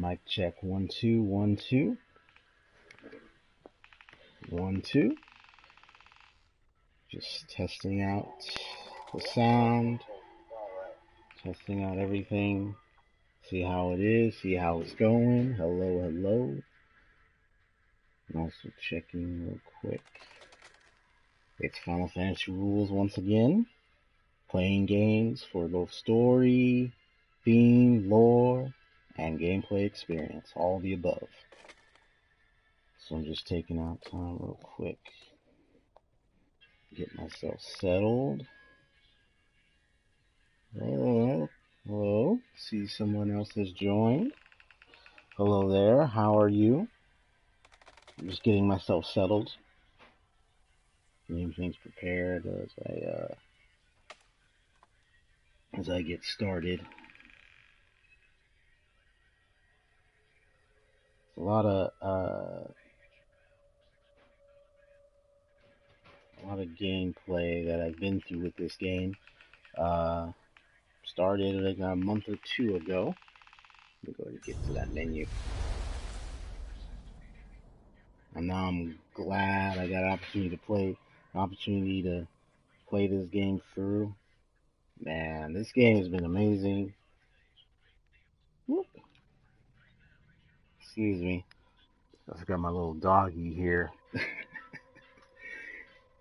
Mic check 1 2 1 2 1 2. Just testing out the sound, testing out everything. See how it is, see how it's going. Hello, hello. I'm also checking real quick. It's Final Fantasy Rulez once again. Playing games for both story, theme, lore, and gameplay experience. All the above. So I'm just taking out time real quick. Get myself settled. Hello. Hello. See someone else has joined. Hello there. How are you? I'm just getting myself settled. Getting things prepared as I get started. A lot of gameplay that I've been through with this game. Started like a month or two ago. Let me go ahead and get to that menu. And now I'm glad I got an opportunity to play this game through. Man, this game has been amazing. Whoop. Excuse me. I've got my little doggy here.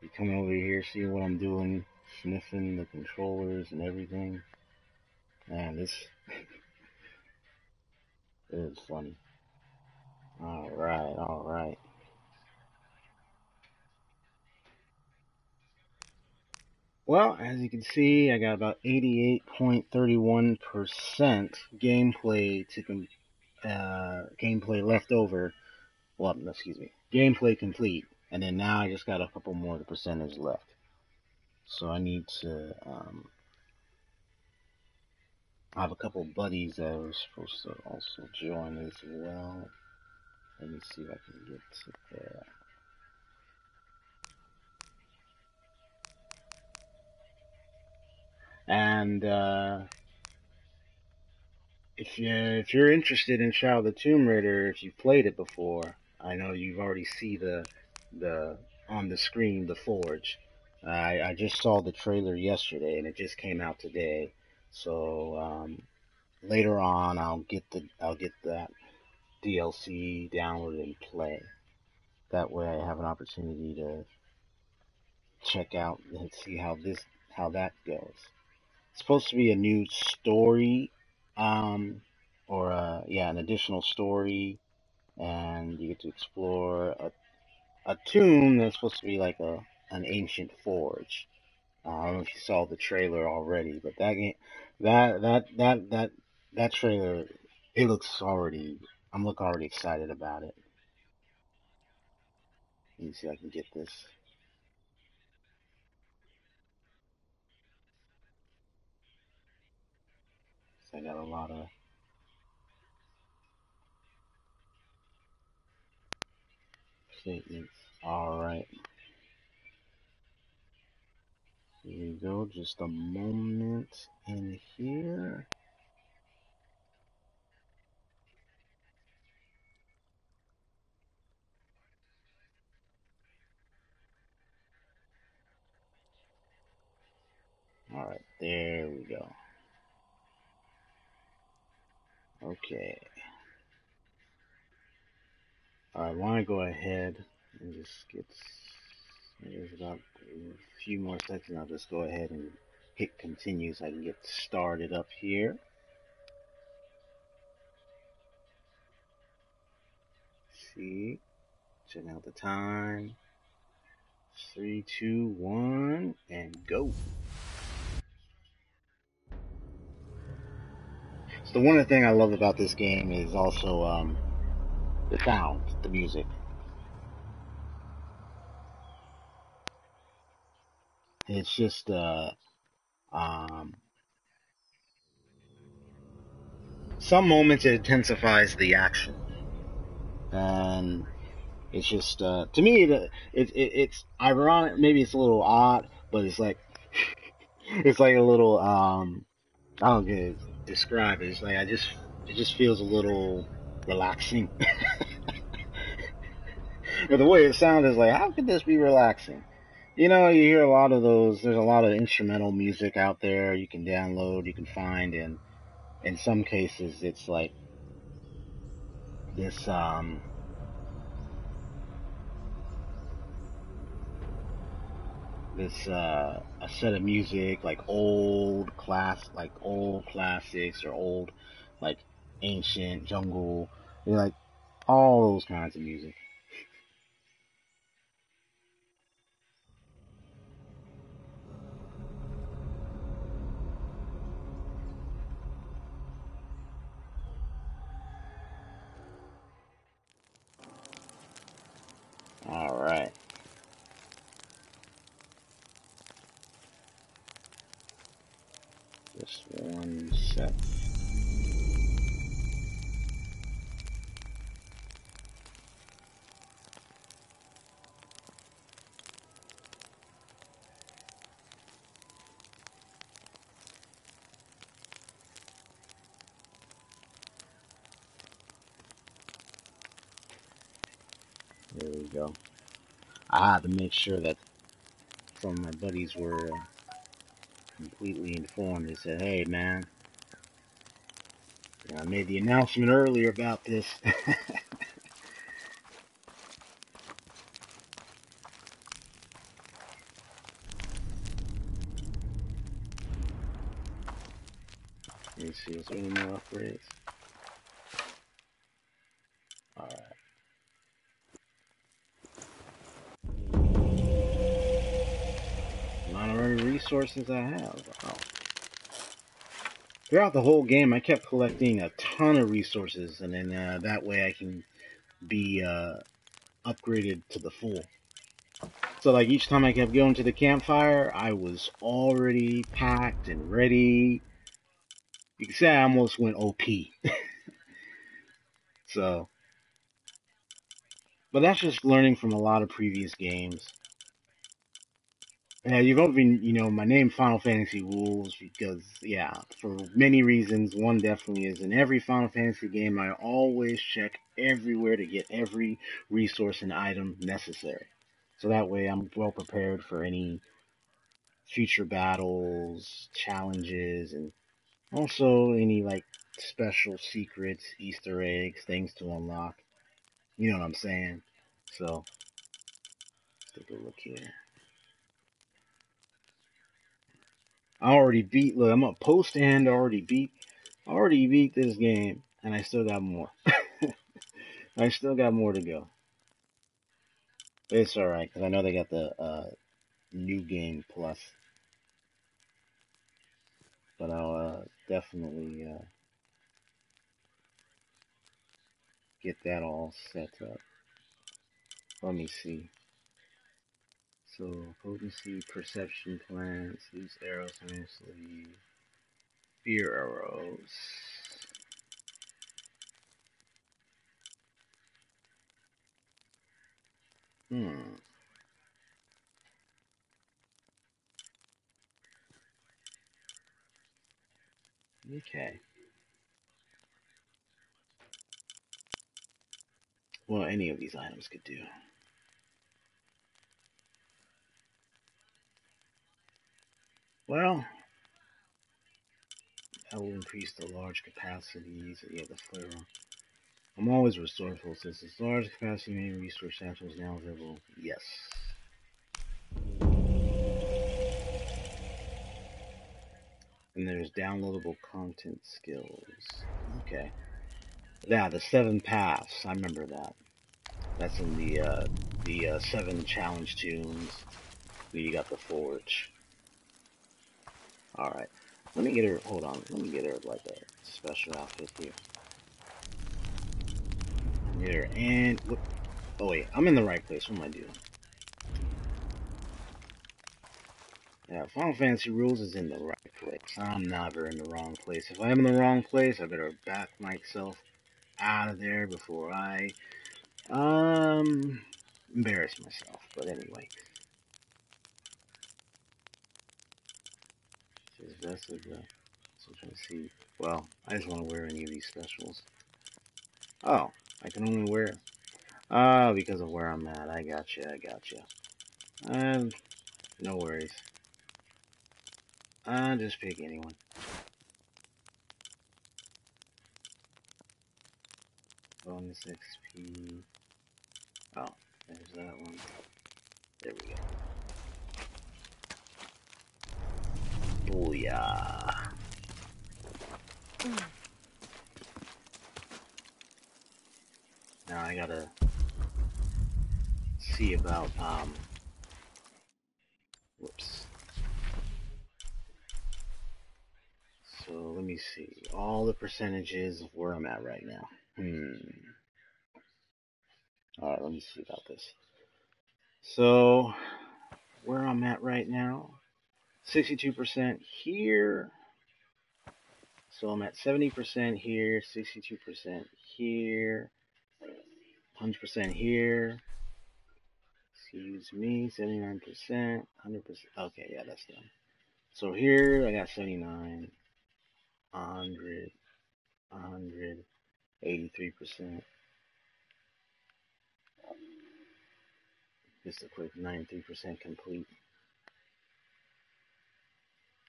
You come over here, see what I'm doing, sniffing the controllers and everything. Man, this is funny. Alright. Well, as you can see, I got about 88.31% gameplay left over. Well, excuse me, gameplay complete. And then now I just got a couple more of the percentage left. So I need to, I have a couple buddies that are supposed to also join as well. Let me see if I can get to there. And if you're interested in Shadow of the Tomb Raider, if you've played it before, I know you've already see the on the screen the Forge. I just saw the trailer yesterday, and it just came out today. So later on, I'll get that DLC downloaded and play. That way, I have an opportunity to check out and see how that goes. It's supposed to be a new story, an additional story, and you get to explore a tomb that's supposed to be like an ancient forge. I don't know if you saw the trailer already, but that trailer, I'm already excited about it. Let me see if I can get this. So I got a lot of statements. Alright. Here we go. Just a moment in here. Alright, there we go. Okay. I want to go ahead and just there's about a few more seconds. I'll just go ahead and hit continue so I can get started up here. See, checking out the time. 3, 2, 1, and go. So one of the things I love about this game is also the sound, the music. It's just some moments it intensifies the action, and it's just to me it's ironic. Maybe it's a little odd, but it's like it's like a little I don't get describe it. It's like it just feels a little relaxing. But the way it sounds is like, how could this be relaxing? You know, you hear a lot of those. There's a lot of instrumental music out there you can download, you can find, and in some cases, it's like this a set of music like old classics or old like ancient jungle, you know, like all those kinds of music. All right, just one sec. There we go. I had to make sure that some of my buddies were completely informed. They said, "Hey, man, I made the announcement earlier about this." Let me see, is there any more upgrades? Alright. Not already resources I have. Wow. Throughout the whole game, I kept collecting a ton of resources, and then that way I can be upgraded to the full. So, like, each time I kept going to the campfire, I was already packed and ready. You can say I almost went OP. So, but that's just learning from a lot of previous games. Yeah, you've been, you know, my name Final Fantasy Rules because, yeah, for many reasons. One definitely is in every Final Fantasy game, I always check everywhere to get every resource and item necessary. So that way I'm well prepared for any future battles, challenges, and also any, like, special secrets, Easter eggs, things to unlock. You know what I'm saying? So, let's take a look here. I already beat. Look, I'm a post and already beat this game, and I still got more. I still got more to go. It's all right because I know they got the new game plus, but I'll definitely get that all set up. Let me see. So potency, perception plants, these arrows simultaneously. Fear arrows. Hmm. Okay. Well, any of these items could do. Well, that will increase the large capacities. Yeah, the flare. I'm always resourceful since this large capacity main resource sample is now available. Yes. And there's downloadable content skills. Okay. Yeah, the 7 paths. I remember that. That's in the 7 challenge tunes. You got the forge. All right. Let me get her. Hold on. Let me get her like a special outfit here. Get her and look. Oh wait, I'm in the right place. What am I doing? Yeah, Final Fantasy Rules is in the right place. I'm never in the wrong place. If I'm in the wrong place, I better back myself out of there before I embarrass myself. But anyway, this is the. So I'm trying to see. Well, I just want to wear any of these specials. Oh, I can only wear. Because of where I'm at. I gotcha. No worries. Just pick anyone. Bonus XP. Oh, there's that one. There we go. Booyah. Now I gotta see about, whoops. So let me see. All the percentages of where I'm at right now. Alright, let me see about this. So, where I'm at right now, 62% here. So I'm at 70% here, 62% here, 100% here. Excuse me, 79%, 100%. Okay, yeah, that's done. So here I got 79, 100, 100, 83%. Just a quick 93% complete.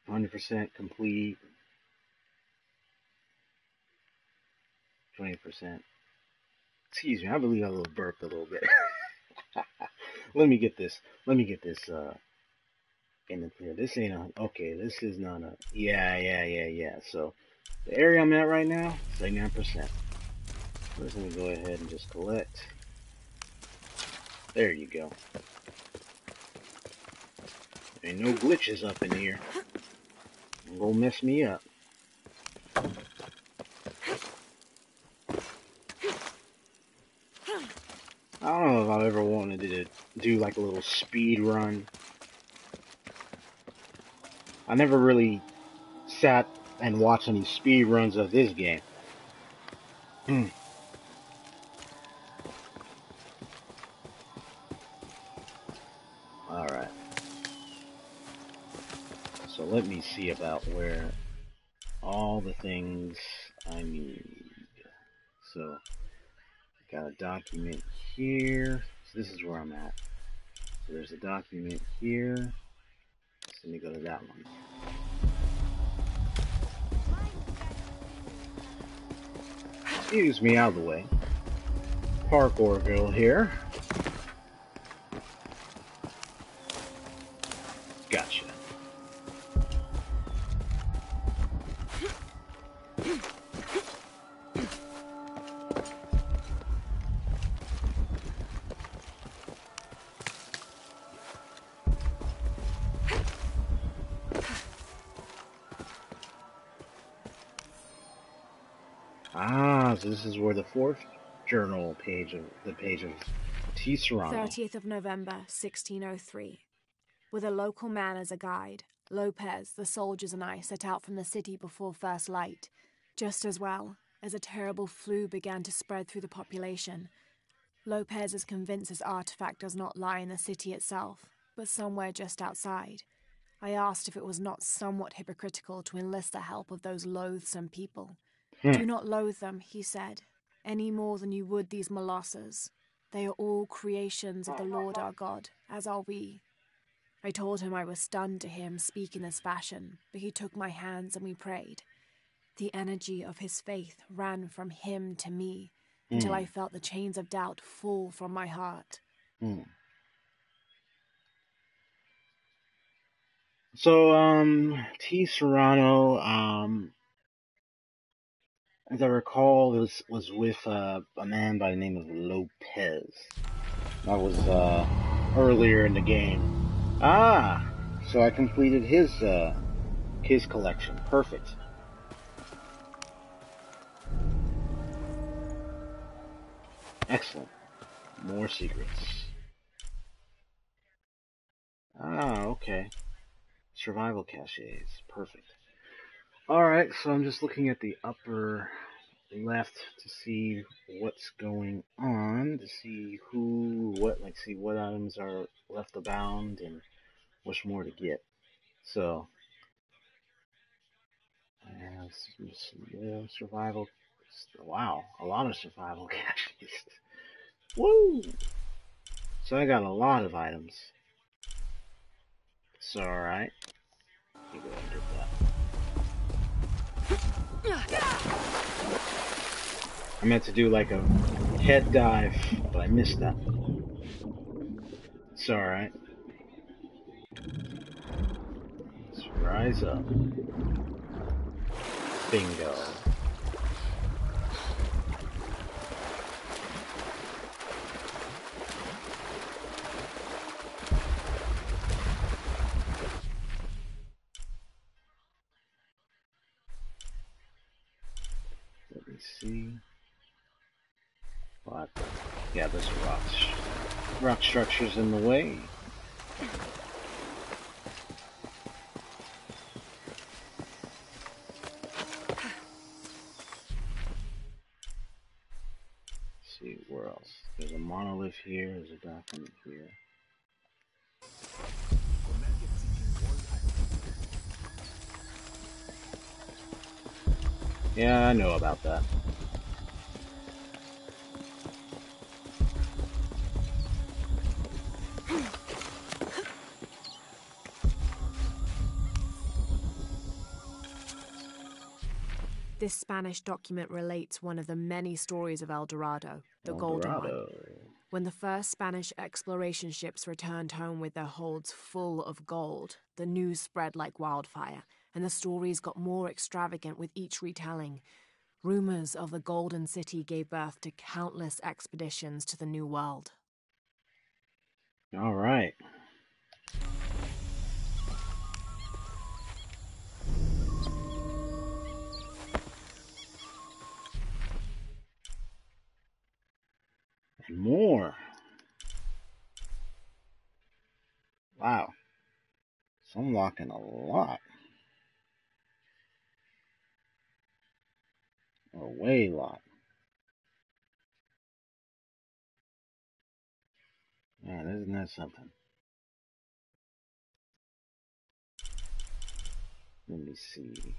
100% complete. 20%. Excuse me, I believe I burped a little bit. Let me get this. In the clear. This ain't a. Okay, this is not a. Yeah. So the area I'm at right now, 79%. I'm just gonna go ahead and just collect. There you go. Ain't no glitches up in here. Gonna mess me up. I don't know if I've ever wanted to do like a little speed run. I never really sat and watched any speed runs of this game. Alright. So let me see about where all the things I need. So, got a document here. So this is where I'm at. So there's a document here. So let me go to that one. Excuse me, out of the way. Parkourville here. Gotcha. So this is where the fourth journal page of T. Serrano. 30th of November, 1603. With a local man as a guide, Lopez, the soldiers, and I set out from the city before first light, just as well as a terrible flu began to spread through the population. Lopez is convinced his artifact does not lie in the city itself, but somewhere just outside. I asked if it was not somewhat hypocritical to enlist the help of those loathsome people. Do not loathe them, he said, any more than you would these molosses. They are all creations of the Lord our God, as are we. I told him I was stunned to hear him speak in this fashion, but he took my hands and we prayed. The energy of his faith ran from him to me until I felt the chains of doubt fall from my heart. So, T. Serrano, as I recall, it was with a man by the name of Lopez. That was earlier in the game. So I completed his collection. Perfect. Excellent. More secrets. Okay. Survival caches. Perfect. Alright, so I'm just looking at the upper left to see what's going on, to see see what items are left abound and what's more to get. So, survival Wow, a lot of survival caches. Woo! So I got a lot of items. So alright. You go and get that. I meant to do like a head dive, but I missed that. It's alright. Let's rise up. Bingo. Let me see. What? Yeah, there's rock structures in the way. Let's see, where else? There's a monolith here, there's a document here. Yeah, I know about that. This Spanish document relates one of the many stories of El Dorado, the golden one. When the first Spanish exploration ships returned home with their holds full of gold, the news spread like wildfire, and the stories got more extravagant with each retelling. Rumors of the Golden City gave birth to countless expeditions to the New World. All right. And more. Wow. So I'm unlocking a lot. A way lot. Man, isn't that something? Let me see.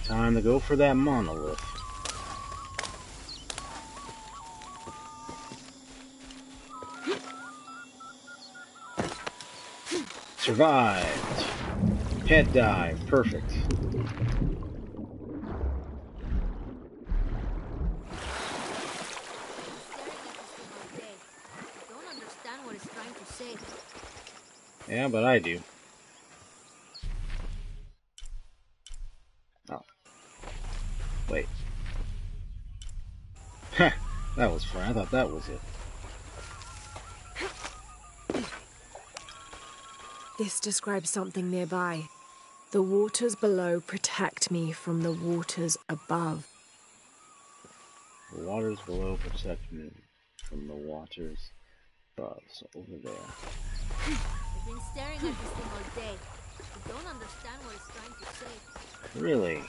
Time to go for that monolith. Survived. Head dive. Perfect. Yeah, but I do. Oh. Wait. Heh. That was fun. I thought that was it. This describes something nearby. The waters below protect me from the waters above. The waters below protect me from the waters above. So over there. I've been staring at this thing all day. I don't understand what it's trying to say. Really?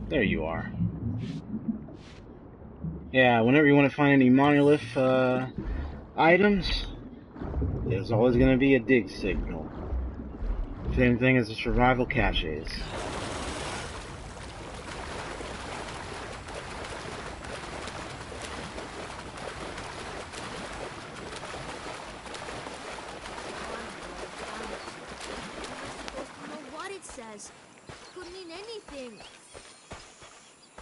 There you are. Yeah, whenever you want to find any monolith items, there's always going to be a dig signal. Same thing as the survival caches.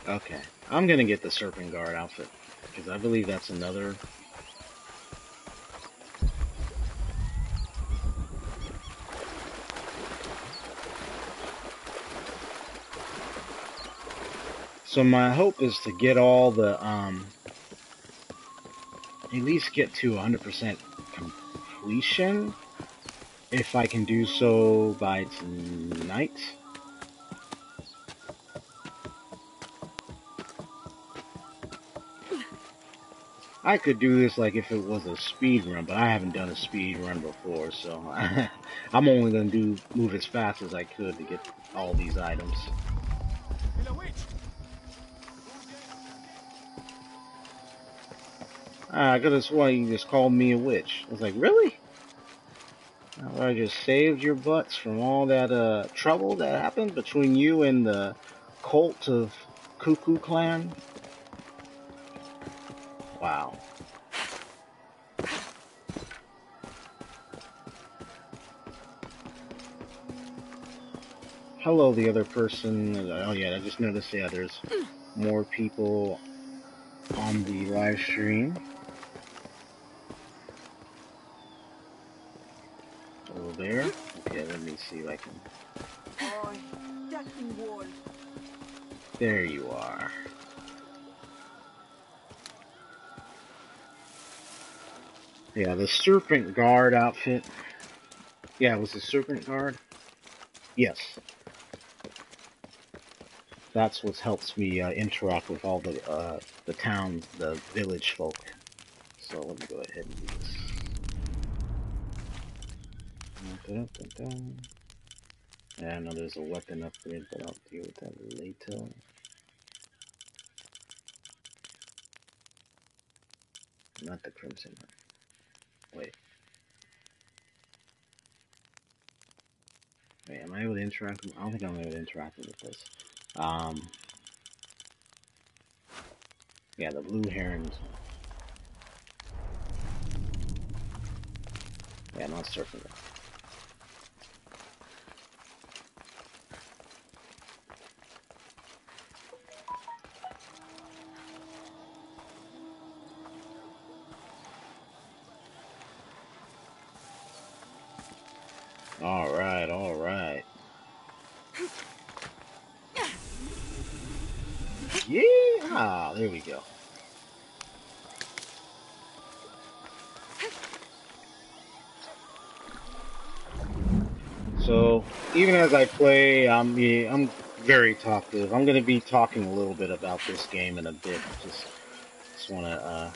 Okay, I'm gonna get the Serpent Guard outfit, because I believe that's another... So my hope is to get all the, at least get to 100% completion, if I can do so by tonight. I could do this like if it was a speed run, but I haven't done a speed run before, so I'm only gonna move as fast as I could to get all these items. I could have sworn you just called me a witch. I was like, really? I just saved your butts from all that trouble that happened between you and the cult of Cuckoo Clan. Wow. Hello, the other person. Oh yeah, I just noticed. Yeah, there's more people on the live stream. Over there. Okay, let me see if I can. There you are. Yeah, the Serpent Guard outfit. Yeah, it was the Serpent Guard. Yes. That's what helps me interact with all the town, the village folk. So let me go ahead and do this. Yeah, I know there's a weapon upgrade, but I'll deal with that later. Not the Crimson one. Wait. Wait, am I able to interact with... I don't think I'm able to interact with this. Yeah, the blue herons. Yeah, not surfing that. Alright, alright. Yeah, there we go. So, even as I play, I'm very talkative. I'm going to be talking a little bit about this game in a bit. Just want to,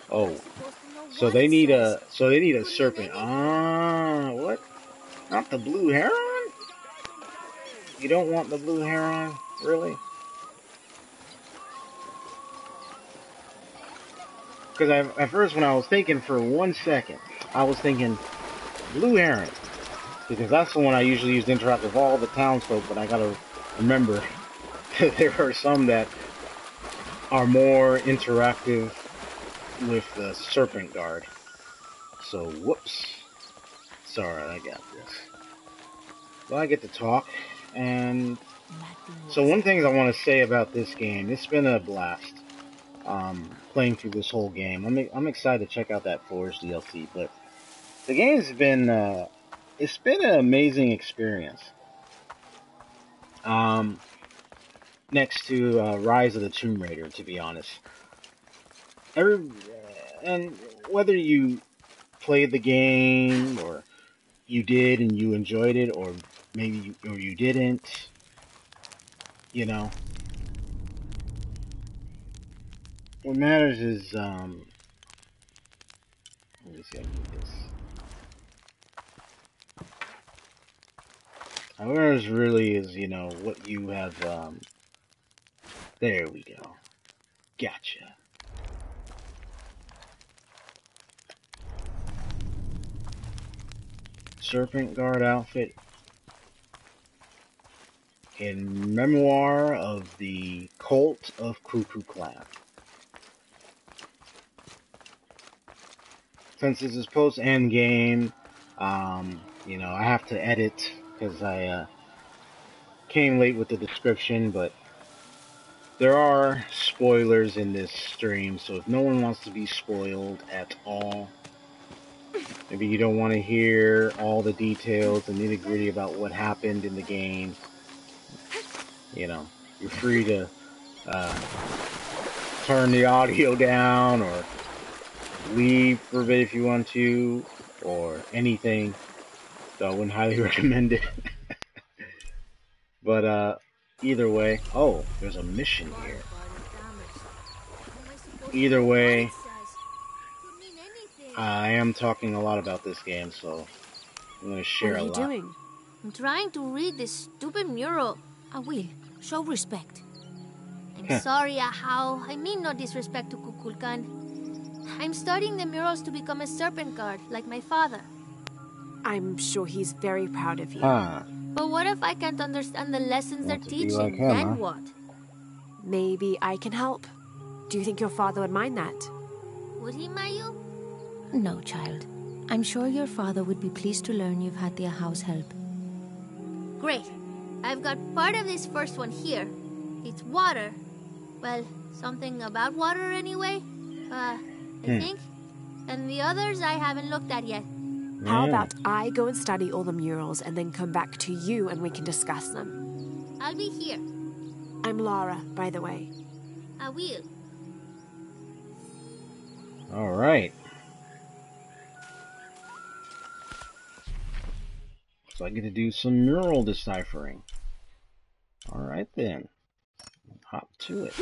Oh. So they need a serpent. Ah, what? Not the blue heron? You don't want the blue heron? Really? Because at first when I was thinking for 1 second, I was thinking blue heron. Because that's the one I usually use to interact with all the townsfolk, but I gotta remember that there are some that are more interactive with the Serpent Guard. So, whoops. Sorry, I got this. Well, I get to talk, and so one thing I want to say about this game, it's been a blast playing through this whole game. I'm excited to check out that Forest DLC, but the game's been it's been an amazing experience. Next to Rise of the Tomb Raider, to be honest. And whether you played the game or you did and you enjoyed it, or maybe you didn't, you know, what matters is let me see, I need this. What matters really is, you know, what you have. There we go. Gotcha. Serpent Guard outfit in memoir of the cult of Cuckoo Clan. Since this is post end game, you know, I have to edit because I came late with the description, but there are spoilers in this stream, so if no one wants to be spoiled at all, maybe you don't want to hear all the details, the nitty-gritty about what happened in the game, you know, you're free to turn the audio down or leave for a bit if you want to, or anything. So I wouldn't highly recommend it. But either way, oh, there's a mission here. Either way, What it says could mean anything. I am talking a lot about this game, so I'm going to What share are a you lot. doing? I'm trying to read this stupid mural. I will. Show respect. I'm sorry, Ahau. I mean no disrespect to Kukulkan. I'm studying the murals to become a serpent guard, like my father. I'm sure he's very proud of you. Huh. But what if I can't understand the lessons they're Want to be teaching? like him, Then huh? what? Maybe I can help. Do you think your father would mind that? Would he, Mayu? No, child. I'm sure your father would be pleased to learn you've had the Ahau's help. Great. I've got part of this first one here. It's water. Well, something about water anyway. I think. And the others I haven't looked at yet. How about I go and study all the murals and then come back to you and we can discuss them? I'll be here. I'm Lara, by the way. I will. All right. So I get to do some mural deciphering. All right then. Hop to it.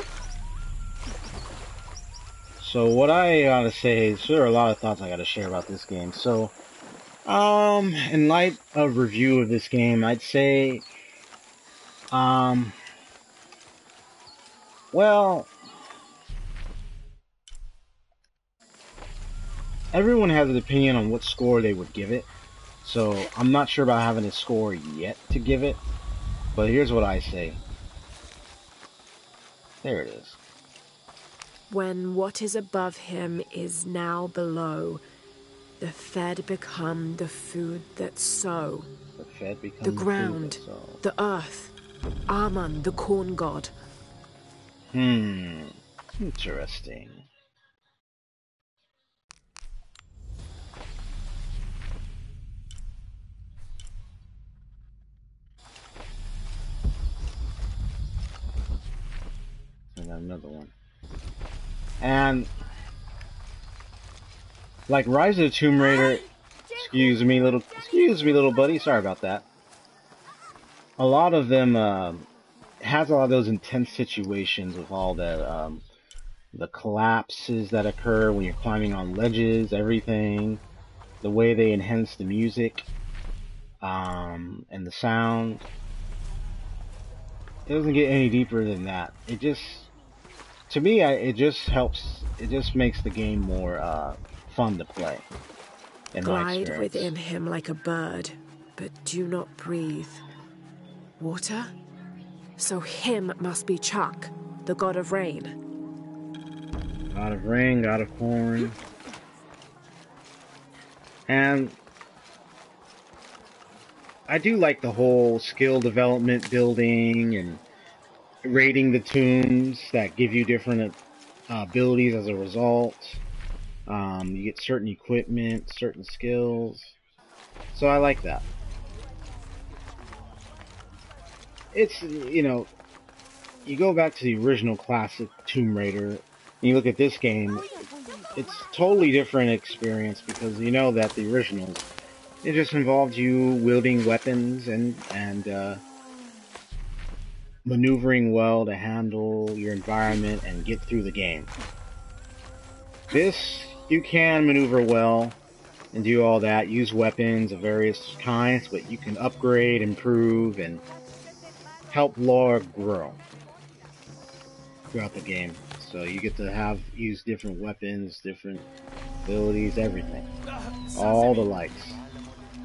So what I gotta say is there are a lot of thoughts I gotta share about this game. So, in light of review of this game, I'd say, well, everyone has an opinion on what score they would give it. So I'm not sure about having a score yet to give it, but here's what I say. There it is. When what is above him is now below, the fed become the food that sow. The fed becomes The ground, the earth, Aman, the corn god. Interesting. And another one. And like Rise of the Tomb Raider, excuse me little buddy, sorry about that. A lot of them has a lot of those intense situations with all the collapses that occur when you're climbing on ledges, everything, the way they enhance the music and the sound. It doesn't get any deeper than that. It just, to me, it just helps. It just makes the game more fun to play. Glide within him like a bird, but do not breathe. Water? So him must be Chuck, the god of rain. God of rain, god of corn. And I do like the whole skill development building and raiding the tombs that give you different abilities as a result. You get certain equipment, certain skills. So I like that. It's, you know, you go back to the original classic Tomb Raider, and you look at this game, it's totally different experience because you know that the originals, it just involved you wielding weapons and maneuvering well to handle your environment and get through the game. This, you can maneuver well and do all that, use weapons of various kinds, but you can upgrade, improve, and help Lara grow throughout the game. So you get to use different weapons, different abilities, everything. All the likes.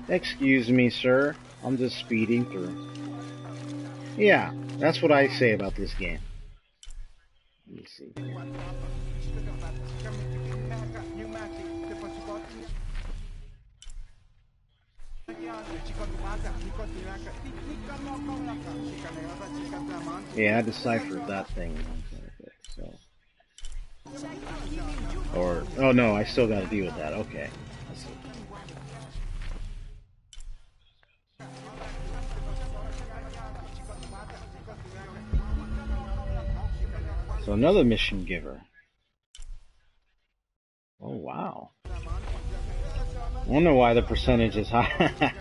Excuse me, sir. I'm just speeding through. Yeah, that's what I say about this game. Let me see. Yeah, I deciphered that thing. So. Or, oh no, I still gotta deal with that. Okay. I see. So another mission giver. Oh wow. I wonder why the percentage is high.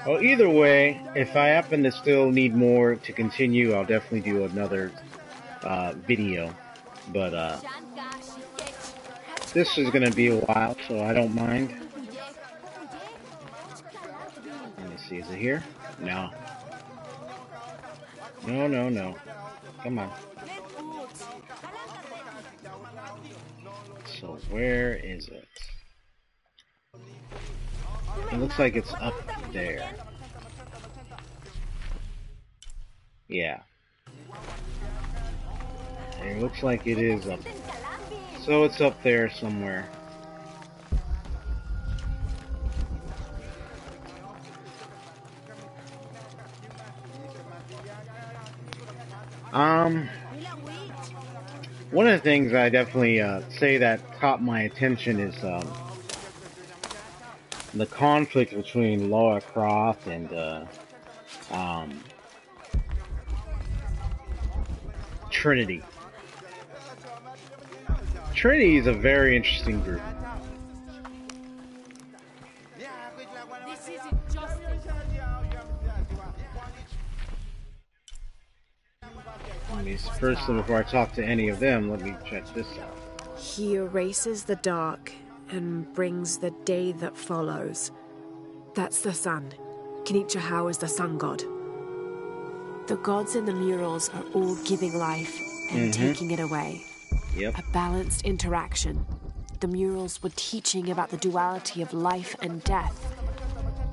Well, either way, if I happen to still need more to continue, I'll definitely do another video. But this is going to be a while, so I don't mind. Let me see, is it here? No. No, no, no. Come on. So where is it? It looks like it's up there. Yeah. It looks like it is up. So it's up there somewhere. One of the things I definitely say that caught my attention is the conflict between Lara Croft and Trinity. Trinity is a very interesting group. First, before I talk to any of them, let me check this out. He erases the dark and brings the day that follows. That's the sun. Kenichahau is the sun god. The gods in the murals are all giving life and taking it away. Yep. A balanced interaction. The murals were teaching about the duality of life and death.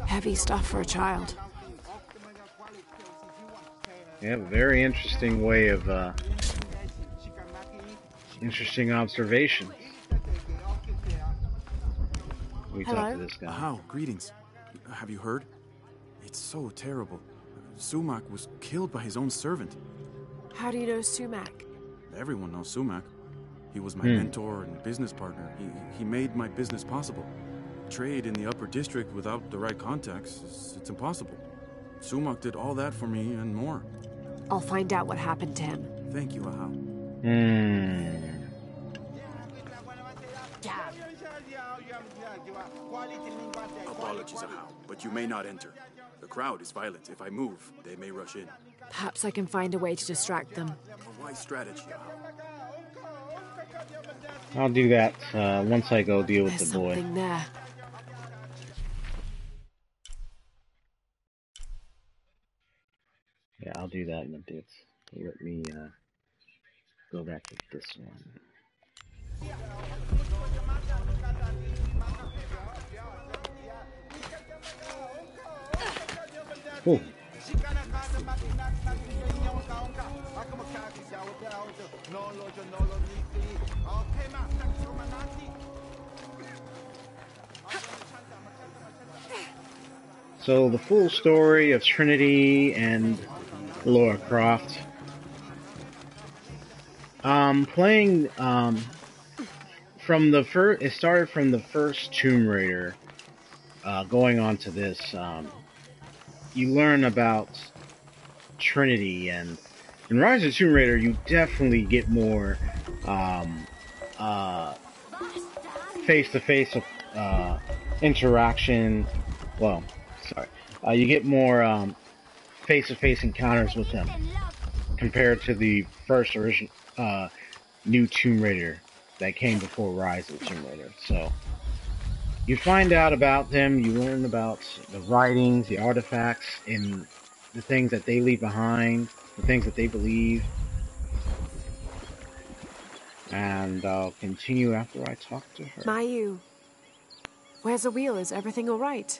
Heavy stuff for a child. Yeah, very interesting way of, interesting observations. We talk to this guy. How? Greetings. Have you heard? It's so terrible. Sumac was killed by his own servant. How do you know Sumac? Everyone knows Sumac. He was my mentor and business partner. He made my business possible. Trade in the upper district without the right contacts, it's impossible. Sumac did all that for me and more. I'll find out what happened to him. Thank you, Ahau. Apologies, Ahau, but you may not enter. The crowd is violent. If I move, they may rush in. Perhaps I can find a way to distract them. A wise strategy, Ahau. I'll do that once I go deal with There's the boy. something there. Yeah, I'll do that in a bit. Let me go back to this one. Oh. So the full story of Trinity and Lara Croft. Playing from the first, it started from the first Tomb Raider, going on to this. You learn about Trinity, and in Rise of the Tomb Raider, you definitely get more face-to-face interaction. Well, sorry, you get more face-to-face encounters with him compared to the first original new Tomb Raider that came before Rise of the Tomb Raider. So you find out about them, you learn about the writings, the artifacts, and the things that they leave behind, the things that they believe. And I'll continue after I talk to her. Mayu, where's the wheel? Is everything all right?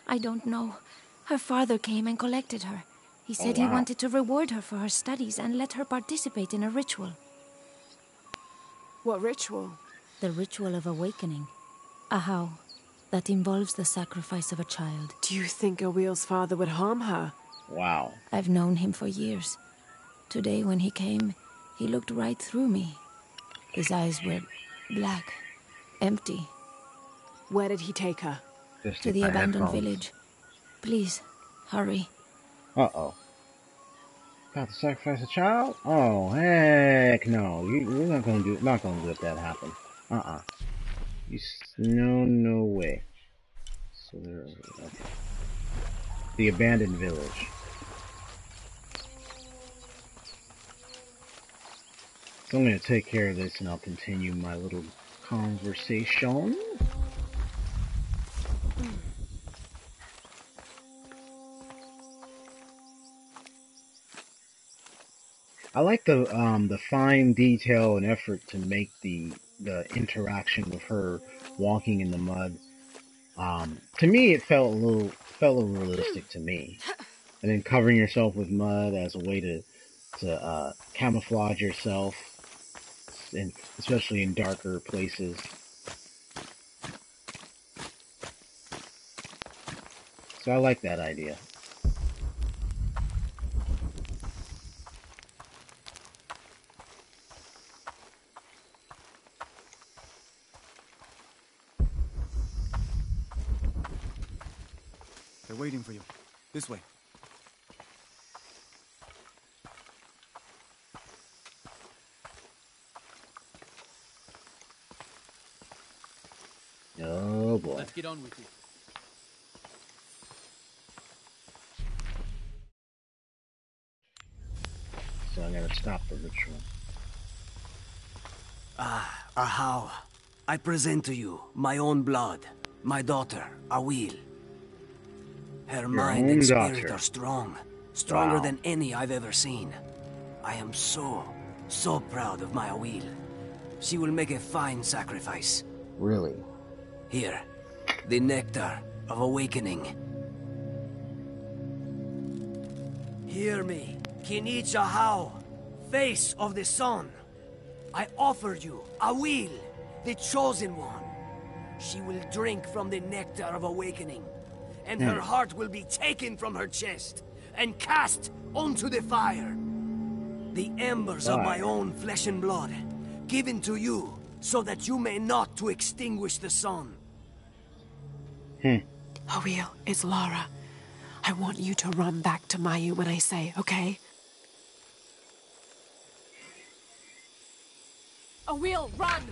I don't know. Her father came and collected her. He said he wanted to reward her for her studies and let her participate in a ritual. What ritual? The ritual of awakening. Ahau. That involves the sacrifice of a child. Do you think Awil's father would harm her? Wow. I've known him for years. Today when he came, he looked right through me. His eyes were black, empty. Where did he take her? To the abandoned village. Please, hurry. Uh-oh. About to sacrifice a child? Oh, heck no. We're not gonna let that happen. Uh-uh. No way. So there, okay. The abandoned village. So I'm going to take care of this and I'll continue my little conversation. I like the fine detail and effort to make the interaction with her walking in the mud. To me, it felt a little realistic to me. And then covering yourself with mud as a way to camouflage yourself, and especially in darker places. So I like that idea. They're waiting for you. This way. Oh boy. Let's get on with it. So I'm gonna stop the ritual. Ahau, I present to you my own blood, my daughter, Awil. Her mind and spirit are strong, stronger than any I've ever seen. I am so proud of my Awil. She will make a fine sacrifice. Really? Here, the nectar of awakening. Hear me, Kinich Ahau, face of the sun. I offer you Awil, the chosen one. She will drink from the nectar of awakening, and her heart will be taken from her chest and cast onto the fire. The embers of my own flesh and blood, given to you so that you may not to extinguish the sun. Awil, it's Lara. I want you to run back to Mayu when I say, okay? Awil, run!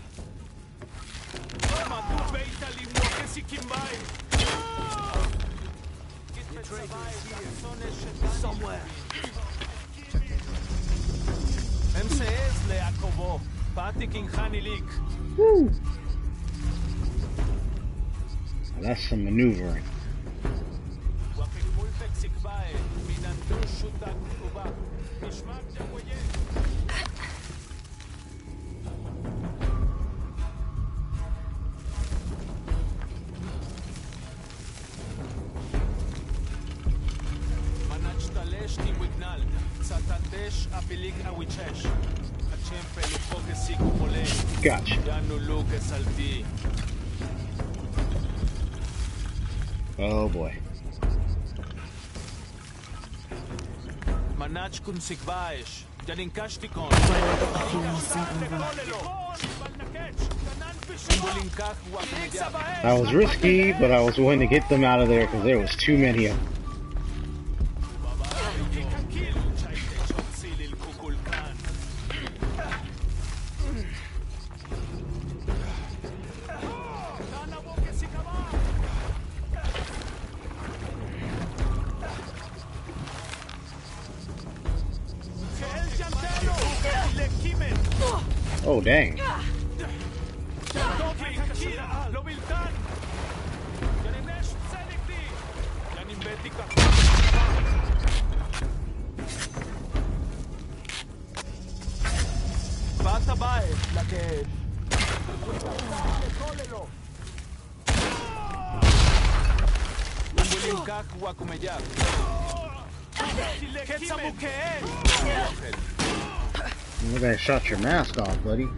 Somewhere. That's some maneuvering. Gotcha. Oh boy. That was risky, but I was willing to get them out of there because there was too many of them. Oh, dang. Look, I shot your mask off, buddy.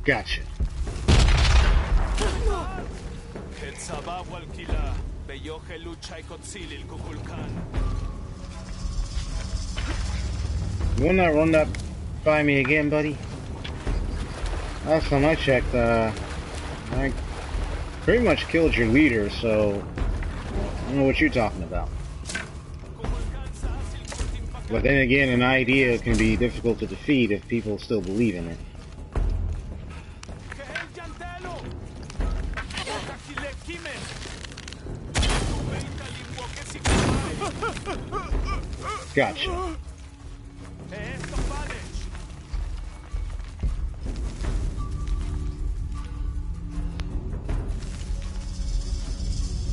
Gotcha. You wanna run that by me again, buddy? Last time I checked, I pretty much killed your leader, so I don't know what you're talking about. But then again, an idea can be difficult to defeat if people still believe in it. Gotcha.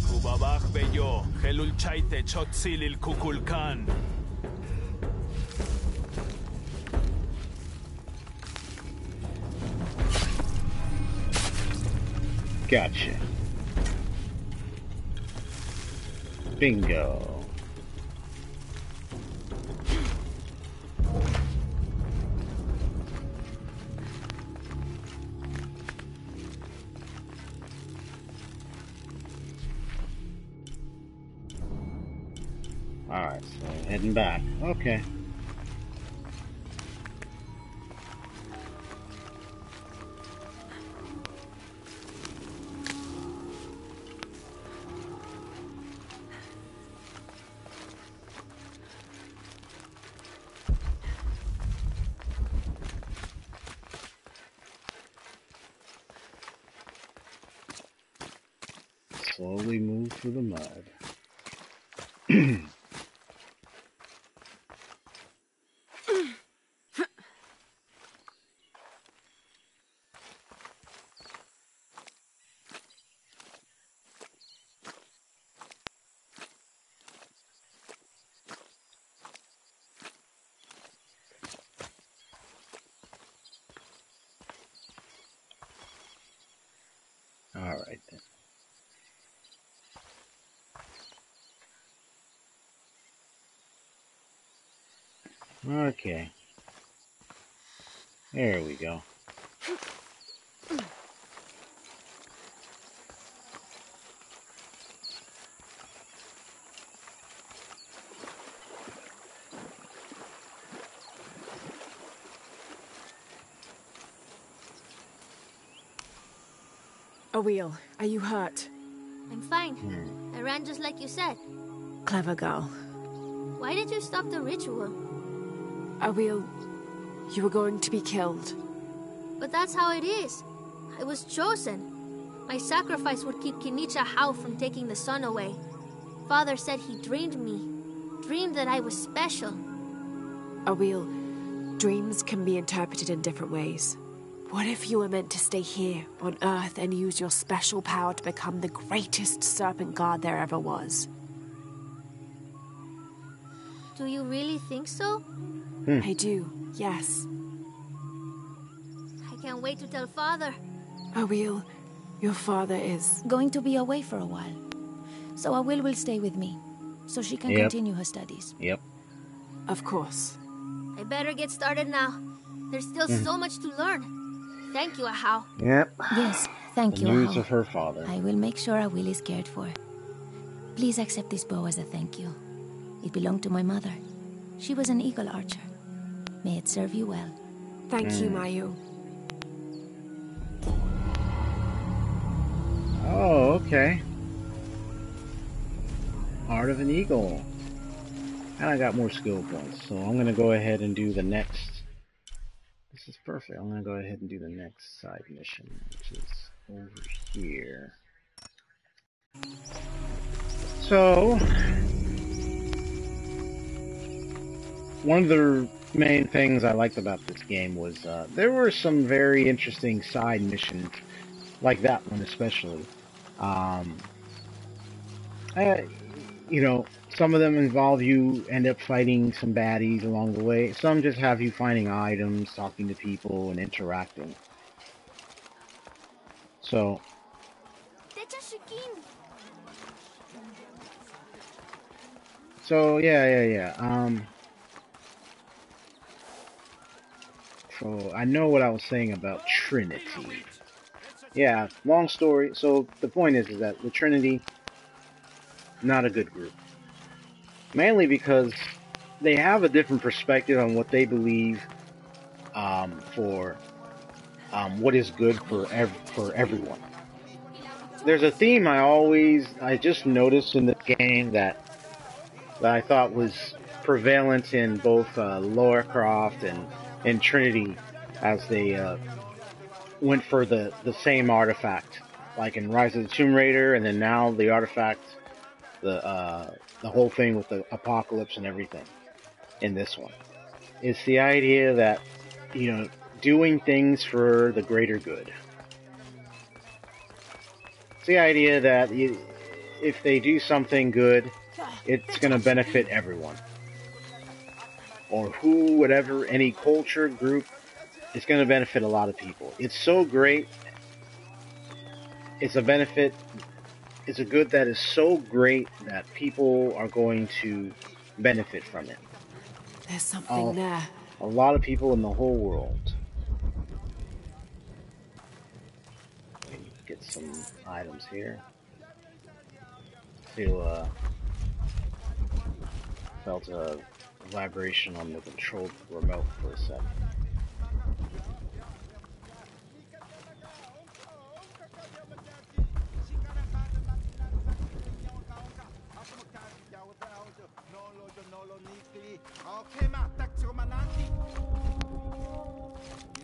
Kubabak beyo, helulchaite chotsilil kukulkan. Gotcha. Bingo. Alright, so heading back. Okay. Slowly move through the mud. Alright then. Okay. There we go. Awil, are you hurt? I'm fine. I ran just like you said. Clever girl. Why did you stop the ritual? Awil, you were going to be killed. But that's how it is. I was chosen. My sacrifice would keep Kinicha Hao from taking the sun away. Father said he dreamed me. Dreamed that I was special. Awil, dreams can be interpreted in different ways. What if you were meant to stay here, on Earth, and use your special power to become the greatest serpent god there ever was? Do you really think so? I do, yes. I can't wait to tell Father. Awil, your father is... going to be away for a while. So Awil will stay with me, so she can continue her studies. Yep. Of course. I better get started now. There's still so much to learn. Thank you, Ahau. Yep. Yes, thank you, The news Ahau. of her father. I will make sure Awil is cared for. Please accept this bow as a thank you. It belonged to my mother. She was an eagle archer. May it serve you well. Thank you, Mayu. Oh, okay. Heart of an Eagle. And I got more skill points, so I'm going to go ahead and do the next. This is perfect. I'm going to go ahead and do the next side mission, which is over here. So, one of the main things I liked about this game was there were some very interesting side missions, like that one especially. You know, some of them involve you end up fighting some baddies along the way. Some just have you finding items, talking to people, and interacting. So, yeah. So I know what I was saying about Trinity. Yeah, long story. So the point is that the Trinity, not a good group. Mainly because they have a different perspective on what they believe for what is good for everyone. There's a theme I just noticed in this game that I thought was prevalent in both Lara Croft and Trinity as they went for the same artifact, like in Rise of the Tomb Raider, and then now the artifact, the whole thing with the apocalypse and everything. in this one. It's the idea that, you know, doing things for the greater good. It's the idea that if they do something good, it's going to benefit everyone. Or whatever, any culture, group, it's going to benefit a lot of people. It's so great. It's a benefit. It's a good that is so great that people are going to benefit from it. There's something there. A lot of people in the whole world. Get some items here. Felt a vibration on the control remote for a second.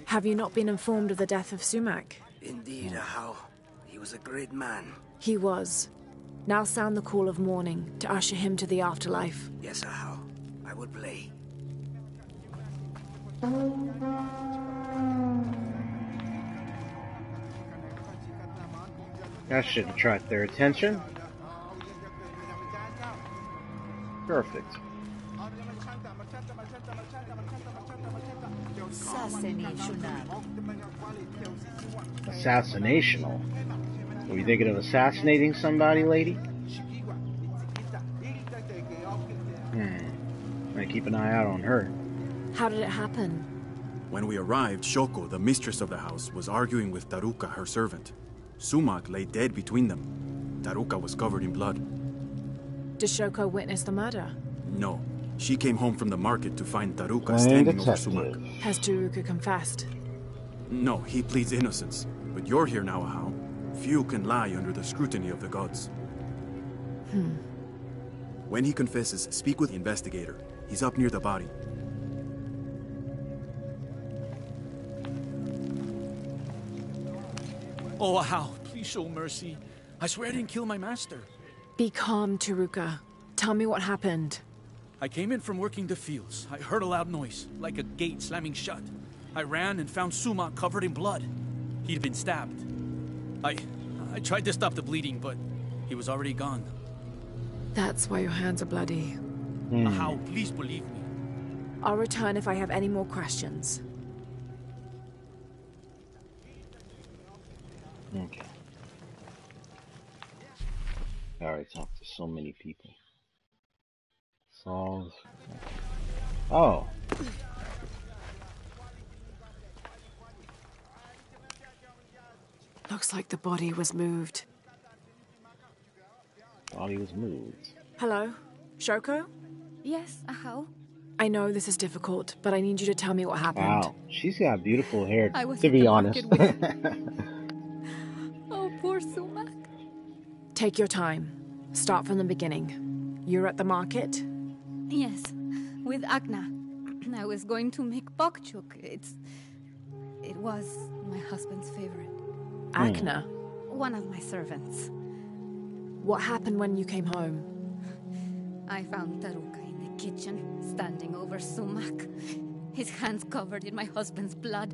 Have you not been informed of the death of Sumac? Indeed, how. He was a great man. He was. Now sound the call of mourning to usher him to the afterlife. Yes, how. I will play. That should attract their attention. Perfect. Assassinational? Were you thinking of assassinating somebody, lady? I keep an eye out on her. How did it happen? When we arrived, Shoko, the mistress of the house, was arguing with Taruka, her servant. Sumac lay dead between them. Taruka was covered in blood. Did Shoko witness the murder? No. She came home from the market to find Taruka standing over Sumac. Has Taruka confessed? No, he pleads innocence. But you're here now, Ahau. Few can lie under the scrutiny of the gods. When he confesses, speak with the investigator. He's up near the body. Oh, Ahau, please show mercy. I swear I didn't kill my master. Be calm, Taruka. Tell me what happened. I came in from working the fields. I heard a loud noise, like a gate slamming shut. I ran and found Sumac covered in blood. He'd been stabbed. I tried to stop the bleeding, but he was already gone. That's why your hands are bloody. Ahau, please believe me. I'll return if I have any more questions. Okay. I already talked to so many people. Solve. Oh. Looks like the body was moved. Body was moved. Hello? Shoko? Yes, Ahau? I know this is difficult, but I need you to tell me what happened. Wow, she's got beautiful hair, I was to at be the honest. market Oh, poor Sumac. Take your time. Start from the beginning. You're at the market? Yes, with Akna. I was going to make bokchuk. It was my husband's favorite. Akna? One of my servants. What happened when you came home? I found Taruka in the kitchen, standing over Sumac. His hands covered in my husband's blood.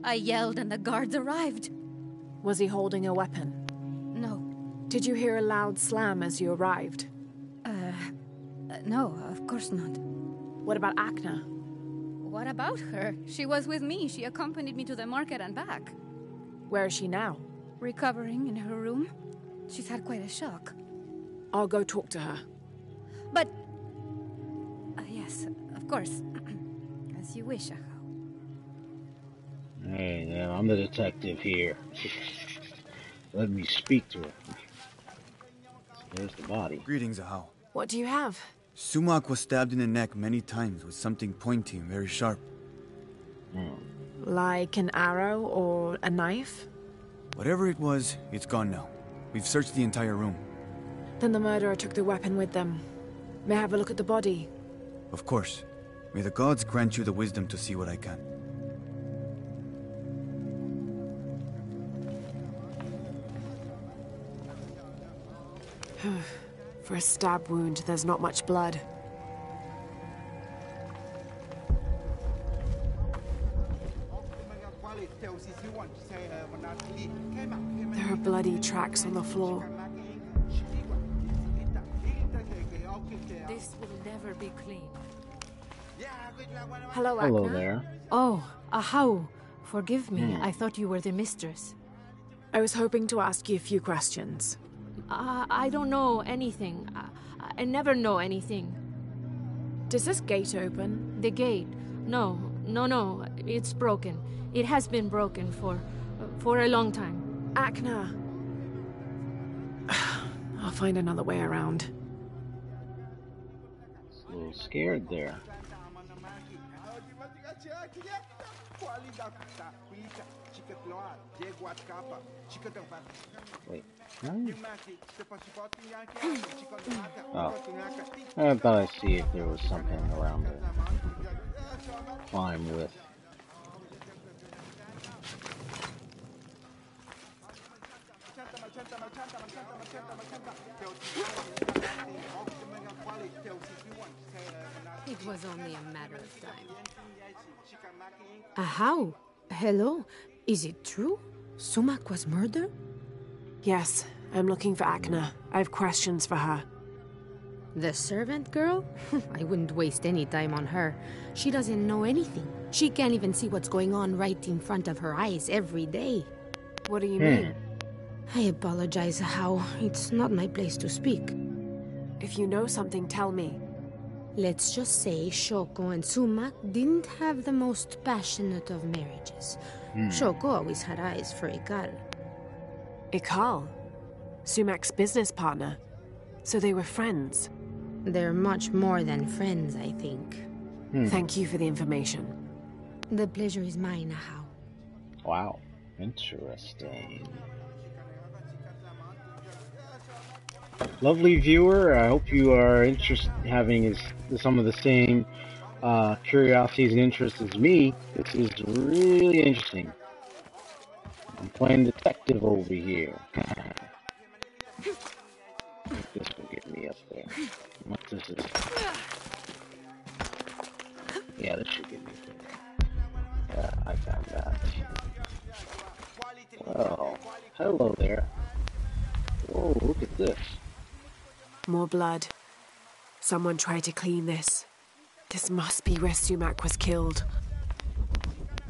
I yelled and the guards arrived. Was he holding a weapon? No. Did you hear a loud slam as you arrived? No, of course not. What about Akna? What about her? She was with me. She accompanied me to the market and back. Where is she now? Recovering in her room. She's had quite a shock. I'll go talk to her. But... yes, of course. As you wish, Ahau. Hey, now I'm the detective here. Let me speak to her. There's the body. Greetings, Ahau. What do you have? Sumac was stabbed in the neck many times with something pointy and very sharp. Like an arrow or a knife? Whatever it was, it's gone now. We've searched the entire room. Then the murderer took the weapon with them. May I have a look at the body? Of course. May the gods grant you the wisdom to see what I can. For a stab wound, there's not much blood. bloody tracks on the floor. This will never be clean. Hello, Hello Akna. there. Oh, Ahau. Forgive me. I thought you were the mistress. I was hoping to ask you a few questions. I don't know anything. I never know anything. Does this gate open? The gate? No. It's broken. It has been broken for a long time. Akna. I'll find another way around. A little scared there. Wait. No? Oh. I thought I'd see if there was something around to climb with. It was only a matter of time. Ahau, hello. Is it true? Sumac was murdered? Yes, I'm looking for Akna. I have questions for her. The servant girl? I wouldn't waste any time on her. She doesn't know anything. She can't even see what's going on right in front of her eyes every day. What do you mean? I apologize, Ahau. It's not my place to speak. If you know something, tell me. Let's just say Shoko and Sumac didn't have the most passionate of marriages. Shoko always had eyes for Ikal. Ikal? Sumac's business partner. So they were friends. They're much more than friends, I think. Thank you for the information. The pleasure is mine, Ahau. Wow. Interesting. Lovely viewer, I hope you are having some of the same curiosities and interests as me. This is really interesting. I'm playing detective over here. This will get me up there. What is this? Yeah, this should get me there. Yeah, I found that. Well, hello there. Whoa, look at this. More blood. Someone tried to clean this. This must be where Sumac was killed.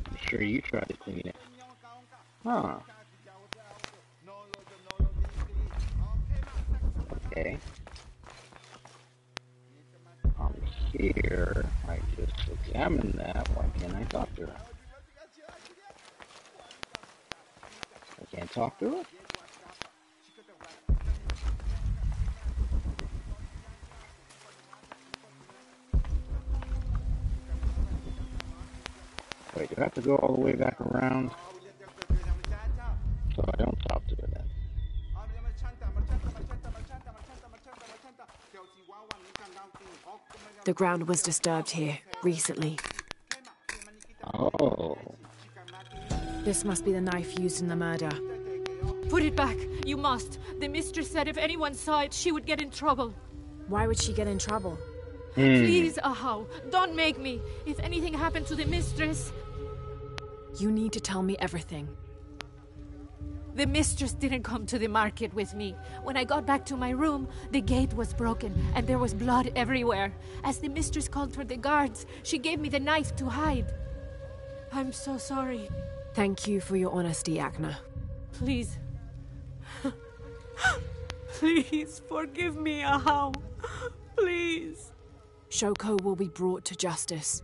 I'm sure you tried to clean it. Huh. Okay. On here, I just examined that. Why can't I talk to her? I can't talk to her? Wait, do I have to go all the way back around? So I don't talk to her then. The ground was disturbed here, recently. Oh. This must be the knife used in the murder. Put it back. You must. The mistress said if anyone saw it, she would get in trouble. Why would she get in trouble? Please, Ahau, don't make me. If anything happened to the mistress... You need to tell me everything. The mistress didn't come to the market with me. When I got back to my room, the gate was broken and there was blood everywhere. As the mistress called for the guards, she gave me the knife to hide. I'm so sorry. Thank you for your honesty, Akna. Please. Please forgive me, Ahau. Please. Shoko will be brought to justice.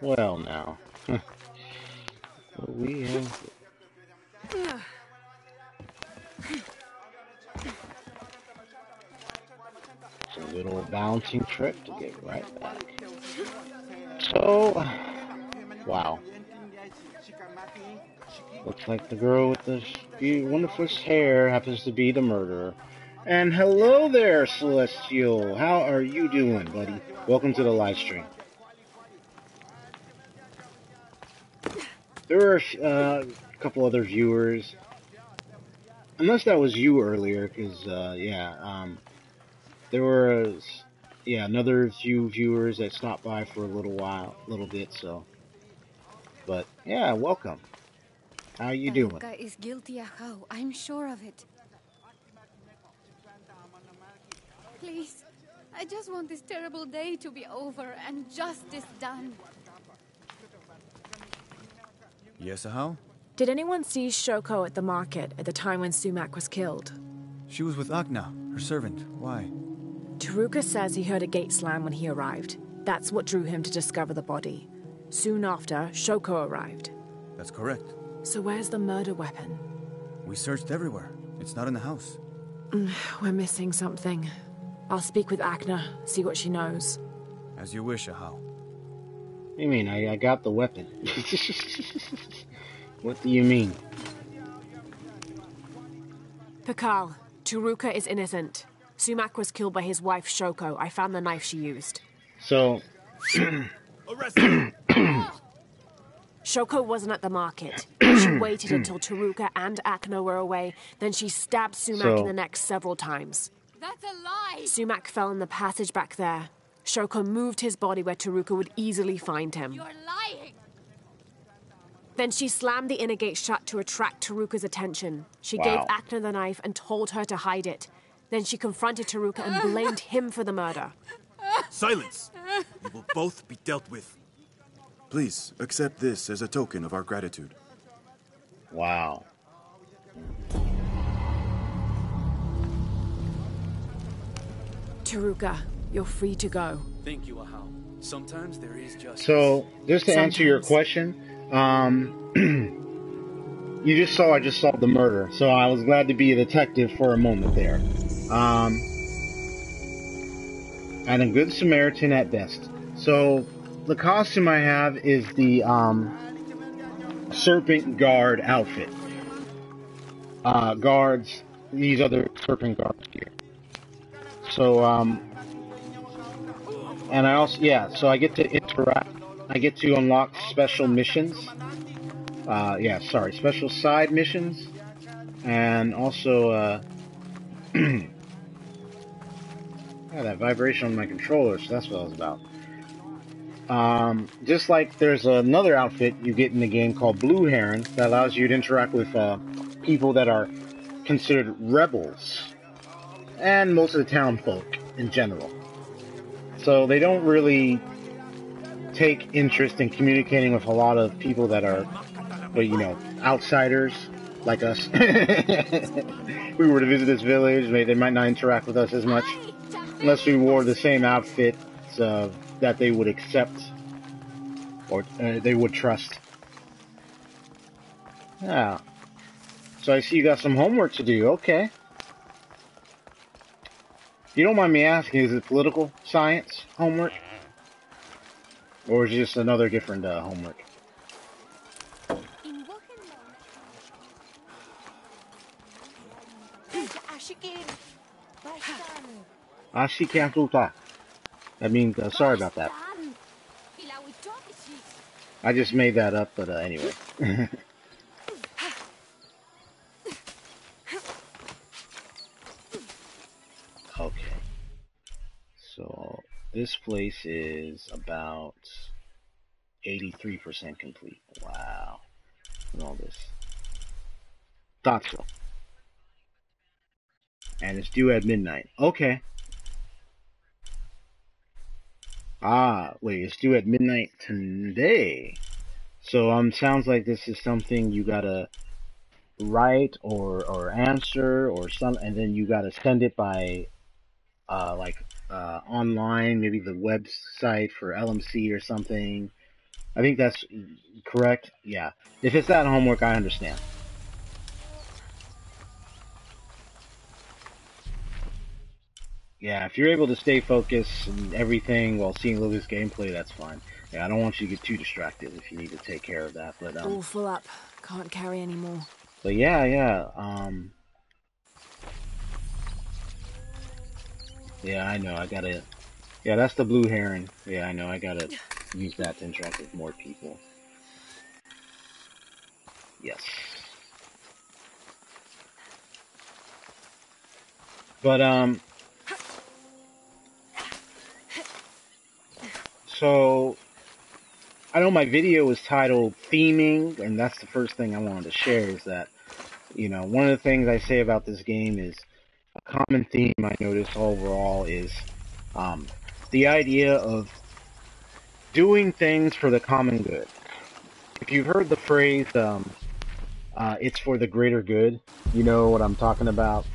Well, now. We have... It's a little balancing trick to get right back. So... Wow. Looks like the girl with the wonderfulest hair happens to be the murderer. And hello there, Celestial. How are you doing, buddy? Welcome to the live stream. There were a couple other viewers. Unless that was you earlier, because, there was yeah, another few viewers that stopped by for a little bit. So, but yeah, welcome. How you doing? Taruka is guilty, Ahau. I'm sure of it. Please, I just want this terrible day to be over and justice done. Yes, Ahau? Did anyone see Shoko at the market at the time when Sumac was killed? She was with Akna, her servant. Why? Taruka says he heard a gate slam when he arrived. That's what drew him to discover the body. Soon after, Shoko arrived. That's correct. So where's the murder weapon? We searched everywhere. It's not in the house. We're missing something. I'll speak with Akna, see what she knows. As you wish, Ahau. What do you mean? I got the weapon. What do you mean? Pakal, Taruka is innocent. Sumac was killed by his wife, Shoko. I found the knife she used. So... Shoko wasn't at the market. She waited until Taruka and Akna were away, then she stabbed Sumac in the neck several times. That's a lie! Sumac fell in the passage back there. Shoko moved his body where Taruka would easily find him. You're lying! Then she slammed the inner gate shut to attract Taruka's attention. She gave Akna the knife and told her to hide it. Then she confronted Taruka and blamed him for the murder. Silence! You will both be dealt with. Please, accept this as a token of our gratitude. Wow. Taruka, you're free to go. Thank you, Ahau. Sometimes there is justice. So, just to answer your question, you just saw I just solved the murder, so I was glad to be a detective for a moment there. And a good Samaritan at best. So, the costume I have is the Serpent Guard outfit. Guards, these other Serpent Guards here. So, and I also, so I get to interact, I get to unlock special missions. Special side missions. And also, that vibration on my controller, so that's what I was about. Just like there's another outfit you get in the game called Blue Heron that allows you to interact with people that are considered rebels and most of the town folk in general. So they don't really take interest in communicating with a lot of people that are, outsiders like us. If we were to visit this village, they might not interact with us as much unless we wore the same outfit that they would accept or they would trust. Yeah. So I see you got some homework to do. Okay. If you don't mind me asking, is it political science homework? Or is it just another different homework? Ashikatuta. That means, sorry about that. I just made that up, but anyway. Okay. So, this place is about 83% complete. Wow. And all this. Thought so. And it's due at midnight. Okay. Wait, it's due at midnight today. So, sounds like this is something you gotta write or answer or and then you gotta send it by, online, maybe the website for LMC or something. I think that's correct. Yeah. If it's that homework, I understand. Yeah, if you're able to stay focused and everything while seeing Lily's gameplay, that's fine. Yeah, I don't want you to get too distracted if you need to take care of that. But all full up. Can't carry anymore. But yeah. Yeah, I know. I gotta. Yeah, that's the Blue Heron. Yeah, I know. I gotta use that to interact with more people. Yes. But So, I know my video is titled Theming, and that's the first thing I wanted to share is that, you know, one of the things I say about this game is a common theme I notice overall is the idea of doing things for the common good. If you've heard the phrase, it's for the greater good, you know what I'm talking about,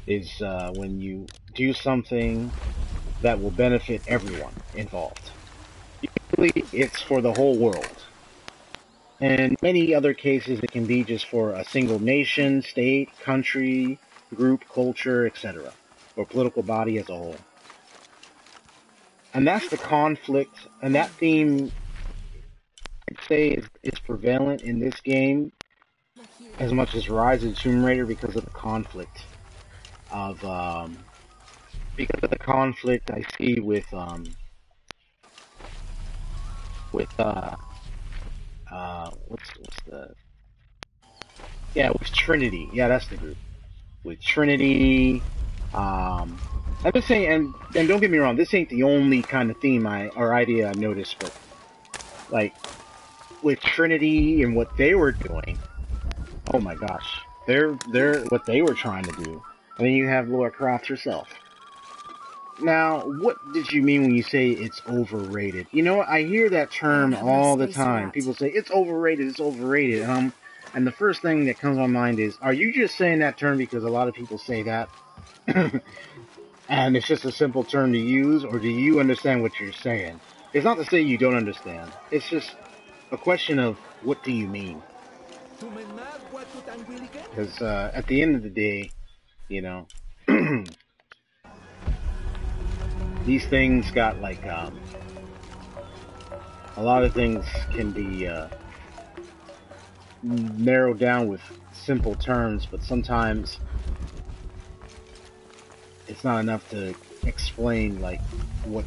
is when you do something that will benefit everyone involved. Usually it's for the whole world. And in many other cases it can be just for a single nation, state, country, group, culture, etc., or political body as a whole. And that's the conflict, and that theme, I'd say, is prevalent in this game as much as Rise of the Tomb Raider because of the conflict I see with with Trinity. Yeah, that's the group. With Trinity, I'm just saying, and don't get me wrong, this ain't the only kind of theme or idea I've noticed, but like with Trinity and what they were doing, oh my gosh, they're what they were trying to do, and then you have Lara Croft herself. Now, what did you mean when you say it's overrated? You know, I hear that term all the time. People say it's overrated, and the first thing that comes to my mind is, are you just saying that term because a lot of people say that? And it's just a simple term to use, or do you understand what you're saying? It's not to say you don't understand. It's just a question of what do you mean? Because at the end of the day, you know, these things got like a lot of things can be narrowed down with simple terms, but sometimes it's not enough to explain like what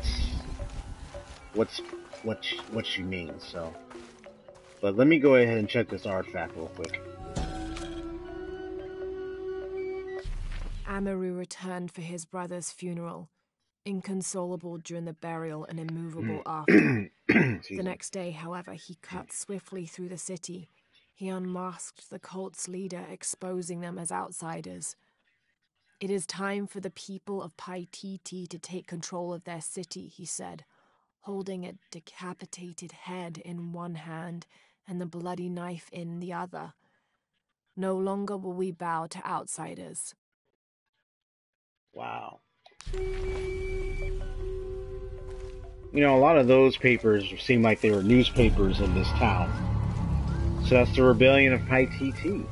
you mean. So, but let me go ahead and check this artifact real quick. Amaru returned for his brother's funeral, inconsolable during the burial and immovable after. The next day, however, he cut swiftly through the city. He unmasked the cult's leader, exposing them as outsiders. It is time for the people of Paititi to take control of their city, he said, holding a decapitated head in one hand and the bloody knife in the other. No longer will we bow to outsiders. Wow. You know, a lot of those papers seem like they were newspapers in this town. So that's the rebellion of Paititi.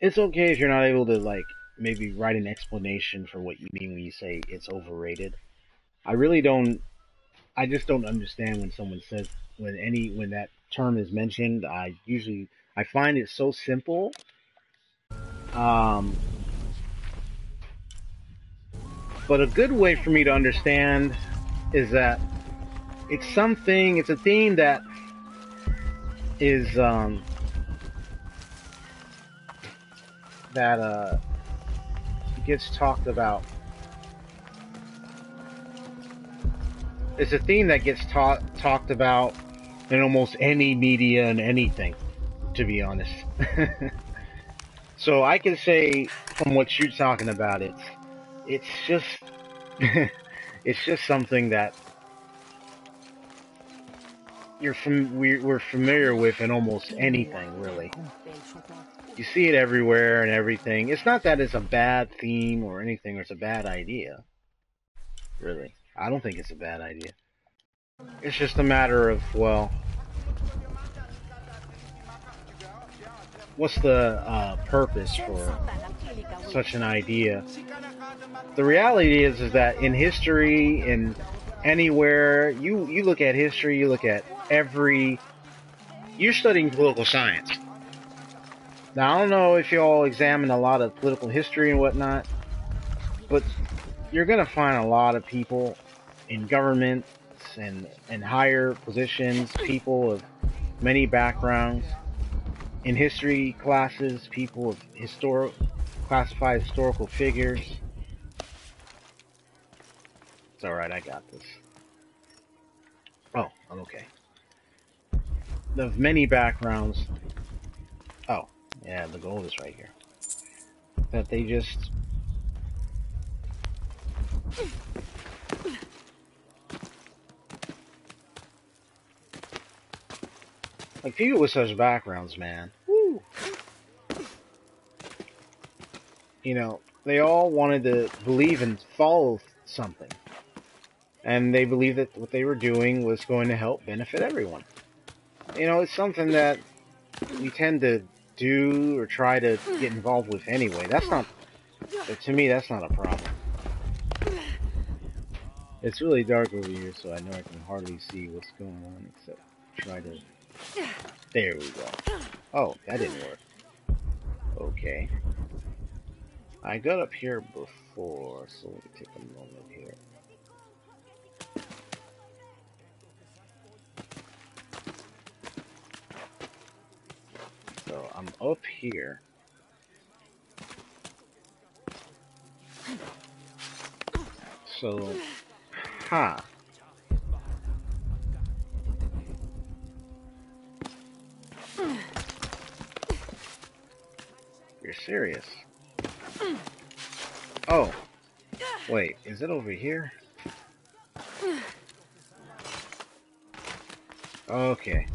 It's okay if you're not able to, like, maybe write an explanation for what you mean when you say it's overrated. I just don't understand when someone says, when that term is mentioned. I find it so simple. But a good way for me to understand is that it's a theme that is, that gets talked about. It's a theme that gets talked about in almost any media and anything, to be honest. So I can say from what you're talking about, it's just it's just something that we're familiar with in almost anything, really. You see it everywhere and everything. It's not that it's a bad theme or anything, or it's a bad idea. Really. I don't think it's a bad idea. It's just a matter of, well, what's the purpose for such an idea? The reality is that in history, in anywhere, you look at history, you look at you're studying political science. Now, I don't know if you all examine a lot of political history and whatnot, but you're going to find a lot of people in governments and higher positions, people of many backgrounds. In history classes, people have classify historical figures. It's alright, I got this. Oh, I'm okay. Of many backgrounds. Oh, yeah, the gold is right here. That they just... Like, people with such backgrounds, man. Woo! You know, they all wanted to believe and follow something. And they believed that what they were doing was going to help benefit everyone. You know, it's something that we tend to do or try to get involved with anyway. That's not, to me, that's not a problem. It's really dark over here, so I know I can hardly see what's going on, except try to... There we go. Oh, that didn't work. Okay. I got up here before, so let me take a moment here. So I'm up here. So, You're serious? Oh, wait, is it over here? Okay.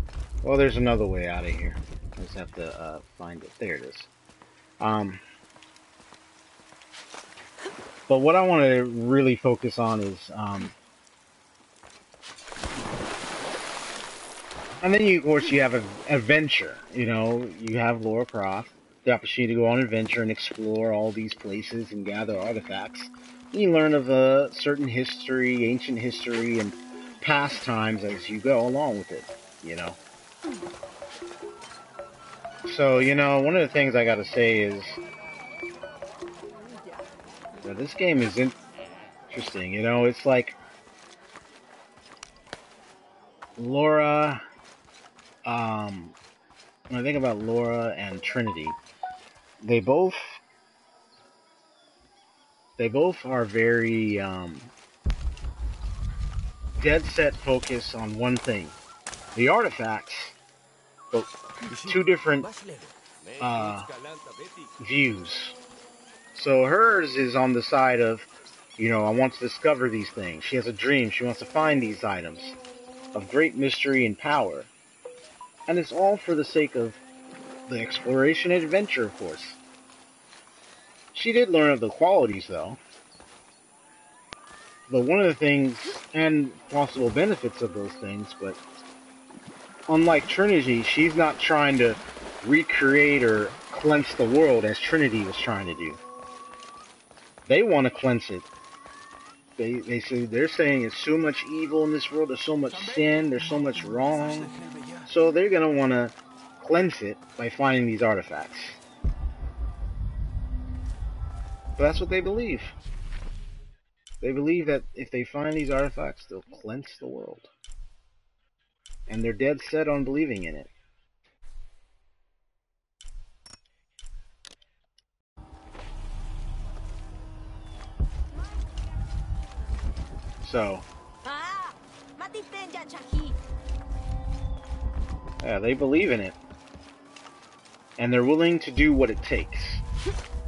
Well, there's another way out of here. I just have to find it. There it is. But what I want to really focus on is, and then of course you have an adventure. You know, you have Lara Croft, the opportunity to go on an adventure and explore all these places and gather artifacts. And you learn of a certain history, ancient history, and past times as you go along with it. You know. So, you know, one of the things I gotta say is, this game is interesting. You know, it's like Lara. When I think about Lara and Trinity, they both are very dead set focus on one thing: the artifacts. But two different views. So hers is on the side of, you know, I want to discover these things. She has a dream. She wants to find these items of great mystery and power. And it's all for the sake of the exploration and adventure, of course. She did learn of the qualities, though. But one of the things, and possible benefits of those things, but unlike Trinity, she's not trying to recreate or cleanse the world as Trinity was trying to do. They want to cleanse it. They're saying there's so much evil in this world, there's so much sin, there's so much wrong. So they're going to want to cleanse it by finding these artifacts. But that's what they believe. They believe that if they find these artifacts, they'll cleanse the world. And they're dead set on believing in it. So, yeah, they believe in it. And they're willing to do what it takes.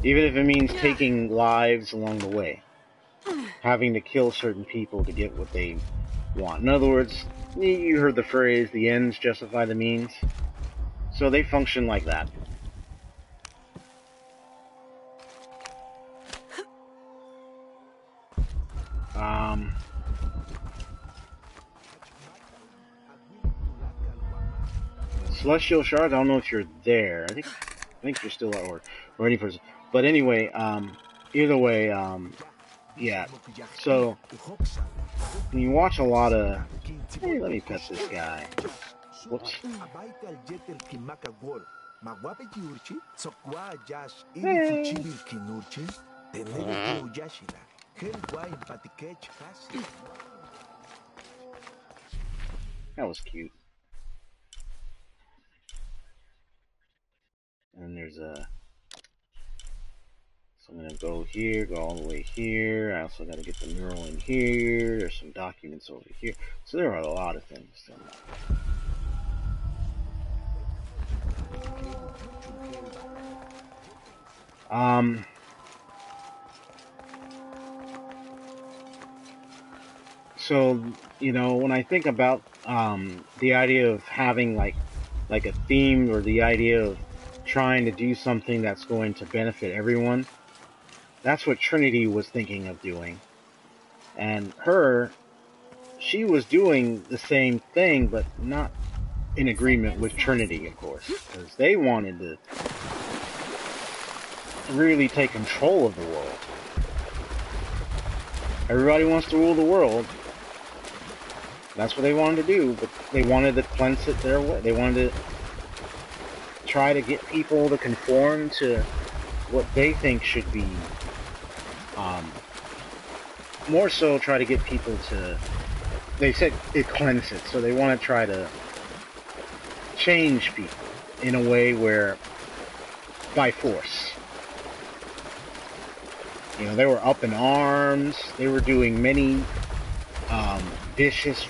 Even if it means taking lives along the way. Having to kill certain people to get what they want. In other words, you heard the phrase, the ends justify the means. So they function like that. Celestial Shards, I don't know if you're there. I think you're still at work. Or any person. But anyway, either way, yeah. So, when you watch a lot of... Hey, let me pet this guy. Whoops. Hey. That was cute. there's a... So I'm going to go here, go all the way here. I also got to get the mural in here. There's some documents over here. So there are a lot of things to unlock. So, you know, when I think about the idea of having like a theme, or the idea of trying to do something that's going to benefit everyone, that's what Trinity was thinking of doing. And she was doing the same thing, but not in agreement with Trinity, of course, because they wanted to really take control of the world. Everybody wants to rule the world. That's what they wanted to do, but they wanted to cleanse it their way. They wanted to try to get people to conform to what they think should be. More so try to get people to... They said it cleanse it, so they want to try to change people in a way where... by force. You know, they were up in arms. They were doing many vicious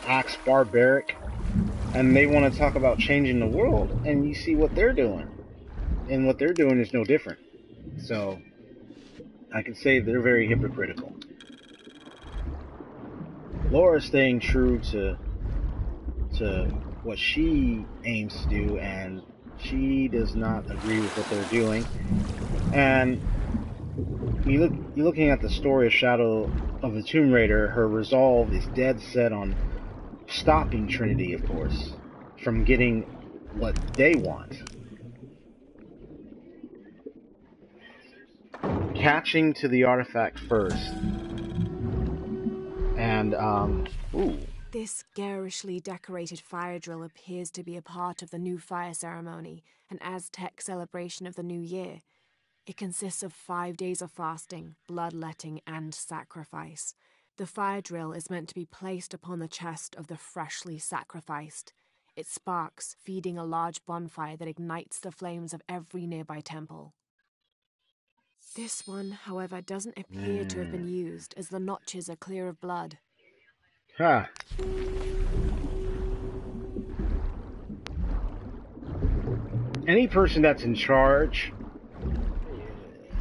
acts, barbaric, and they want to talk about changing the world. And you see what they're doing, and what they're doing is no different. So I can say they're very hypocritical. Laura's staying true to what she aims to do, and she does not agree with what they're doing. And you're looking at the story of Shadow of the Tomb Raider. Her resolve is dead set on stopping Trinity, of course, from getting what they want. Catching to the artifact first. And, ooh. This garishly decorated fire drill appears to be a part of the new fire ceremony, an Aztec celebration of the new year. It consists of 5 days of fasting, bloodletting, and sacrifice. The fire drill is meant to be placed upon the chest of the freshly sacrificed. It sparks, feeding a large bonfire that ignites the flames of every nearby temple. This one, however, doesn't appear to have been used, as the notches are clear of blood. Ha! Any person that's in charge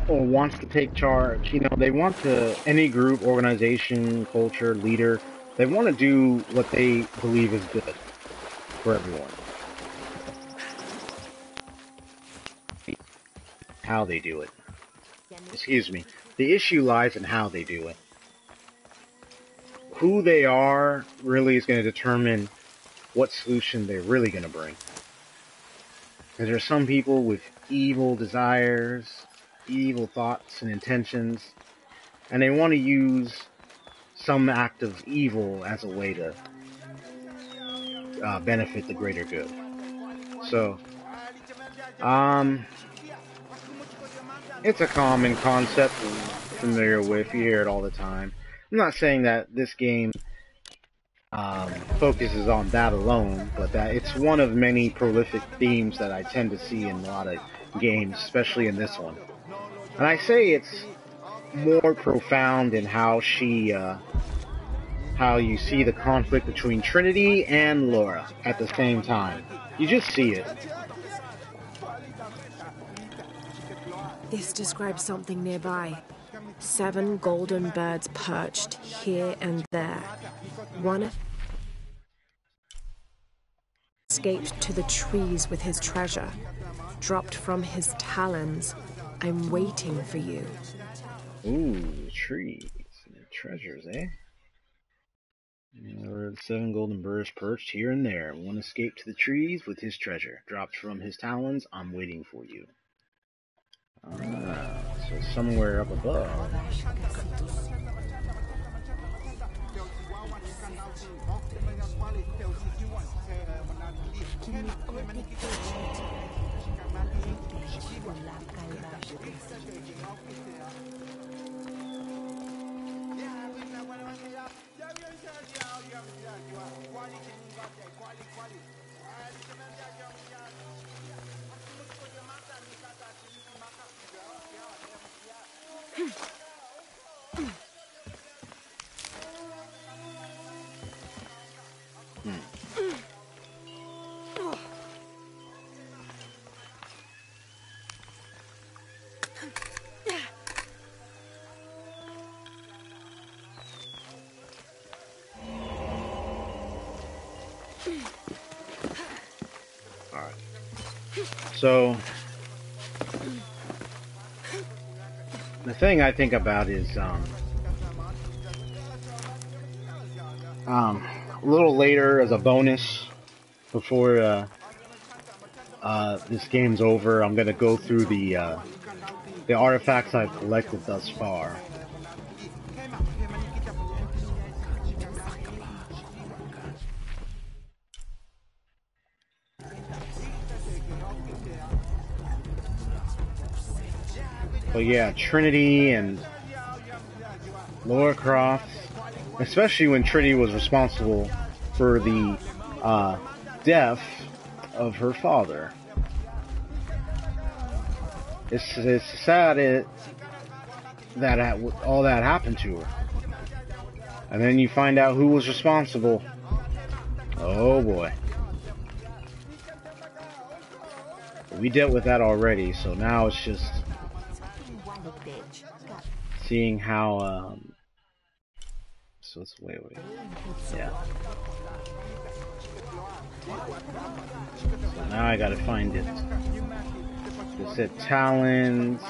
or wants to take charge, you know, they want to, any group, organization, culture, leader, they want to do what they believe is good for everyone. How they do it. Excuse me. The issue lies in how they do it. Who they are really is going to determine what solution they're really going to bring. Because there are some people with evil desires, evil thoughts and intentions, and they want to use some act of evil as a way to benefit the greater good. So, it's a common concept I'm familiar with. You hear it all the time. I'm not saying that this game focuses on that alone, but that it's one of many prolific themes that I tend to see in a lot of games, especially in this one. And I say it's more profound in how how you see the conflict between Trinity and Laura at the same time. You just see it. This describes something nearby. 7 golden birds perched here and there. One escaped to the trees with his treasure, dropped from his talons. I'm waiting for you. Ooh, the trees. The treasures, eh? There were 7 golden birds perched here and there. One escaped to the trees with his treasure, dropped from his talons. I'm waiting for you. So somewhere up above. Alright. So the thing I think about is a little later as a bonus before this game's over, I'm gonna go through the artifacts I've collected thus far. But yeah, Trinity and Lara Croft, especially when Trinity was responsible for the death of her father. It's sad that all that happened to her. And then you find out who was responsible. Oh boy. We dealt with that already, so now it's just seeing how so it's wait. Yeah. So now I gotta find it. It said talents.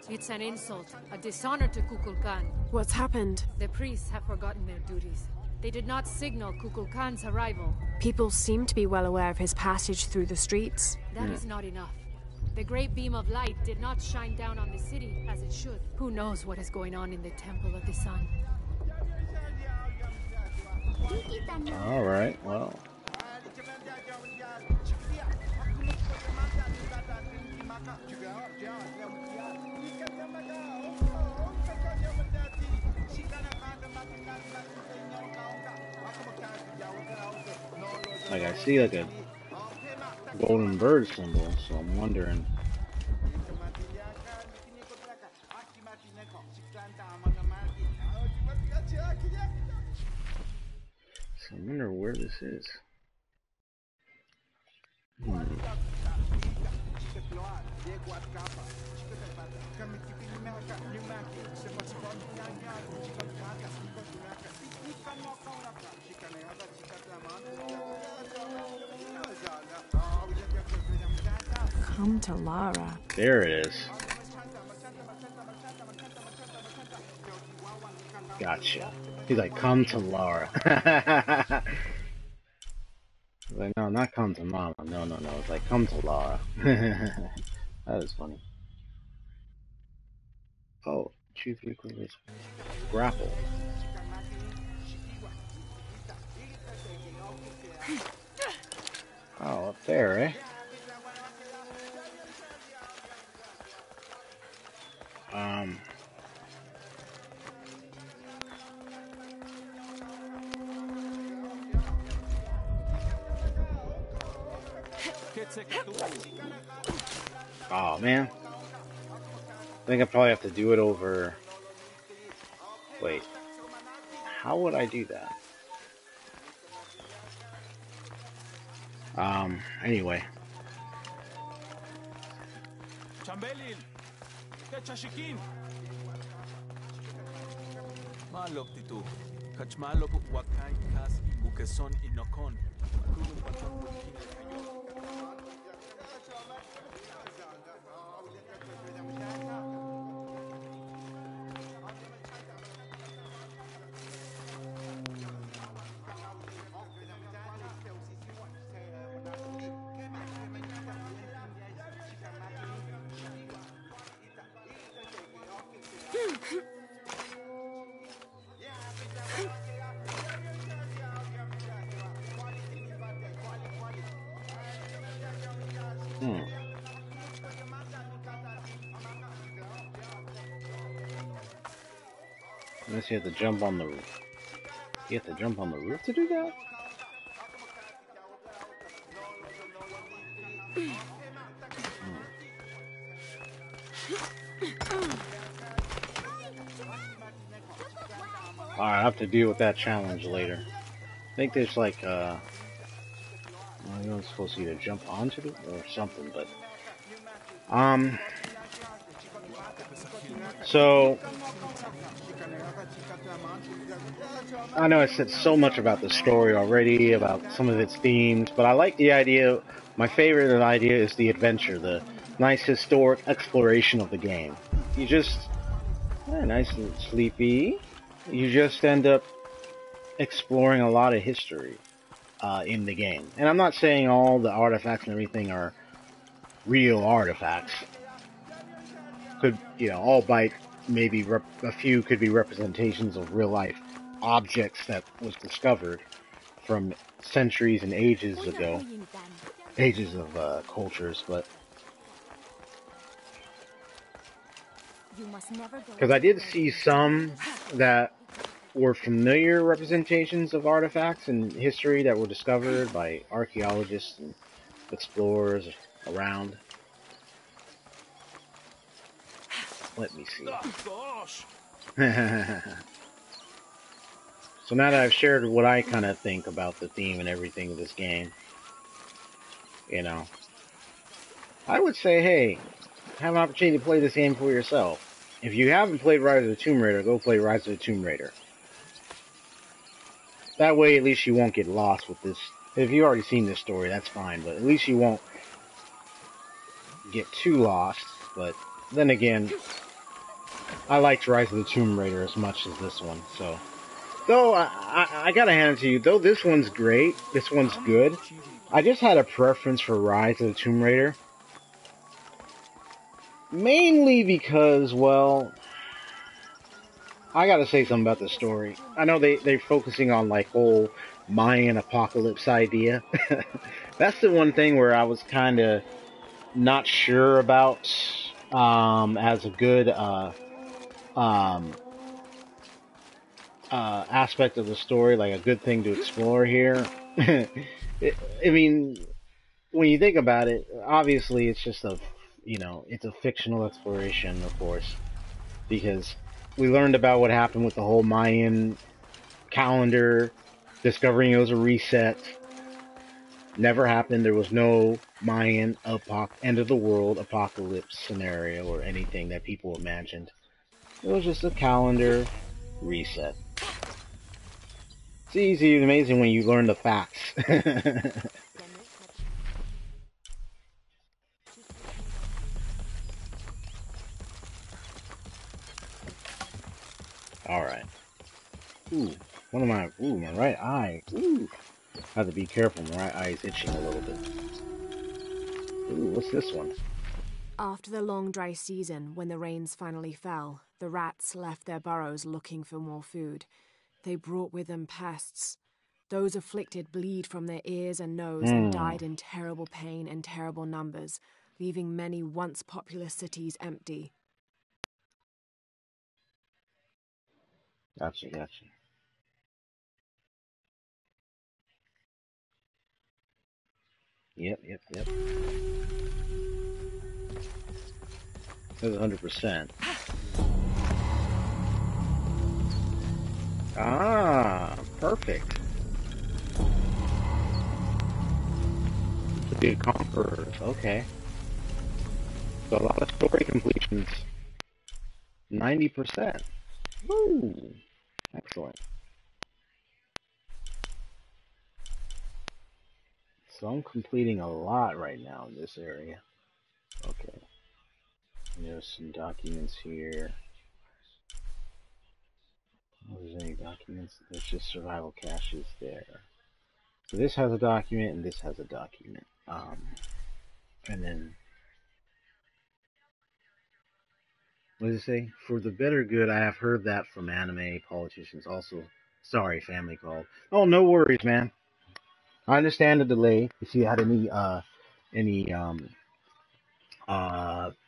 It's an insult, a dishonor to Kukulkan. What's happened? The priests have forgotten their duties. They did not signal Kukulkan's arrival. People seem to be well aware of his passage through the streets. That is not enough. The great beam of light did not shine down on the city as it should. Who knows what is going on in the Temple of the Sun? Alright, well. Like I see like a golden bird symbol, so I'm wondering. So I wonder where this is. Come to Lara. There it is. Gotcha. He's like, come to Lara. Like, no, not come to Mama. No. It's like, come to Lara. That is funny. Oh, choose equally. Grapple. Oh, up there, eh? Oh man, I think I probably have to do it over. Wait, how would I do that? Anyway. Unless you have to jump on the roof. You have to jump on the roof to do that? I'll have to deal with that challenge later. I think there's like, well, you're supposed to either jump onto it or something, but, so, I know I said so much about the story already, about some of its themes, but I like the idea, my favorite idea is the adventure, the nice historic exploration of the game. You just, nice and sleepy, you just end up exploring a lot of history in the game. And I'm not saying all the artifacts and everything are real artifacts. Could, you know, all by maybe a few could be representations of real life objects that was discovered from centuries and ages ago. Ages of cultures, but because I did see some that were familiar representations of artifacts in history that were discovered by archaeologists and explorers around. Let me see. So now that I've shared what I kind of think about the theme and everything of this game, you know, I would say, hey, have an opportunity to play this game for yourself. If you haven't played Rise of the Tomb Raider, go play Rise of the Tomb Raider. That way, at least you won't get lost with this. If you've already seen this story, that's fine, but at least you won't get too lost. But then again, I liked Rise of the Tomb Raider as much as this one, so. Though, I gotta hand it to you, though this one's great, this one's good, I just had a preference for Rise of the Tomb Raider. Mainly because, well, I gotta say something about the story. I know they're focusing on, like, whole Mayan Apocalypse idea. That's the one thing where I was kind of not sure about, as a good, aspect of the story, like a good thing to explore here. I mean, when you think about it, obviously it's just a, you know, it's a fictional exploration, of course, because we learned about what happened with the whole Mayan calendar, discovering it was a reset. Never happened. There was no Mayan end of the world apocalypse scenario or anything that people imagined. It was just a calendar reset. It's easy and amazing when you learn the facts. Alright. Ooh, my right eye. Ooh. I have to be careful, my right eye is itching a little bit. Ooh, what's this one? After the long dry season, when the rains finally fell, the rats left their burrows looking for more food. They brought with them pests. Those afflicted bleed from their ears and nose and died in terrible pain and terrible numbers, leaving many once populous cities empty. Gotcha. Yep. That's 100%. Ah, perfect. To be conquerors, okay. So a lot of story completions. 90%. Woo! Excellent. So I'm completing a lot right now in this area. Okay. There's some documents here. Oh, there's any documents? There's just survival caches there. So this has a document and this has a document. And then, what does it say? For the better good, I have heard that from anime politicians. Also, sorry, family called. Oh, no worries, man. I understand the delay. If you had any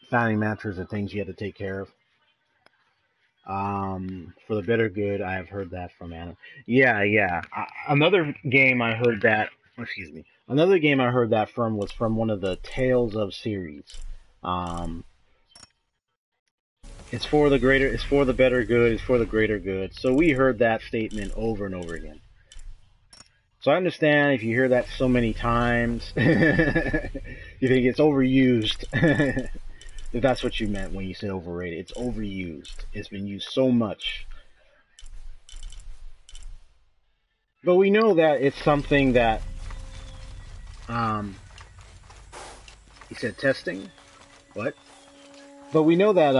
family matters or things you had to take care of. For the better good, I have heard that from anime. Yeah. Another game I heard that. Excuse me. Another game I heard that from was from one of the Tales of series. It's for the greater, it's for the better good, it's for the greater good. So we heard that statement over and over again. So I understand if you hear that so many times, you think it's overused. If that's what you meant when you said overrated, it's overused. It's been used so much. But we know that it's something that, he said testing? What? But we know that,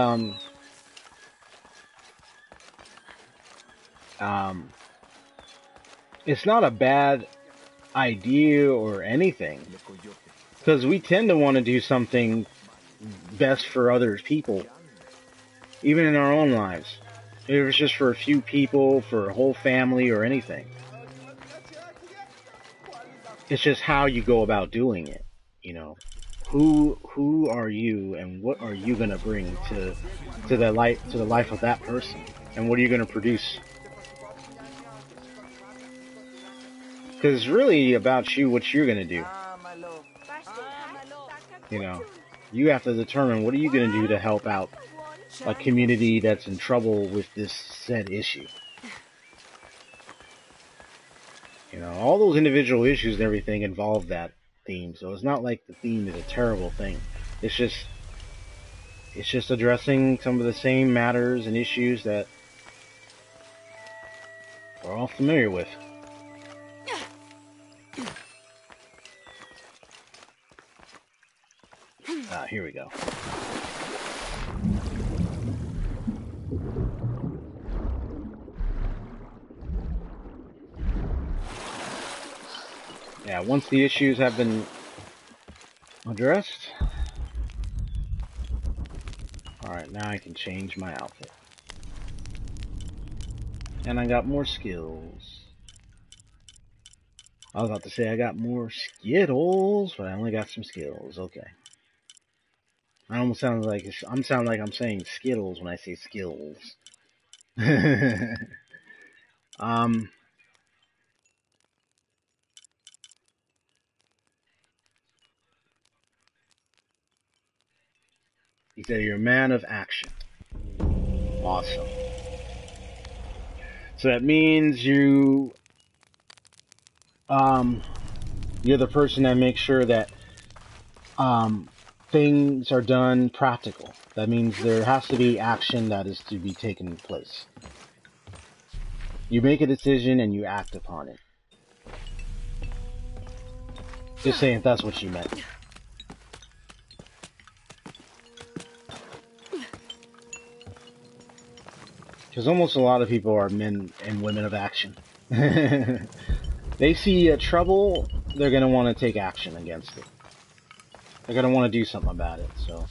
it's not a bad idea or anything. Because we tend to want to do something best for other people. Even in our own lives. If it's just for a few people, for a whole family, or anything. It's just how you go about doing it, you know. Who are you, and what are you gonna bring to the life of that person, and what are you gonna produce? Because it's really about you, what you're gonna do. You know, you have to determine what are you gonna do to help out a community that's in trouble with this said issue. You know, all those individual issues and everything involve that theme, so it's not like the theme is a terrible thing. It's just addressing some of the same matters and issues that we're all familiar with. Here we go. Yeah, once the issues have been addressed, alright, now I can change my outfit. And I got more skills. I was about to say I got more Skittles, but I only got some skills. Okay. I almost sound like I'm saying Skittles when I say skills. He said you're a man of action. Awesome. So that means you're the person that makes sure that things are done practical. That means there has to be action that is to be taken place. You make a decision and you act upon it. Just saying if that's what you meant. Because almost a lot of people are men and women of action. They see trouble, they're going to want to take action against it. They're going to want to do something about it, so.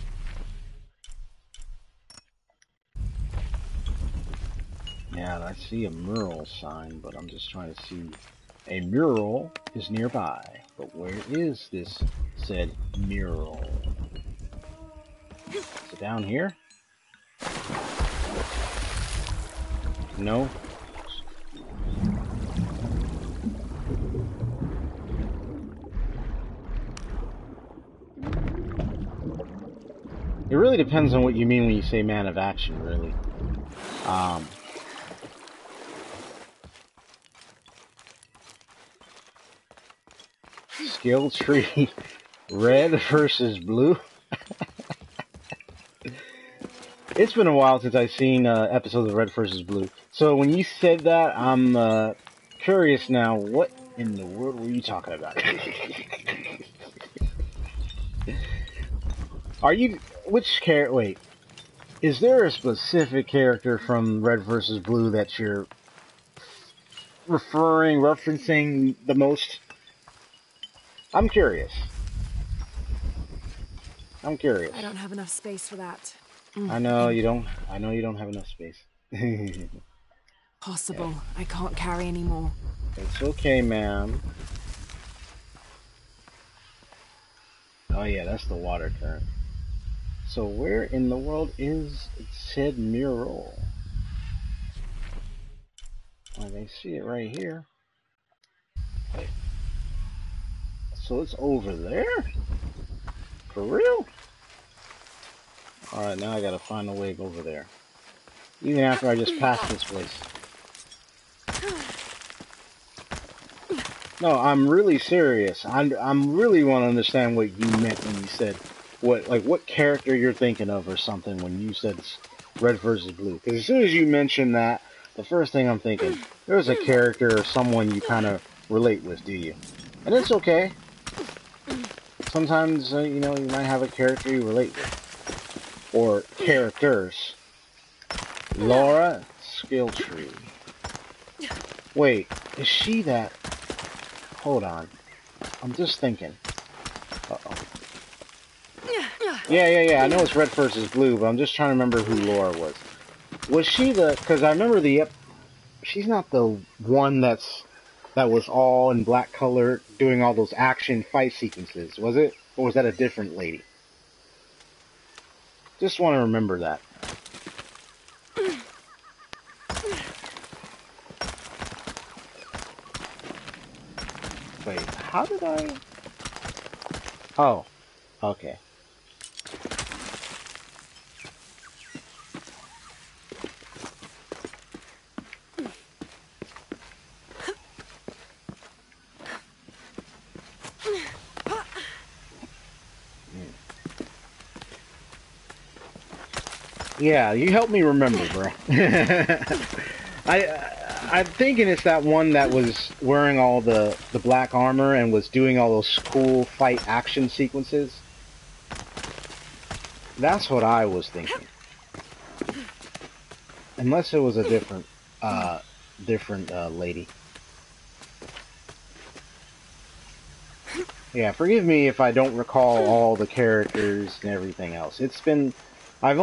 Yeah, I see a mural sign, but I'm just trying to see. A mural is nearby, but where is this said mural? Is it down here? No? It really depends on what you mean when you say man of action, really. Skill tree. Red versus blue. It's been a while since I've seen episodes of Red versus Blue. So when you said that, I'm curious now. What in the world were you talking about? Are you... Which character... Wait. Is there a specific character from Red versus Blue that you're referencing the most? I'm curious. I don't have enough space for that. I know you don't. I know you don't have enough space. Possible. Yeah. I can't carry anymore. It's okay, ma'am. Oh yeah, that's the water current. So where in the world is said mural? I can see it right here. Wait. So it's over there? For real? Alright, now I gotta find a way over there. Even after I just passed this place. No, I'm really serious. I'm really want to understand what you meant when you said what character you're thinking of or something when you said red versus blue. Because as soon as you mention that, the first thing I'm thinking, there's a character or someone you kind of relate with, do you? And it's okay. Sometimes, you know, you might have a character you relate with. Or characters. Lara, skill tree. Wait, is she that... Hold on. I'm just thinking. Uh-oh. Yeah. I know it's red versus blue, but I'm just trying to remember who Lara was. Was she the... Because I remember the... She's not the one that was all in black color doing all those action fight sequences, was it? Or was that a different lady? Just want to remember that. Wait, how did I... Oh, okay. Yeah, you helped me remember, bro. I'm thinking it's that one that was wearing all the black armor and was doing all those cool fight action sequences. That's what I was thinking. Unless it was a different lady. Yeah, forgive me if I don't recall all the characters and everything else. It's been... I've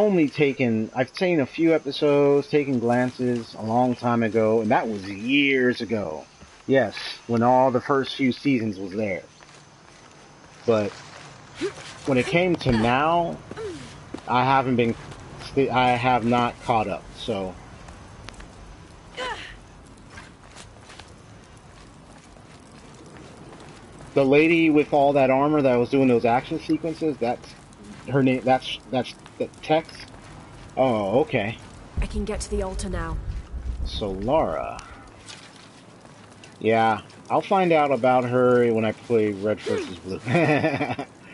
seen a few episodes, taken glances a long time ago, and that was years ago. Yes, when all the first few seasons was there. But when it came to now, I have not caught up, so. The lady with all that armor that was doing those action sequences, that's her name, that's the text? Oh, okay. I can get to the altar now. So, Lara. Yeah, I'll find out about her when I play Red vs. Blue.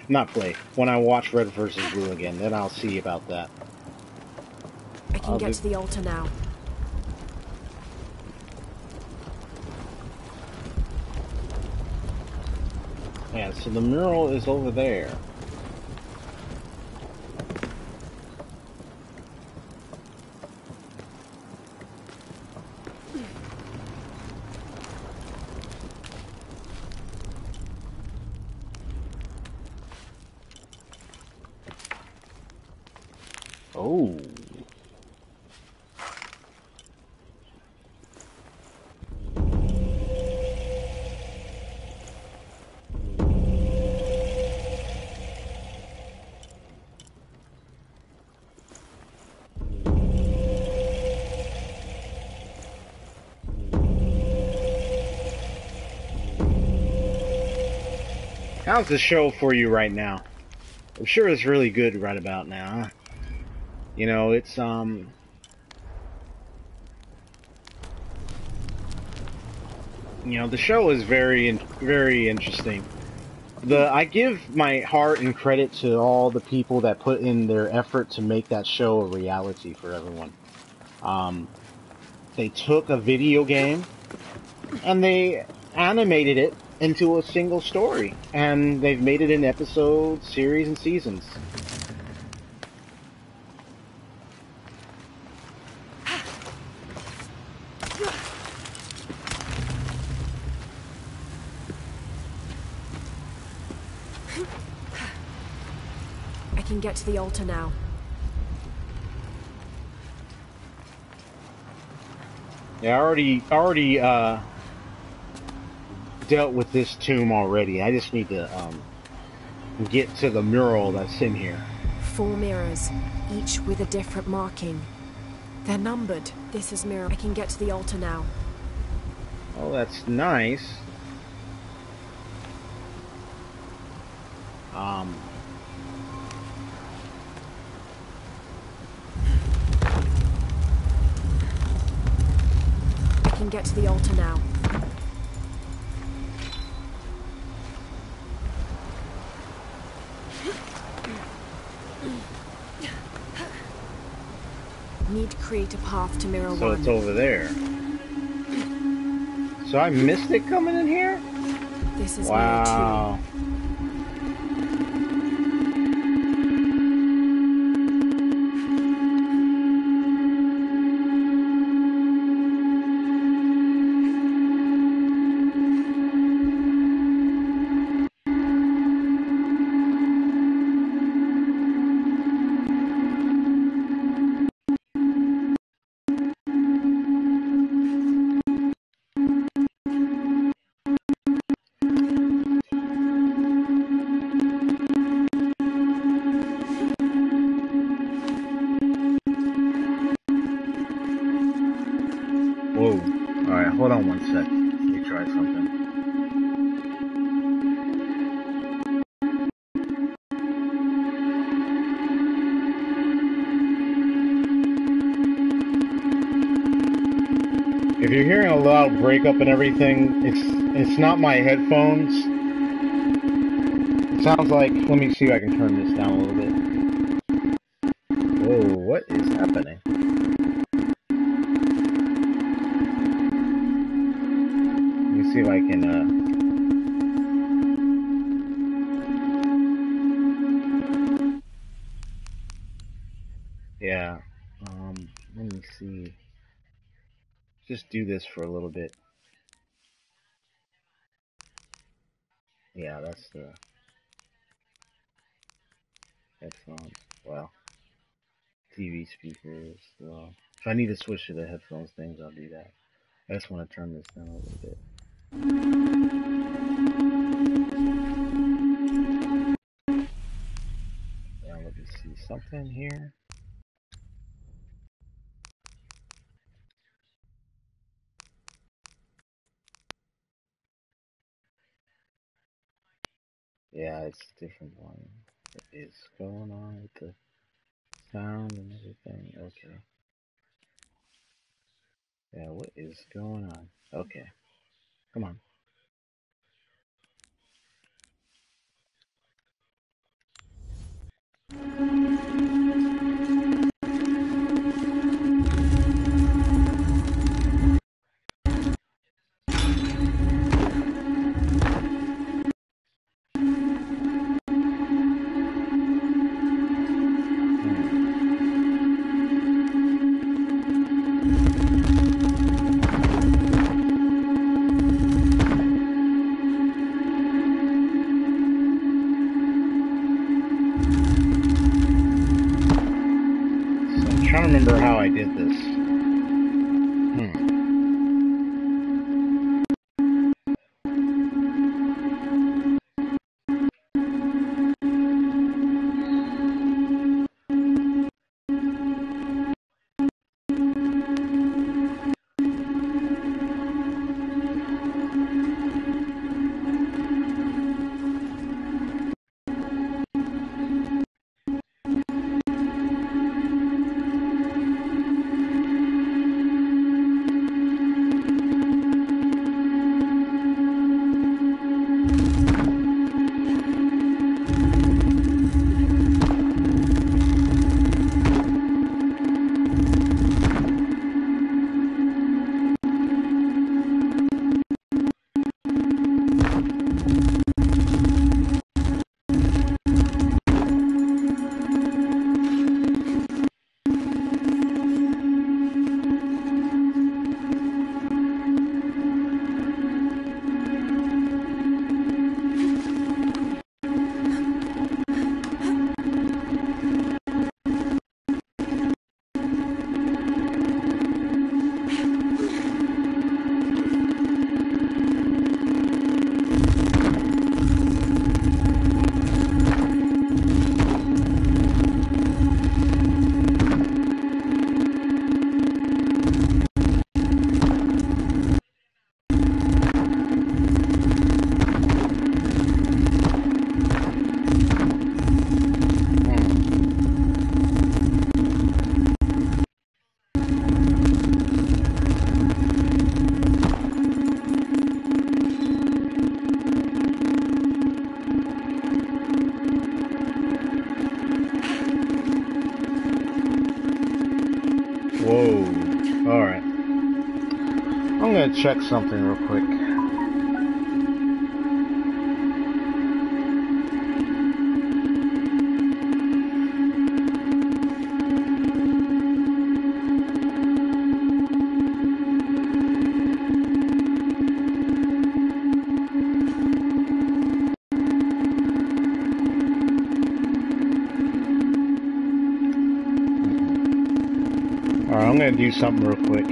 Not play. When I watch Red vs. Blue again, then I'll see about that. I can get to the altar now. Yeah, so the mural is over there. Oh. How's the show for you right now? I'm sure it's really good right about now, huh? You know, it's, you know, the show is very, very interesting. I give my heart and credit to all the people that put in their effort to make that show a reality for everyone. They took a video game and they animated it into a single story, and they've made it in episodes, series, and seasons. I can get to the altar now. Yeah, I already dealt with this tomb already. I just need to get to the mural that's in here. 4 mirrors, each with a different marking. They're numbered. This is mirror. I can get to the altar now. Oh, that's nice. and get to the altar now. Need to create a path to mirror 1. So it's over there. So I missed it coming in here? This is wow. mirror 2. Whoa. Alright, hold on one sec. Let me try something. If you're hearing a loud breakup and everything, it's not my headphones. It sounds like, let me see if I can turn this down a little bit. Whoa, what is happening? Let me see if I can, yeah, let me see. Just do this for a little bit. Yeah, that's the headphones. Well, TV speakers. Well, if I need to switch to the headphones things, I'll do that. I just want to turn this down a little bit. Now let me see something here. Yeah, it's different volume. What is going on with the sound and everything? Okay. Yeah, what is going on? Okay. Come on. I don't remember how I did this. Alright. I'm gonna check something real quick. Alright, I'm gonna do something real quick.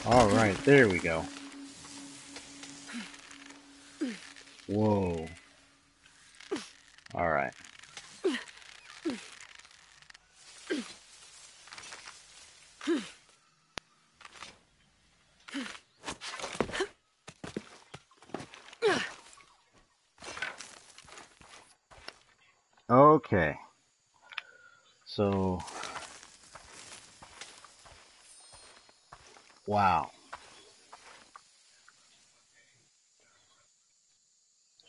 Alright, there we go. Whoa. Alright. Okay. So, wow.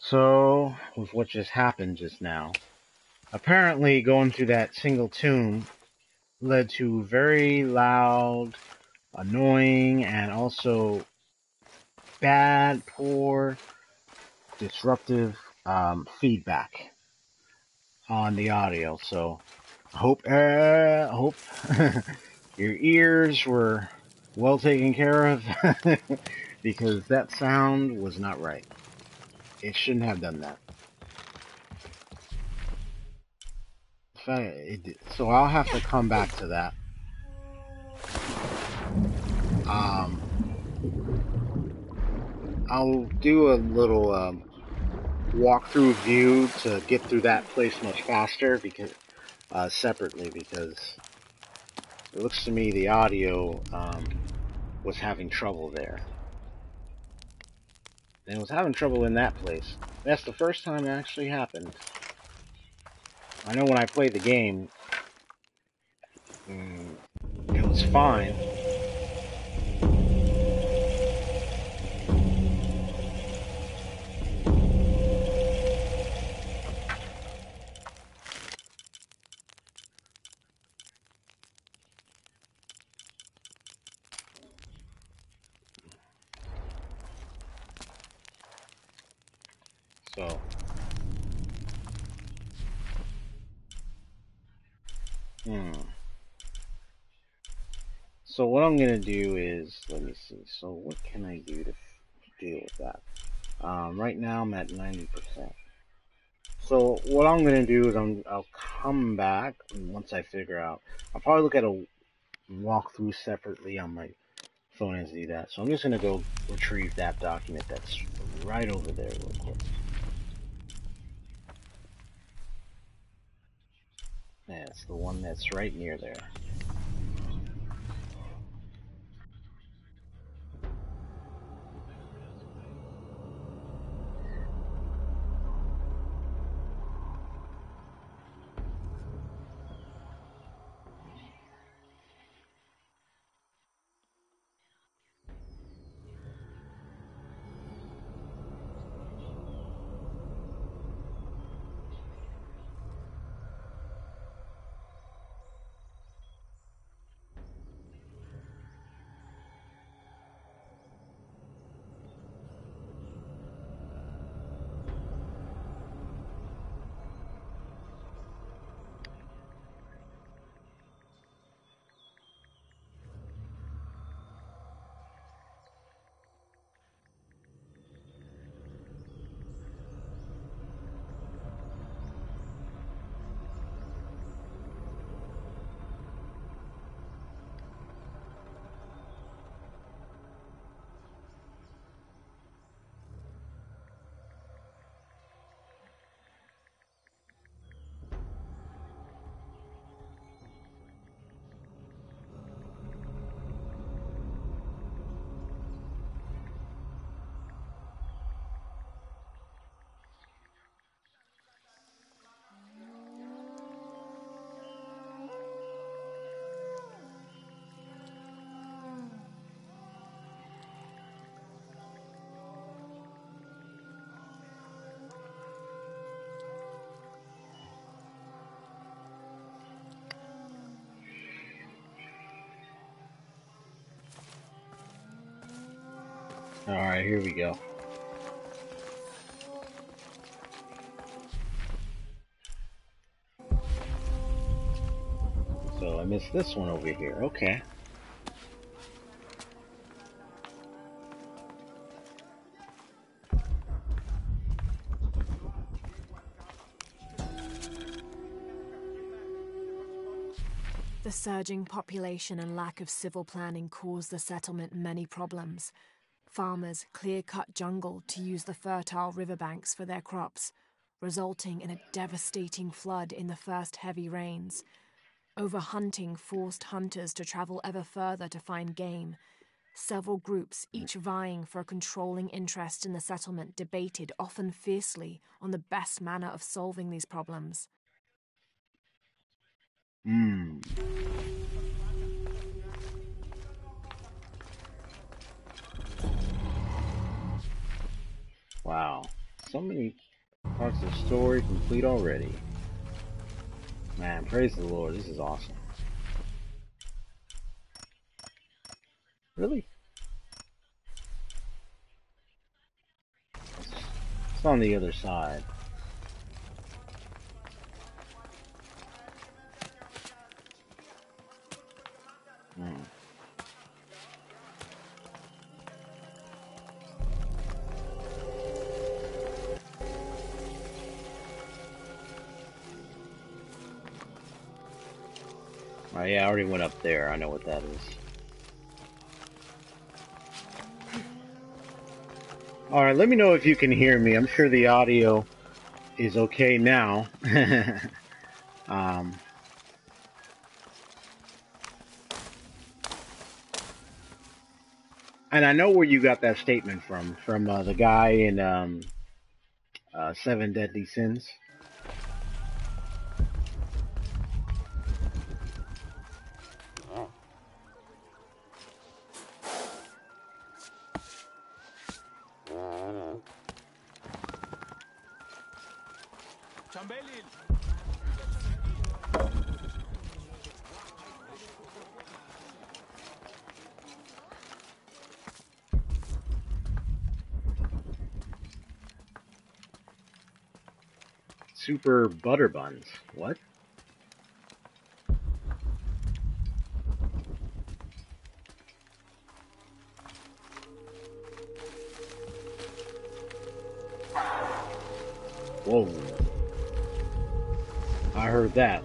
So, with what just happened just now, apparently going through that single tomb led to very loud, annoying, and also bad, poor, disruptive feedback on the audio. So, I hope your ears were well taken care of because that sound was not right. It shouldn't have done that. So I'll have to come back to that. I'll do a little walkthrough view to get through that place much faster because separately, because it looks to me the audio was having trouble there. And it was having trouble in that place. That's the first time it actually happened. I know when I played the game, it was fine. So, So what I'm gonna do is, let me see. So what can I do to deal with that? Right now I'm at 90%. So what I'm gonna do is I'll come back once I figure out. I'll probably look at a walkthrough separately on my phone and do that. So I'm just gonna go retrieve that document that's right over there real quick. Yeah, it's the one that's right near there. Alright, here we go. So I missed this one over here. Okay. The surging population and lack of civil planning caused the settlement many problems. Farmers clear-cut jungle to use the fertile riverbanks for their crops, resulting in a devastating flood in the first heavy rains. Overhunting forced hunters to travel ever further to find game. Several groups, each vying for a controlling interest in the settlement, debated, often fiercely, on the best manner of solving these problems. Wow. So many parts of the story complete already. Man, praise the Lord. This is awesome. Really? It's on the other side. Oh, yeah, I already went up there. I know what that is. Alright, let me know if you can hear me. I'm sure the audio is okay now. And I know where you got that statement from the guy in 7 Deadly Sins. Super butter buns. What? Whoa. I heard that.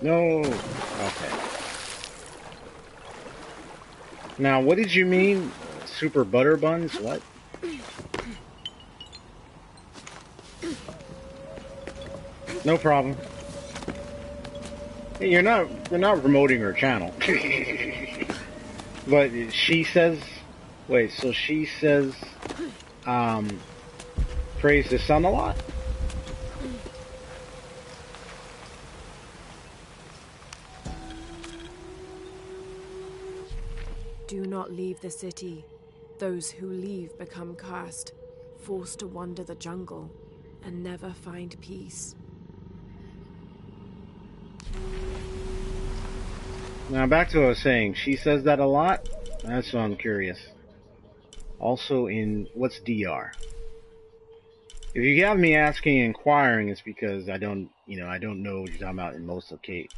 No. Okay. Now, what did you mean? Super butter buns? What? No problem. Hey, you're not promoting her channel. But she says, wait, so she says, praise the sun a lot? Do not leave the city. Those who leave become cursed, forced to wander the jungle, and never find peace. Now back to what I was saying. She says that a lot? That's why I'm curious. Also in, what's DR? If you have me asking inquiring, it's because I don't know what you're talking about in most of the case.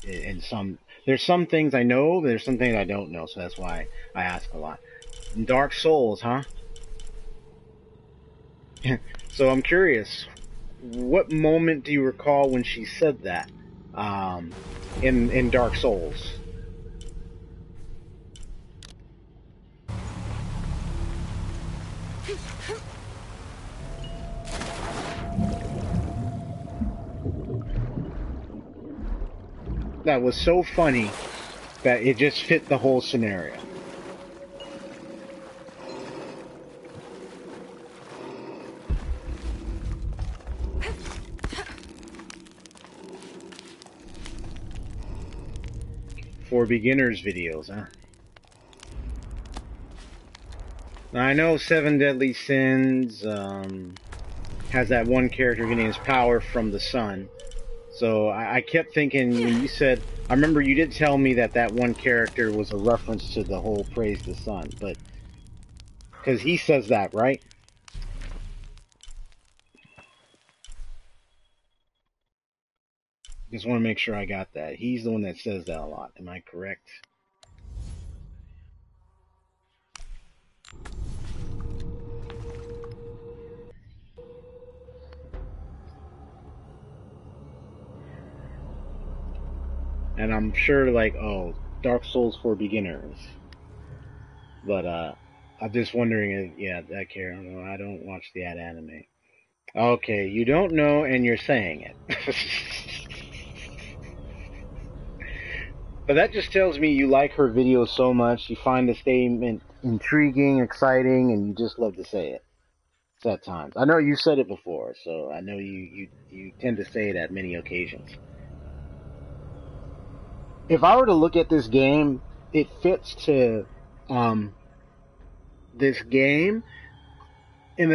There's some things I know, there's some things I don't know, so that's why I ask a lot. Dark Souls, huh? So I'm curious, what moment do you recall when she said that in Dark Souls? that was so funny that it just fit the whole scenario. For beginners videos, huh? Now, I know Seven Deadly Sins has that one character getting his power from the sun. So I kept thinking when you said, I remember you did tell me that that one character was a reference to the whole praise the sun, but because he says that, right? Just want to make sure I got that. He's the one that says that a lot. Am I correct? And I'm sure, like, oh, Dark Souls for beginners. But I'm just wondering if, yeah, that character. No, I don't watch the anime. Okay, you don't know, and you're saying it. But that just tells me you like her videos so much, you find the statement intriguing, exciting, and you just love to say it. At times. I know you said it before, so I know you tend to say it at many occasions. If I were to look at this game, it fits to this game in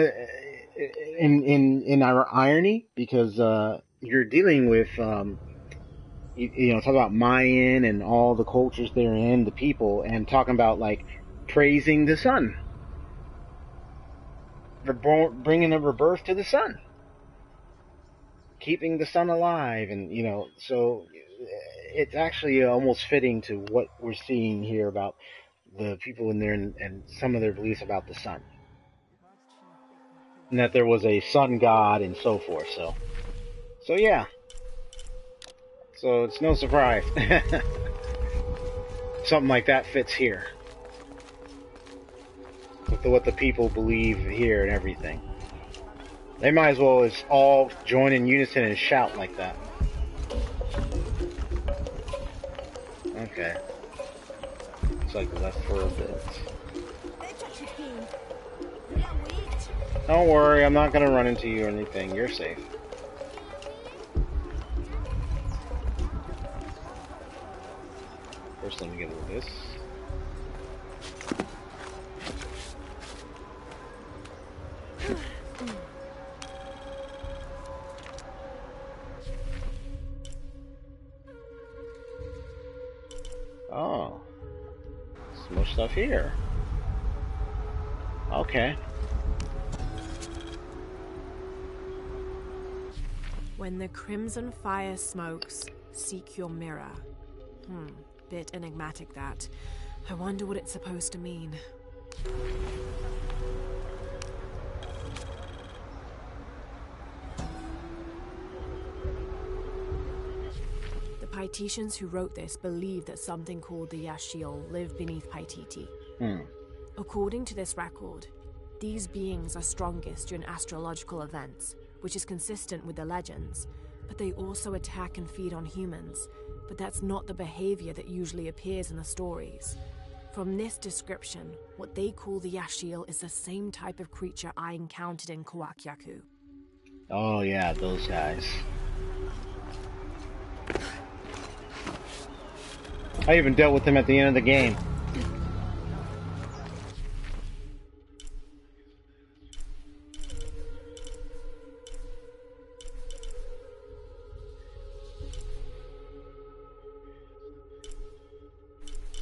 our irony, because you're dealing with you know, talk about Mayan and all the cultures they're in, the people, and talking about like praising the sun, bringing a rebirth to the sun, keeping the sun alive, and you know, so it's actually almost fitting to what we're seeing here about the people in there and some of their beliefs about the sun, and that there was a sun god and so forth. So yeah. So it's no surprise. Something like that fits here. With what the people believe here and everything. They might as well as all join in unison and shout like that. Okay. Looks like left for a bit. Don't worry, I'm not gonna run into you or anything. You're safe. First, let me get rid of this. Oh. Some more stuff here. Okay. When the crimson fire smokes, seek your mirror. Bit enigmatic, that. I wonder what it's supposed to mean. The Paititians who wrote this believed that something called the Yashiel lived beneath Paititi. According to this record, these beings are strongest during astrological events, which is consistent with the legends, but they also attack and feed on humans. But that's not the behavior that usually appears in the stories. From this description, what they call the Yashiel is the same type of creature I encountered in Kawakyaku. Oh yeah, those guys. I even dealt with them at the end of the game.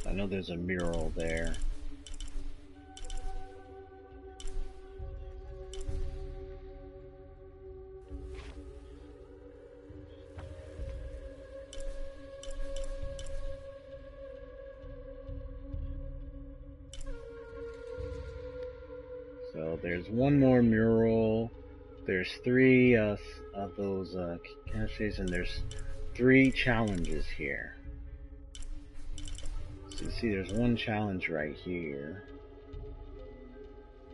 I know there's a mural there. So there's one more mural. There's 3 of those caches, and there's 3 challenges here. So you see there's one challenge right here.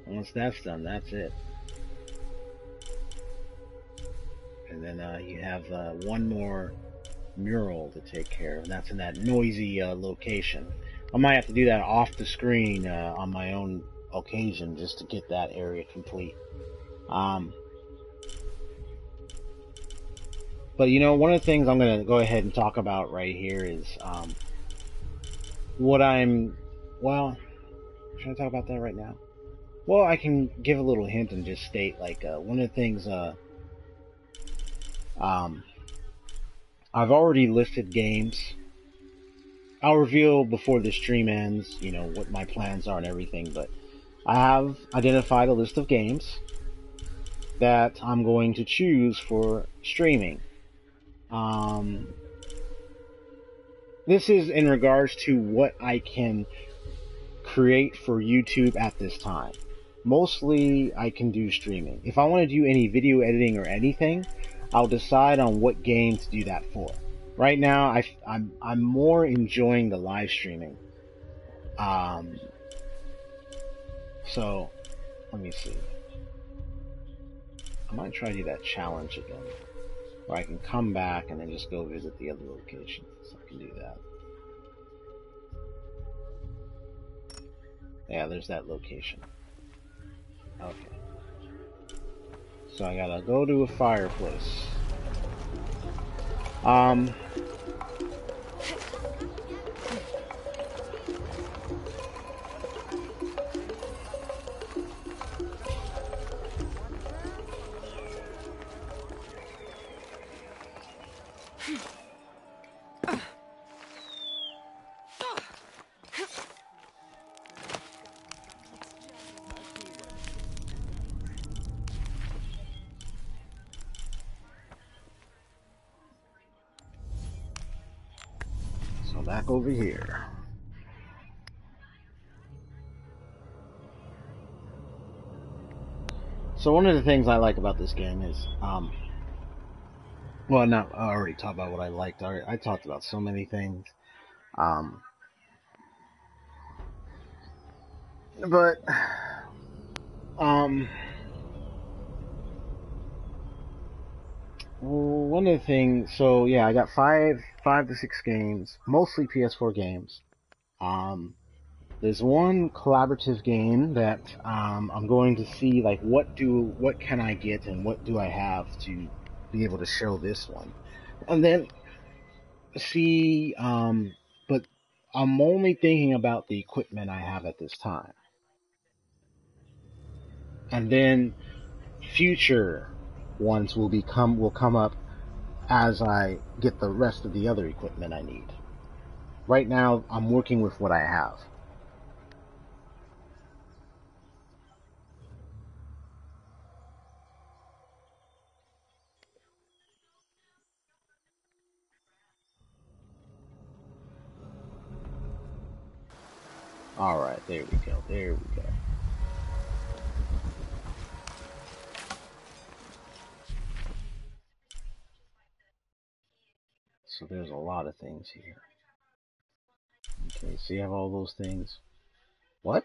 Once that's done, that's it. And then you have one more mural to take care of, and that's in that noisy location. I might have to do that off the screen on my own occasion just to get that area complete. But you know, one of the things I'm going to go ahead and talk about right here is what well, should I talk about that right now? Well, I can give a little hint and just state, like, one of the things, I've already listed games. I'll reveal before the stream ends, you know, what my plans are and everything, but I have identified a list of games that I'm going to choose for streaming. This is in regards to what I can create for YouTube at this time. Mostly I can do streaming. If I want to do any video editing or anything, I'll decide on what game to do that for. Right now, I'm more enjoying the live streaming. So let me see. I might try to do that challenge again, where I can come back and then just go visit the other locations. So I can do that. Yeah, there's that location. Okay. So I gotta go to a fireplace. Back over here. So one of the things I like about this game is, well, not, I already talked about what I liked. I talked about so many things. But one of the things, so yeah, I got five to six games, mostly PS4 games. There's one collaborative game that I'm going to see, like, what can I get and what do I have to be able to show this one, and then see. But I'm only thinking about the equipment I have at this time, and then future ones will come up as I get the rest of the other equipment I need. Right now, I'm working with what I have. Alright, there we go, there we go. So there's a lot of things here. Okay, so you have all those things. What?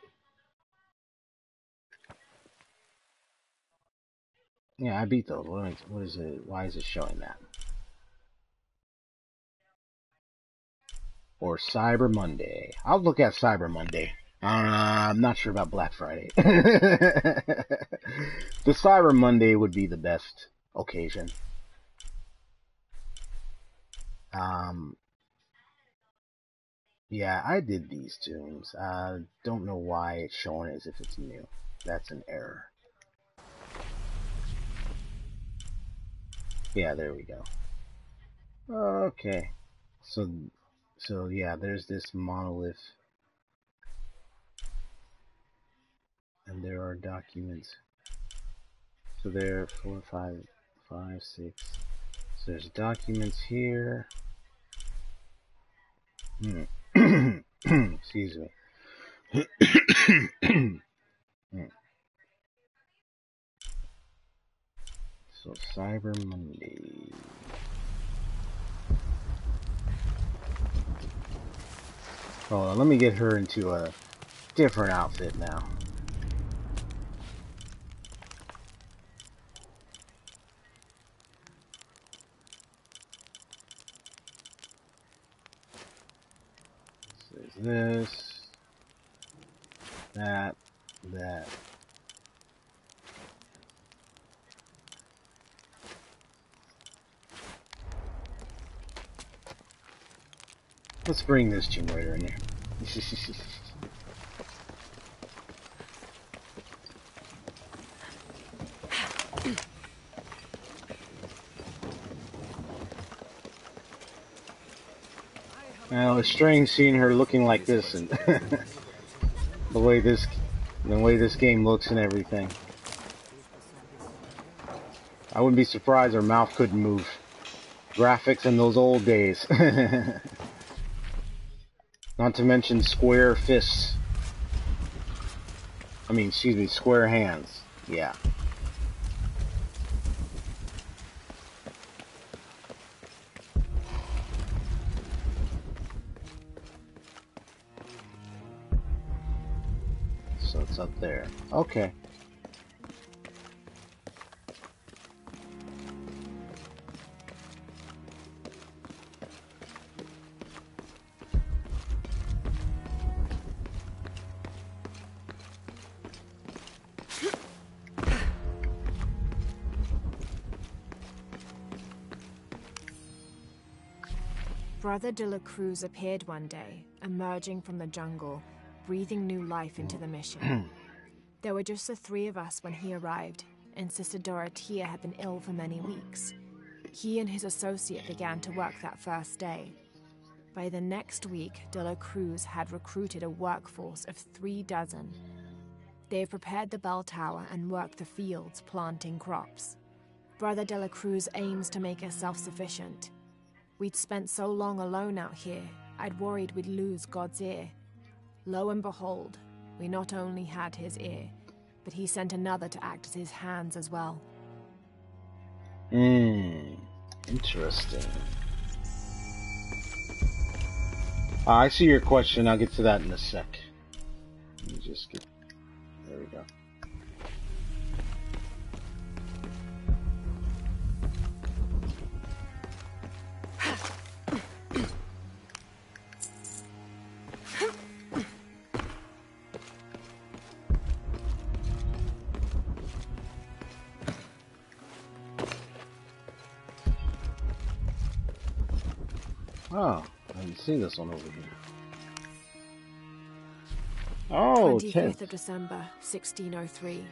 Yeah, I beat those. What is it? Why is it showing that? Or Cyber Monday. I'll look at Cyber Monday. I'm not sure about Black Friday. The Cyber Monday would be the best occasion. Yeah, I did these tunes. Don't know why it's showing as if it's new. That's an error. Yeah, there we go. Okay. So yeah, there's this monolith. And there are documents. So there are 4, 5, 6. So there's documents here. Excuse me. So Cyber Monday. Hold on, let me get her into a different outfit now. There's this, that. Let's bring this Tomb Raider in there. Now it's strange seeing her looking like this and the way this game looks and everything. I wouldn't be surprised her mouth couldn't move. Graphics in those old days. Not to mention square fists. I mean, excuse me, square hands. Yeah. So it's up there. Okay. Brother de la Cruz appeared one day, emerging from the jungle, breathing new life into the mission. There were just the three of us when he arrived, and Sister Dorothea had been ill for many weeks. He and his associate began to work that first day. By the next week, de la Cruz had recruited a workforce of 36. They have prepared the bell tower and worked the fields, planting crops. Brother de la Cruz aims to make us self-sufficient. We'd spent so long alone out here, I'd worried we'd lose God's ear. Lo and behold, we not only had his ear, but he sent another to act as his hands as well. Interesting. I see your question. I'll get to that in a sec. Let me just get... There we go. Oh, I haven't seen this one over here. Oh, 25th of December, 1603.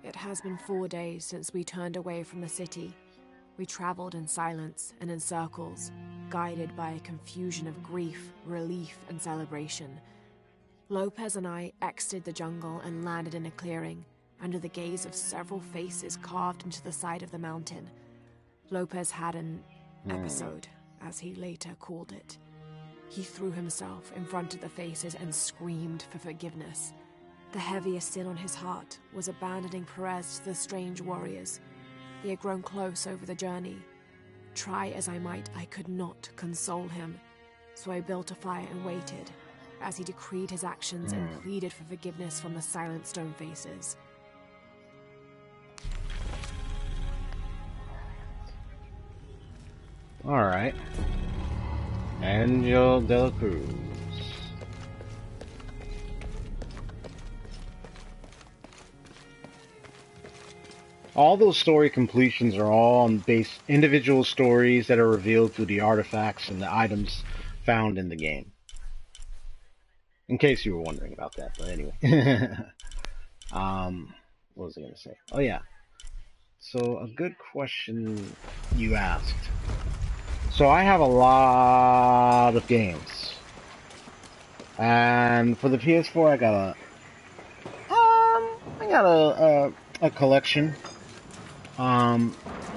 It has been 4 days since we turned away from the city. We traveled in silence and in circles, guided by a confusion of grief, relief, and celebration. Lopez and I exited the jungle and landed in a clearing, under the gaze of several faces carved into the side of the mountain. Lopez had an episode, as he later called it. He threw himself in front of the faces and screamed for forgiveness. The heaviest sin on his heart was abandoning Perez to the strange warriors. He had grown close over the journey. Try as I might, I could not console him. So I built a fire and waited, as he decreed his actions and pleaded for forgiveness from the silent stone faces. Alright. Angel de la Cruz. All those story completions are all on individual stories that are revealed through the artifacts and the items found in the game. In case you were wondering about that, but anyway. What was I going to say? Oh yeah. So a good question you asked. So I have a lot of games. And for the PS4 I got a collection.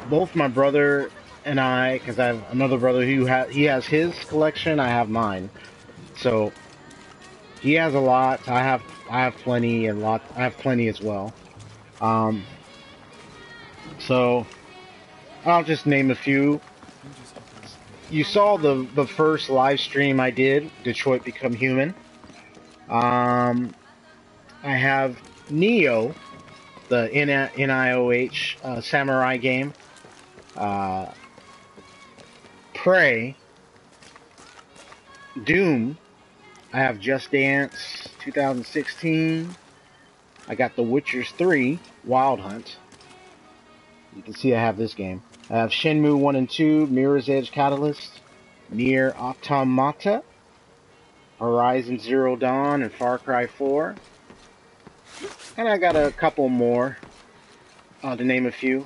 Both my brother and I, because I have another brother who he has his collection, I have mine. So he has a lot. I have plenty and I have plenty as well. So I'll just name a few. You saw the first live stream I did, Detroit Become Human. I have Neo, the NIOH samurai game. Prey, Doom, I have Just Dance 2016. I got The Witcher's 3 Wild Hunt. You can see I have this game. I have Shenmue 1 and 2, Mirror's Edge Catalyst, Nier Automata, Horizon Zero Dawn, and Far Cry 4. And I got a couple more, to name a few.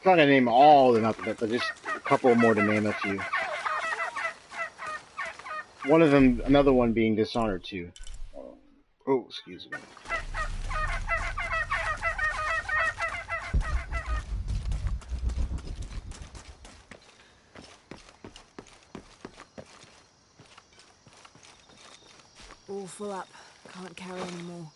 I'm not going to name all of them, but just a couple more to name a few. One of them, another one being Dishonored 2. Oh, excuse me. All full up. Can't carry anymore.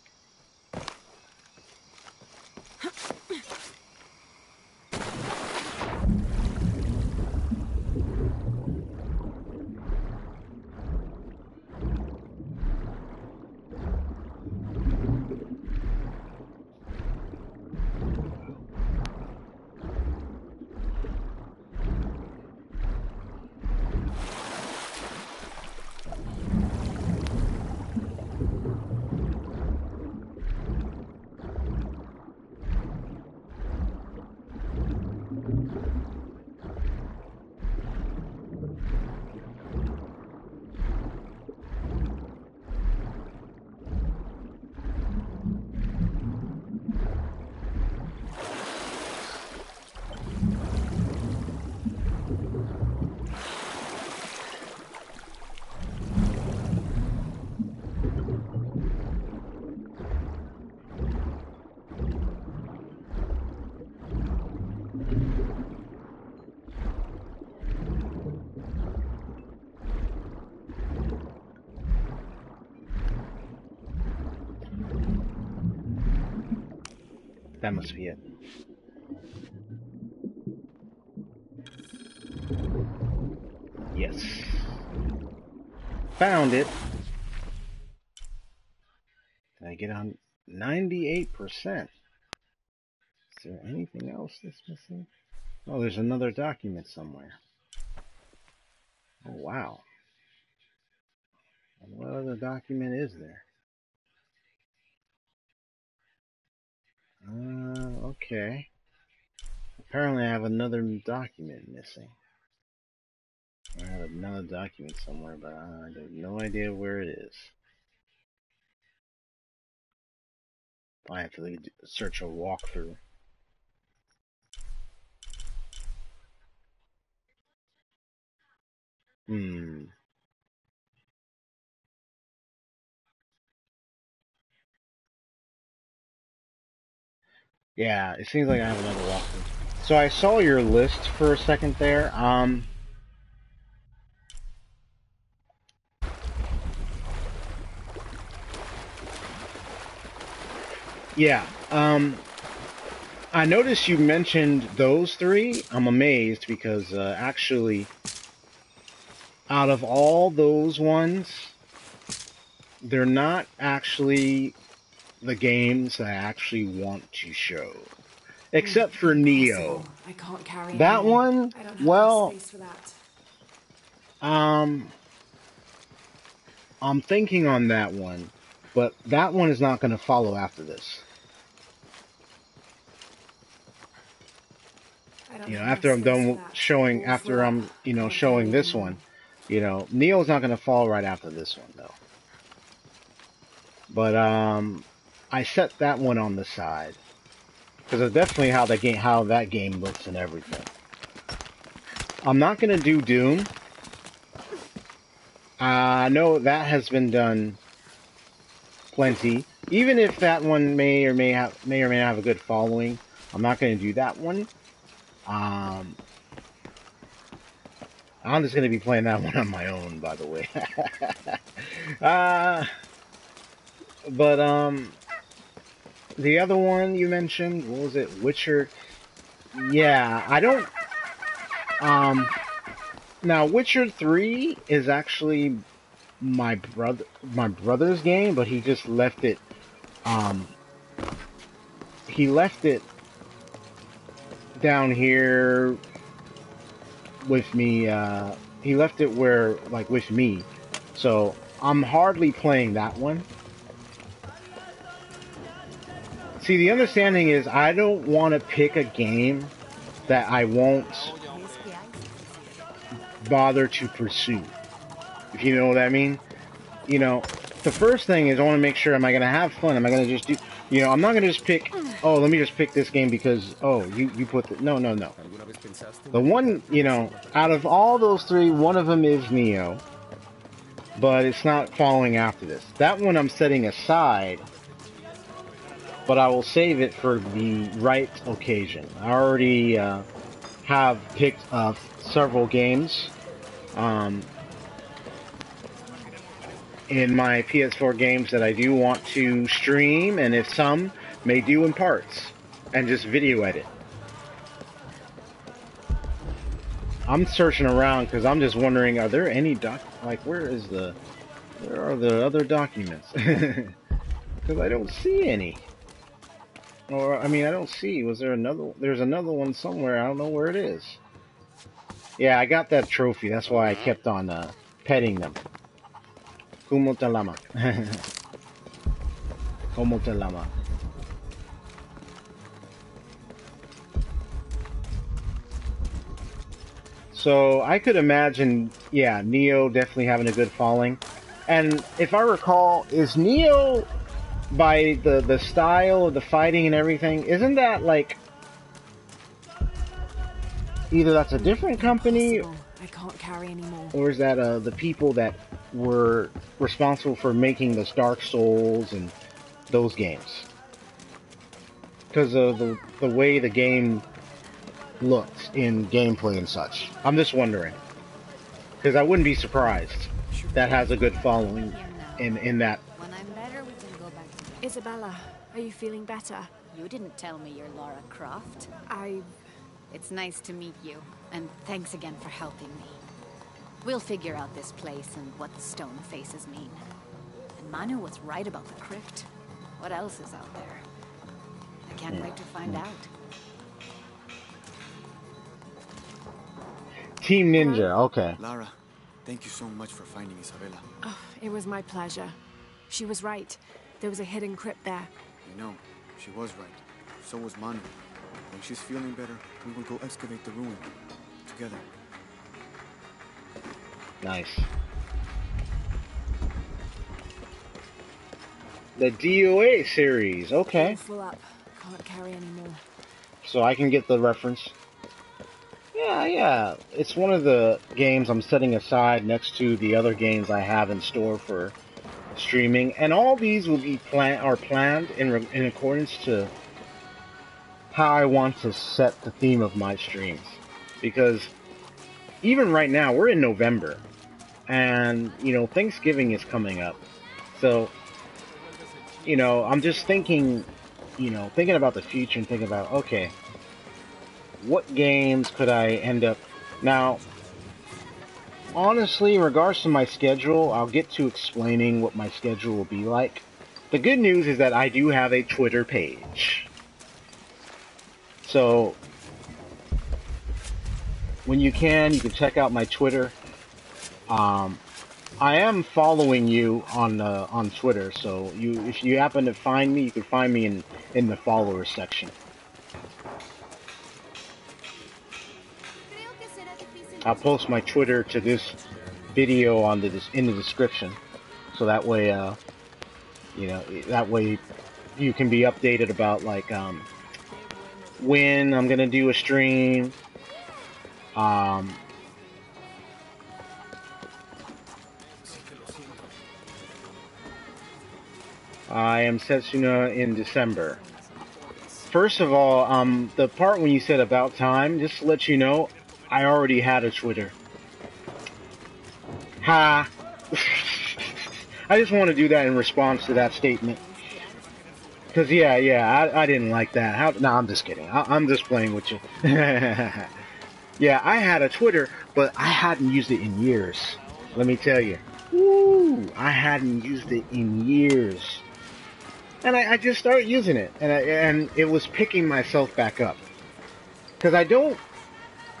That must be it. Yes. Found it. Did I get on 98%? Is there anything else that's missing? Oh, there's another document somewhere. Oh, wow. What other document is there? Okay. Apparently I have another document missing. I have another document somewhere, but I have no idea where it is. I have to search a walkthrough. Yeah, it seems like I have another walkthrough. So I saw your list for a second there. Yeah, I noticed you mentioned those three. I'm amazed because actually, out of all those ones, they're not actually the games I actually want to show. Except for Neo. I can't carry that anymore. one, I don't have well, space for that. I'm thinking on that one, but that one is not going to follow after this. You know, after I'm done showing, after I'm, you know, showing this one, you know, Neo's not going to fall right after this one, though. But, I set that one on the side. Because of definitely how that game looks and everything. I'm not going to do Doom. I know that has been done plenty. Even if that one may or may not have a good following, I'm not going to do that one. I'm just going to be playing that one on my own, by the way. But the other one you mentioned, what was it? Witcher. Yeah, I don't. Now Witcher 3 is actually my brother's game, but he just left it. He left it down here with me. He left it where, like, with me. So I'm hardly playing that one. See, the understanding is I don't want to pick a game that I won't bother to pursue. If you know what I mean. You know, the first thing is I want to make sure, am I going to have fun? Am I going to just do, you know, I'm not going to just pick, oh, let me just pick this game because, oh, you put the, no. The one, you know, out of all those three, one of them is Neo, but it's not following after this. That one I'm setting aside, but I will save it for the right occasion. I already have picked several games in my PS4 games that I do want to stream, and if some may do in parts and just video edit. I'm searching around because I'm just wondering, are there any where are the other documents? Because I don't see any. Or, I mean, I don't see, there's another one somewhere, I don't know where it is. Yeah, I got that trophy, that's why I kept on petting them. Como te llama? Como te llama? So I could imagine, yeah, Neo definitely having a good following. And if I recall, is Neo, by the style of the fighting and everything, isn't that like either that's a different company, I can't carry anymore, or is that the people that were responsible for making the Dark Souls and those games? Because of the way the game looked in gameplay and such. I'm just wondering. Because I wouldn't be surprised. That has a good following in that. When I'm better, we can go back to... Isabella, are you feeling better? You didn't tell me you're Lara Croft. It's nice to meet you, and thanks again for helping me. We'll figure out this place and what the stone faces mean. And Manu was right about the crypt. What else is out there? I can't wait to find out. Team Ninja, okay. Lara, thank you so much for finding Isabella. Oh, it was my pleasure. She was right. There was a hidden crypt there. I know, she was right. So was Manu. When she's feeling better, we will go excavate the ruin. Together. Nice. The DOA series, okay. Full up. Can't carry anymore. So I can get the reference. Yeah. It's one of the games I'm setting aside next to the other games I have in store for streaming, and all these will be planned in accordance to how I want to set the theme of my streams. Because even right now, we're in November, and, you know, Thanksgiving is coming up. So, you know, I'm just thinking about the future and thinking about, okay, what games could I end up... Now, honestly, in regards to my schedule, I'll get to explaining what my schedule will be like. The good news is that I do have a Twitter page. So, when you can check out my Twitter. I am following you on Twitter, so if you happen to find me, you can find me in the followers section. I'll post my Twitter to this video in the description, so that way, you can be updated about like when I'm gonna do a stream. I am Setsuna in December. First of all, the part when you said about time, just to let you know, I already had a Twitter. Ha! I just want to do that in response to that statement. Because, I didn't like that. No, I'm just kidding. I'm just playing with you. Yeah, I had a Twitter, but I hadn't used it in years. Let me tell you. Woo! I hadn't used it in years. And I just started using it. And it was picking myself back up. Because I don't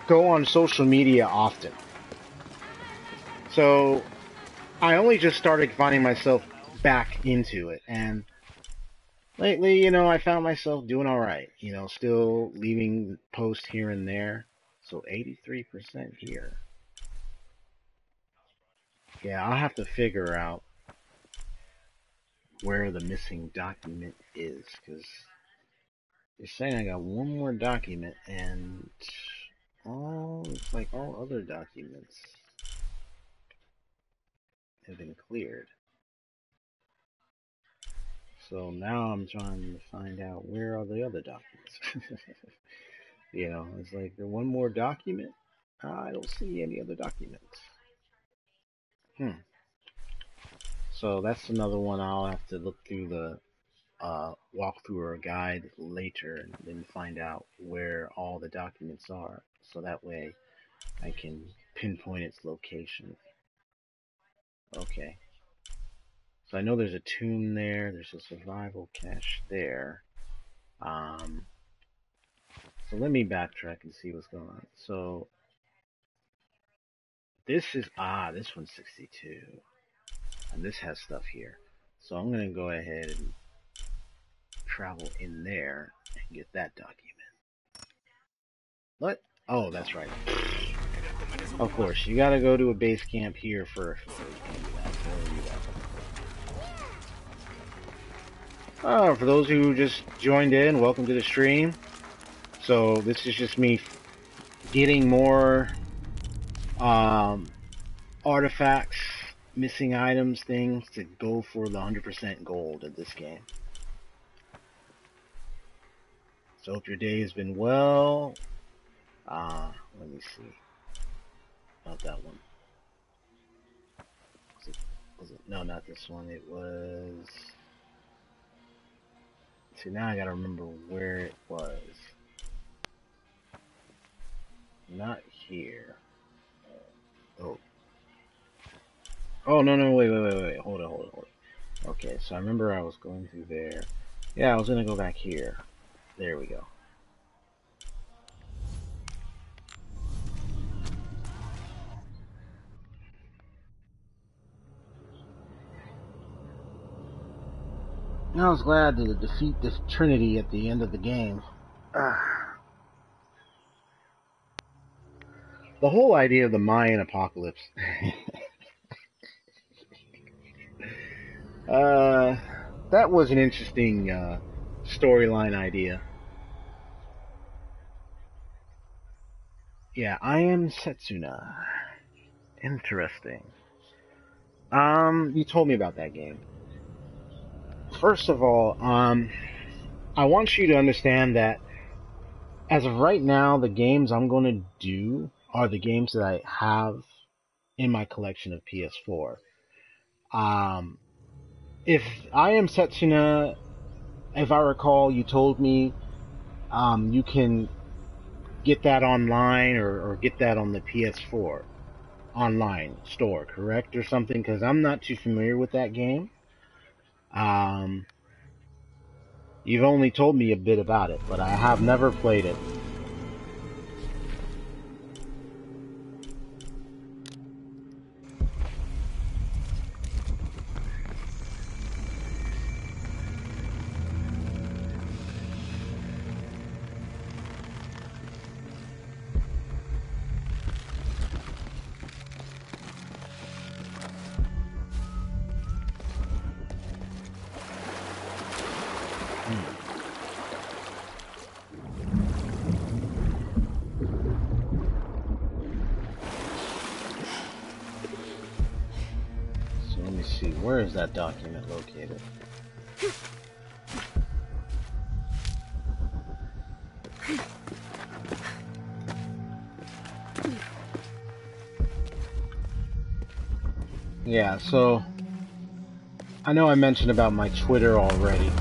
go on social media often. So I only just started finding myself back into it, and lately, you know, I found myself doing all right. You know, still leaving posts here and there. So 83% here. Yeah, I'll have to figure out where the missing document is, because you're saying I got one more document, and it's like all other documents have been cleared. So now I'm trying to find out where are the other documents. You know, it's like there one more document. I don't see any other documents. So that's another one I'll have to look through the walkthrough or guide later, and then find out where all the documents are, so that way I can pinpoint its location. Okay. So I know there's a tomb there. There's a survival cache there. So let me backtrack and see what's going on. So this is this one's 62, and this has stuff here. So I'm gonna go ahead and travel in there and get that document. What? Oh, that's right. Of course, you gotta go to a base camp here first before you can do that. For those who just joined in, welcome to the stream. So this is just me getting more artifacts, missing items, things to go for the 100% gold of this game. So hope your day has been well. Let me see. Not that one. Was it? No, not this one. It was... See, now I gotta remember where it was. Not here. Oh. Oh, no, wait. Hold on. Okay, so I remember I was going through there. Yeah, I was gonna go back here. There we go. I was glad to defeat the Trinity at the end of the game. The whole idea of the Mayan Apocalypse. That was an interesting storyline idea. Yeah, I am Setsuna. Interesting. You told me about that game. First of all, I want you to understand that as of right now, the games I'm going to do are the games that I have in my collection of PS4. If I am Setsuna, if I recall, you told me you can get that online or get that on the PS4 online store, correct, or something? Because I'm not too familiar with that game. You've only told me a bit about it, but I have never played it. Where is that document located? Yeah, so I know I mentioned about my Twitter already.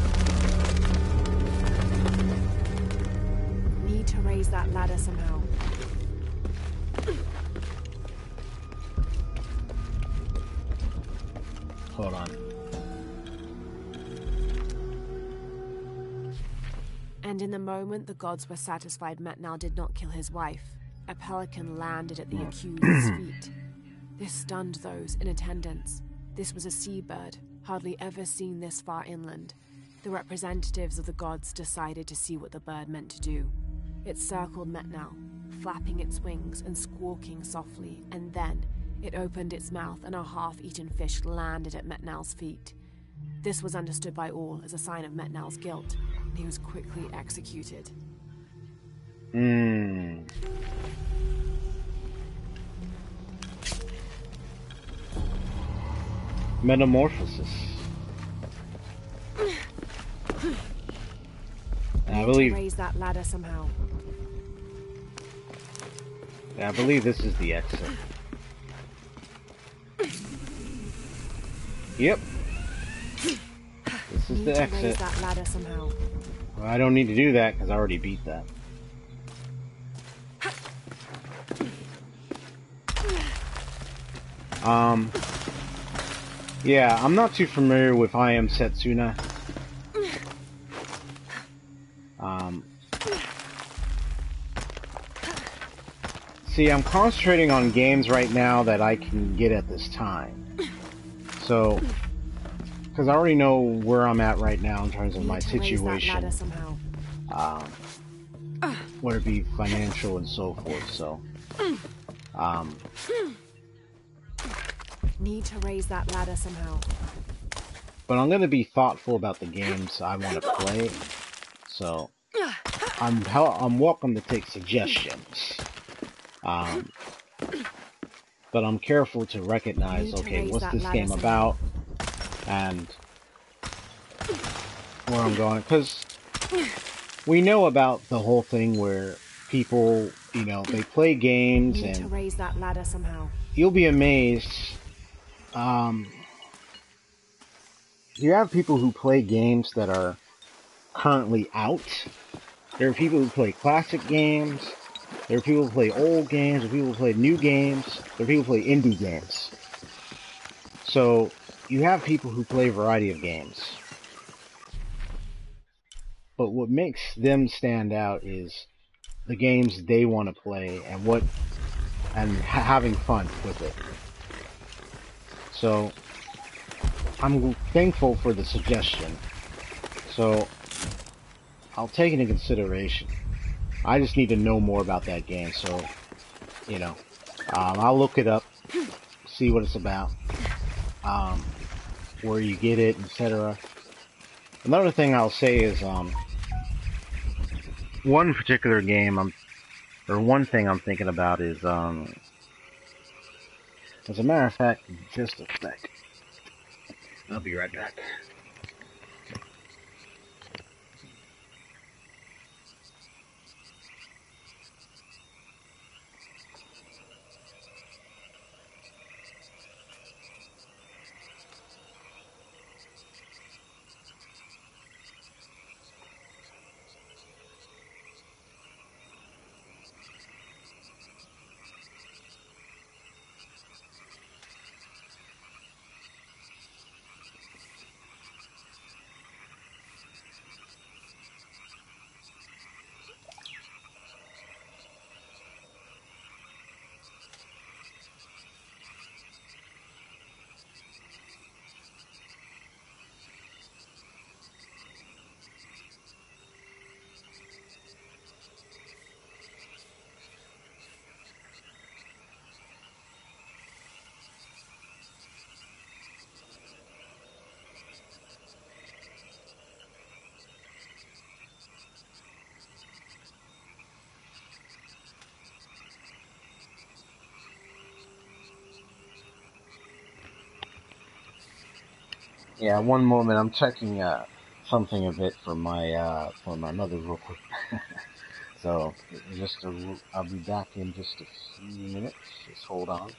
Need to raise that ladder somehow. Hold on. And in the moment the gods were satisfied Metnal did not kill his wife, a pelican landed at the accused's feet. This stunned those in attendance. This was a seabird, hardly ever seen this far inland. The representatives of the gods decided to see what the bird meant to do. It circled Metnal, flapping its wings and squawking softly, and then it opened its mouth and a half-eaten fish landed at Metnal's feet. This was understood by all as a sign of Metnal's guilt, and he was quickly executed. Metamorphosis. I believe. Raise that ladder somehow. I believe this is the exit. Yep. This is the exit. Raise that ladder somehow. Well, I don't need to do that because I already beat that. Yeah, I'm not too familiar with I Am Setsuna. See, I'm concentrating on games right now that I can get at this time. So, because I already know where I'm at right now in terms of my situation. Whether it be financial and so forth, so. Need to raise that ladder somehow. But I'm gonna be thoughtful about the games I want to play. So, I'm welcome to take suggestions. But I'm careful to recognize, okay, what's this game about, and where I'm going, because we know about the whole thing where people, you know, they play games Need to raise that ladder somehow. You'll be amazed. You have people who play games that are currently out. There are people who play classic games. There are people who play old games. There are people who play new games. There are people who play indie games. So, you have people who play a variety of games. But what makes them stand out is the games they want to play and having fun with it. So, I'm thankful for the suggestion. So, I'll take it into consideration. I just need to know more about that game, so, you know, I'll look it up, see what it's about, where you get it, etc. Another thing I'll say is, one particular game one thing I'm thinking about is, as a matter of fact, just a sec. I'll be right back. Yeah, one moment. I'm checking something a bit for my mother real quick. So I'll be back in just a few minutes. Just hold on.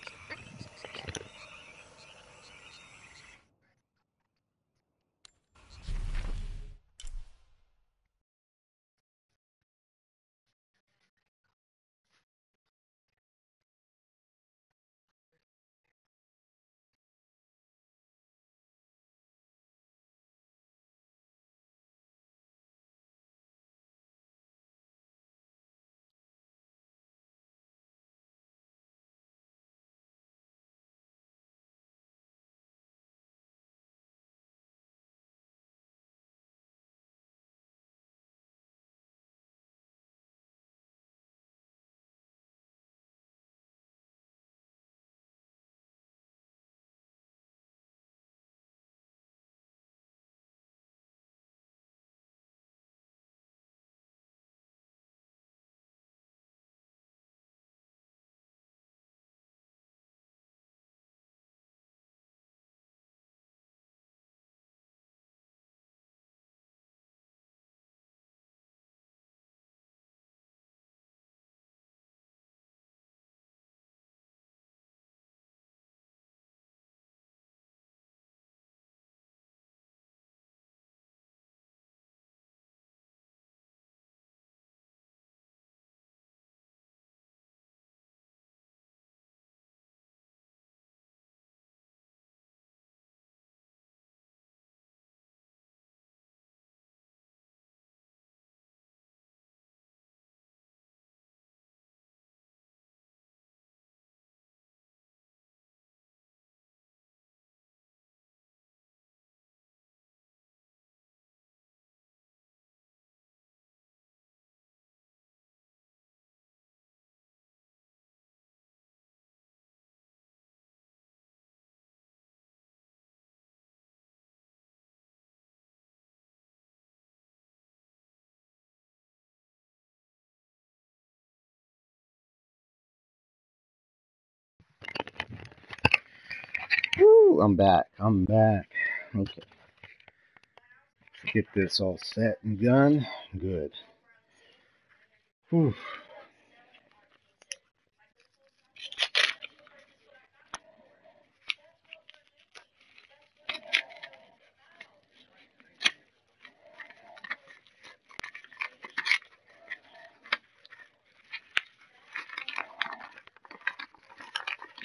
Ooh, I'm back. Okay. Get this all set and done. Good. Whew.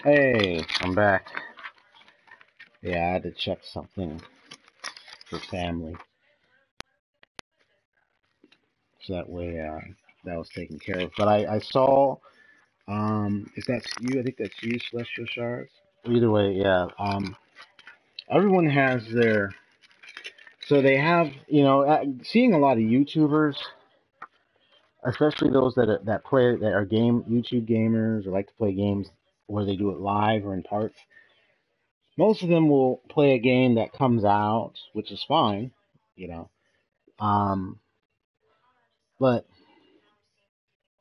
Hey, I'm back. Yeah, I had to check something for family. So that way, that was taken care of. But I saw, is that you? I think that's you, Celestial Shards. Either way, yeah. Everyone has their, so they have, seeing a lot of YouTubers, especially those that are YouTube gamers or like to play games where they do it live or in parts. Most of them will play a game that comes out, which is fine, you know. But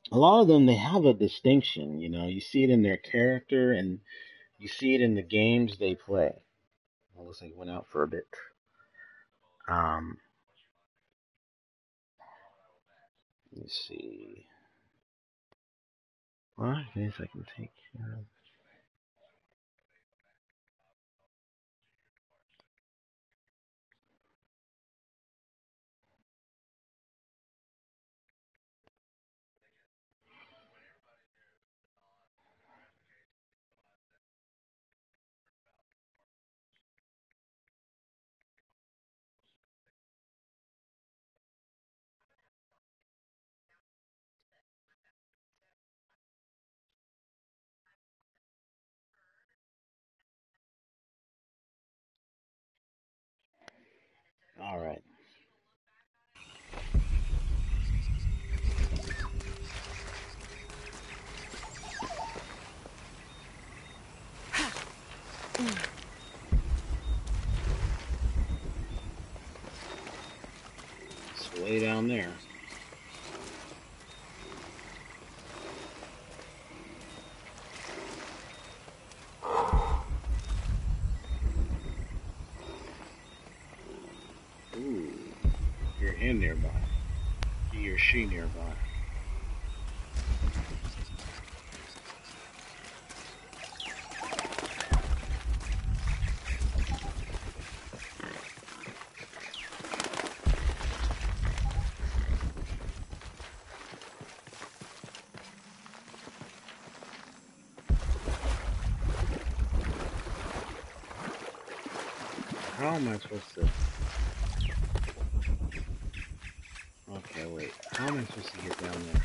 a lot of them, they have a distinction, you see it in their character and you see it in the games they play. Well, looks like it went out for a bit. Let me see. Well, I guess I can take care of. All right. It's way down there. Ooh, you're in nearby. He or she nearby. How am I supposed to? Okay, wait. How am I supposed to get down there?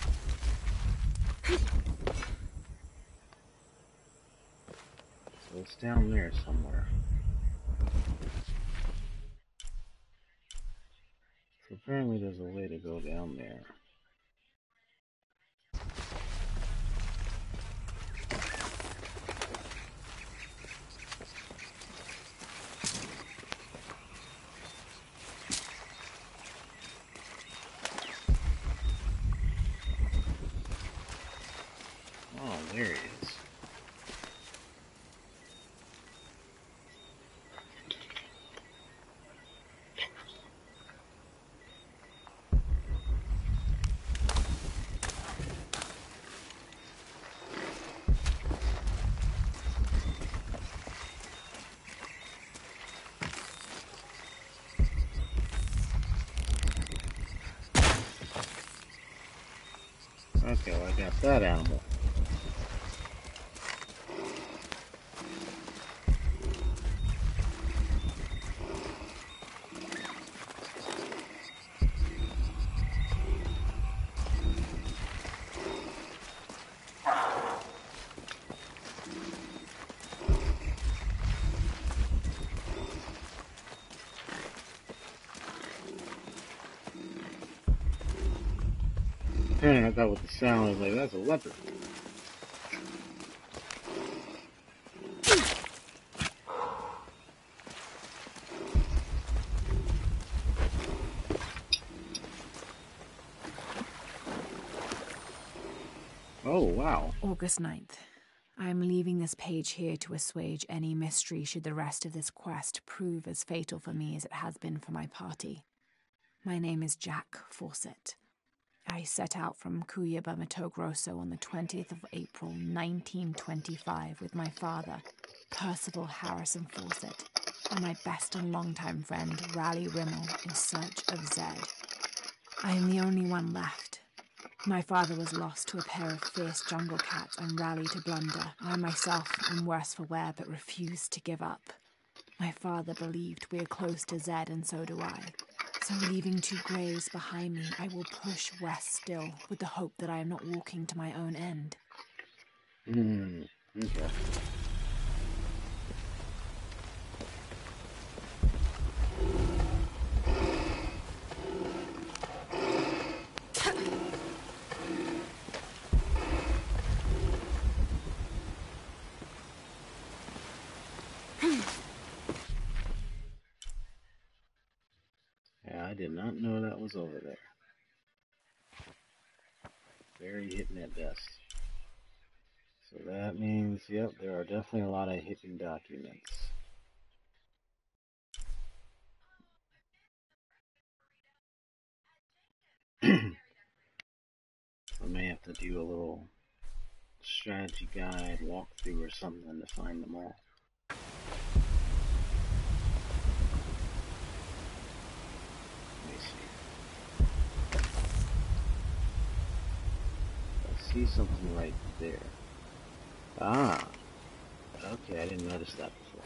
So it's down there somewhere. So apparently there's a way to go down there. Oh, there he is. Okay, well, I got that animal. I thought with the sound, I was like, that's a leopard. Oh, wow. August 9th. I am leaving this page here to assuage any mystery should the rest of this quest prove as fatal for me as it has been for my party. My name is Jack Fawcett. I set out from Cuyaba, Mato Grosso on the 20th of April, 1925 with my father, Percival Harrison Fawcett, and my best and longtime friend, Raleigh Rimmel, in search of Zed. I am the only one left. My father was lost to a pair of fierce jungle cats and Raleigh to blunder. I myself am worse for wear but refuse to give up. My father believed we are close to Zed, and so do I. So leaving two graves behind me, I will push west still, with the hope that I am not walking to my own end. Okay. I did not know that was over there. Very hidden at best. So that means, yep, there are definitely a lot of hidden documents. I may have to do a little strategy guide walkthrough or something to find them all. See something right there. Ah, okay, I didn't notice that before.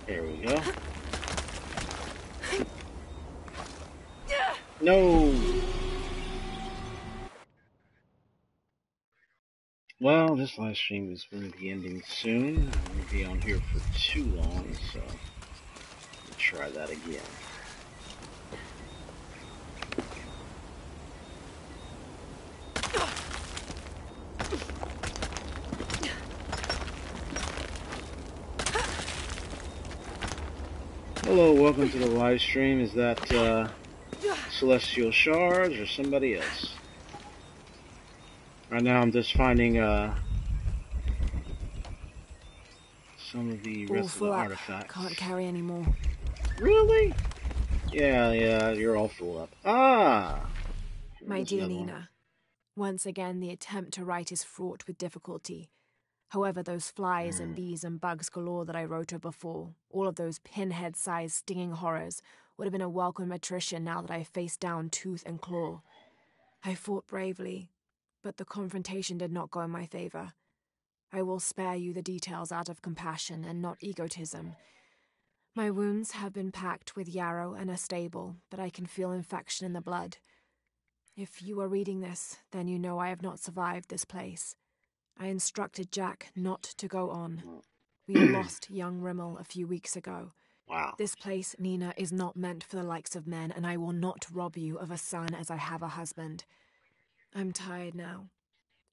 There we go. No! Well, this live stream is going to be ending soon. I'm going to be on here for too long, so we'll try that again. Hello, welcome to the live stream. Is that Celestial Shards or somebody else? Right now I'm just finding some of the rest of the artifacts. Can't carry anymore. Really? Yeah, you're all full up. Ah! My dear Nina, once again the attempt to write is fraught with difficulty. However, those flies and bees and bugs galore that I wrote of before, all of those pinhead-sized stinging horrors, would have been a welcome attrition now that I have faced down tooth and claw. I fought bravely, but the confrontation did not go in my favor. I will spare you the details out of compassion and not egotism. My wounds have been packed with yarrow and a stable, but I can feel infection in the blood. If you are reading this, then you know I have not survived this place. I instructed Jack not to go on. We lost young Rimmel a few weeks ago. Wow. This place, Nina, is not meant for the likes of men, and I will not rob you of a son as I have a husband. I'm tired now.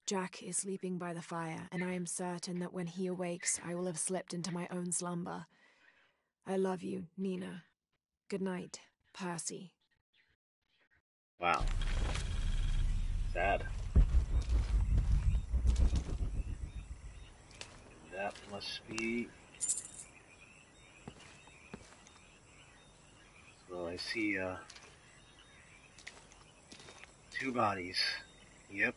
Jack is sleeping by the fire, and I am certain that when he awakes, I will have slipped into my own slumber. I love you, Nina. Good night, Percy. Wow. Sad. That must be... So I see, two bodies. Yep.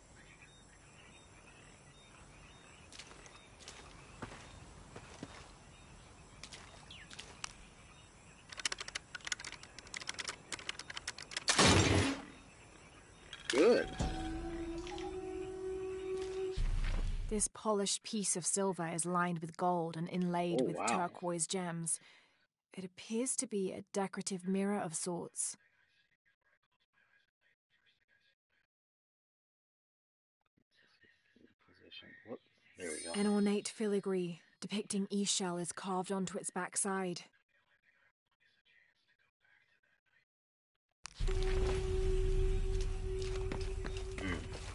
Good. This polished piece of silver is lined with gold and inlaid with turquoise gems. It appears to be a decorative mirror of sorts. Whoop. There we go. An ornate filigree, depicting E-shell is carved onto its backside.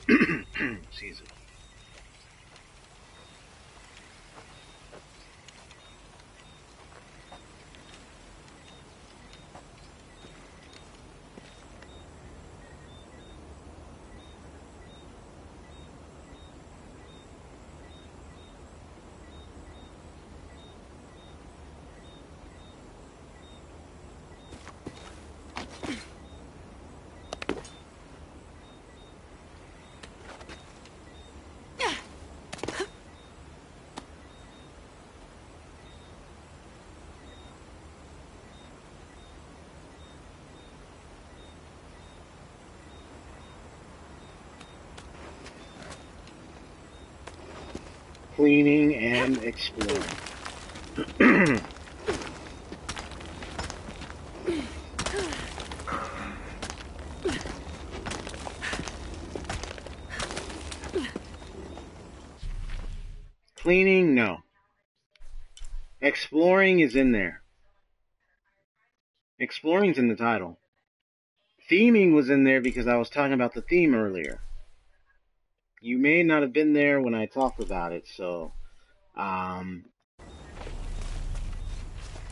Excuse me. Cleaning and exploring. Cleaning, no. Exploring is in there. Exploring's in the title. Theming was in there because I was talking about the theme earlier. You may not have been there when I talked about it, so and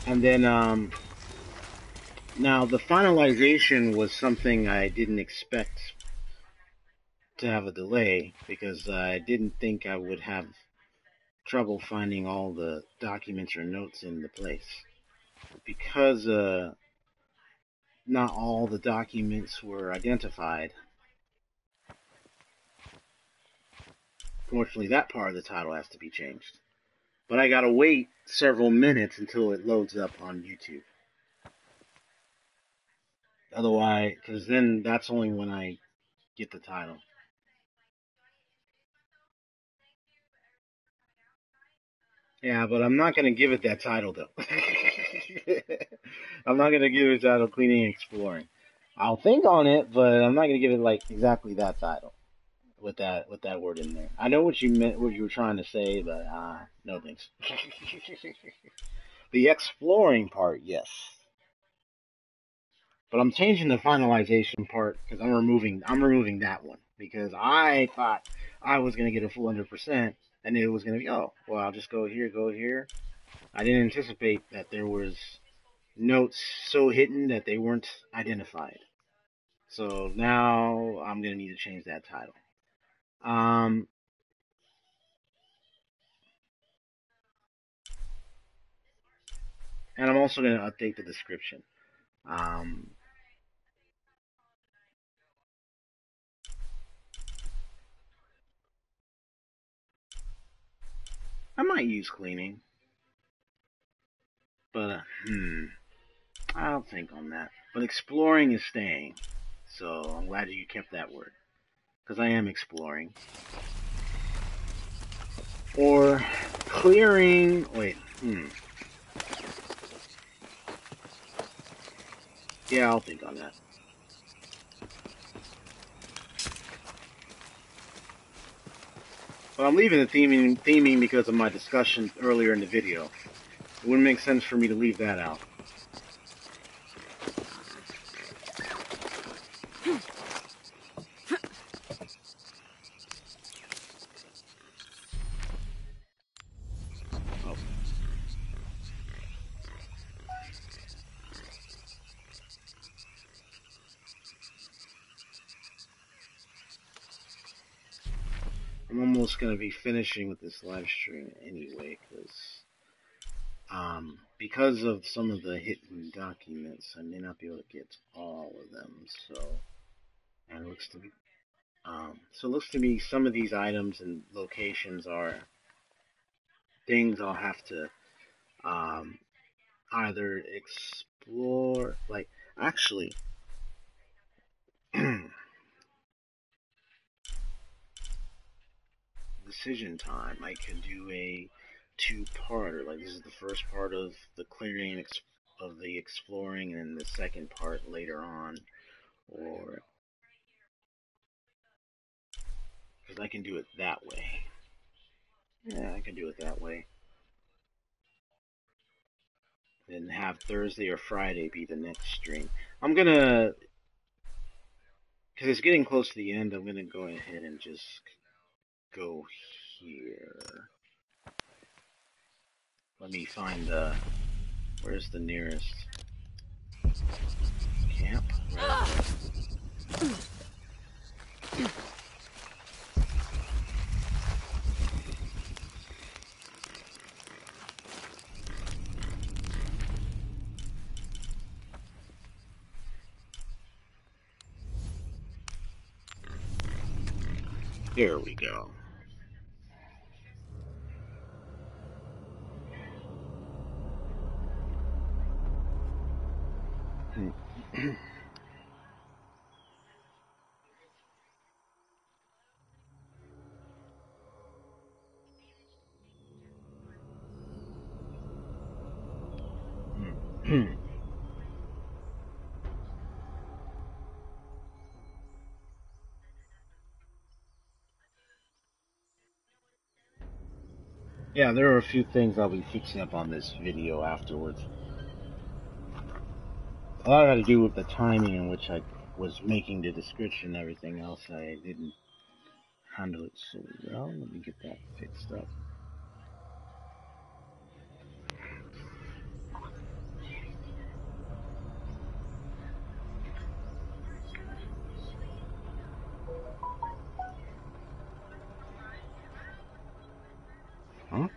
then now the finalization was something I didn't expect to have a delay because I didn't think I would have trouble finding all the documents or notes in the place. Because not all the documents were identified. Fortunately, that part of the title has to be changed. But I gotta wait several minutes until it loads up on YouTube. Otherwise, because then that's only when I get the title. Yeah, but I'm not gonna give it that title though. I'm not gonna give it the title Cleaning and Exploring. I'll think on it, but I'm not gonna give it like exactly that title with that word in there. I know what you meant, what you were trying to say, but no thanks. The exploring part, yes. But I'm changing the finalization part because I'm removing that one because I thought I was gonna get a full 100% and it was gonna be, oh well, I'll just go here. I didn't anticipate that there was notes so hidden that they weren't identified. So now I'm gonna need to change that title. And I'm also gonna update the description. I might use cleaning, but I'll think on that. But exploring is staying, so I'm glad you kept that word because I am exploring or clearing. Wait, Yeah, I'll think on that. But I'm leaving the theming because of my discussion earlier in the video. It wouldn't make sense for me to leave that out. Oh. I'm almost going to be finishing with this live stream anyway, because of some of the hidden documents, I may not be able to get all of them. And it looks to be, some of these items and locations are things I'll have to either explore, like actually. Decision time. I can do a two-parter. Like this is the first part of the clearing of the exploring, and then the second part later on, or because I can do it that way. Yeah, I can do it that way. and have Thursday or Friday be the next stream. I'm gonna, because it's getting close to the end, I'm gonna go ahead and just go here. Let me find the, where's the nearest camp? Right there. Here we go. Yeah, there are a few things I'll be fixing up on this video afterwards. A lot had to do with the timing in which I was making the description and everything else. I didn't handle it so well. Let me get that fixed up. Huh?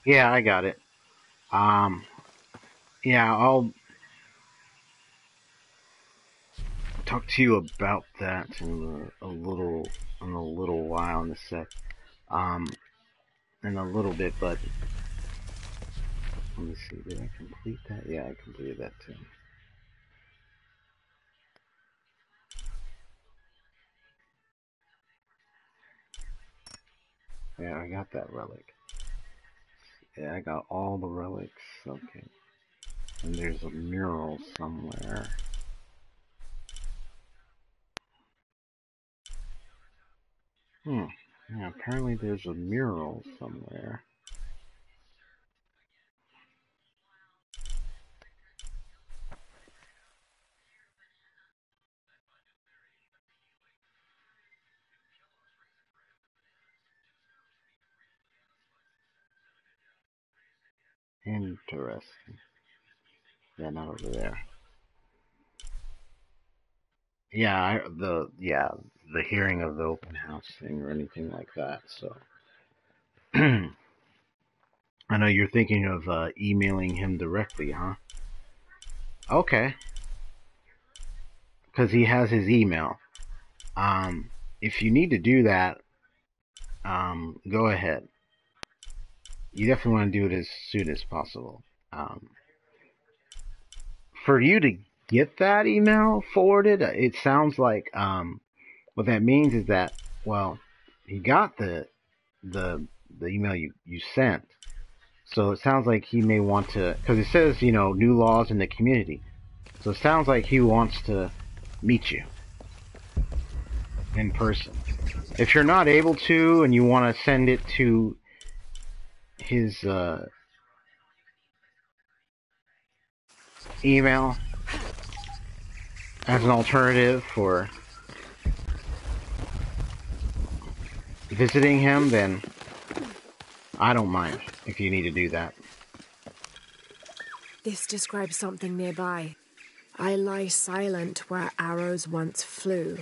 Yeah, I got it. Yeah, I'll talk to you about that in a little while in a sec. In a little bit, but let me see. Did I complete that? Yeah, I completed that too. Yeah, I got that relic. Yeah, I got all the relics. Okay. And there's a mural somewhere. Yeah, apparently there's a mural somewhere. Interesting. Yeah, not over there. Yeah, the hearing of the open house thing or anything like that. So I know you're thinking of emailing him directly, huh? Okay. Because he has his email. If you need to do that, go ahead. You definitely want to do it as soon as possible. For you to get that email forwarded, it sounds like what that means is that, well, he got the email you sent. So it sounds like he may want to, because it says, new laws in the community. So it sounds like he wants to meet you in person. If you're not able to and you want to send it to his email as an alternative for visiting him, then I don't mind if you need to do that. This describes something nearby. I lie silent where arrows once flew.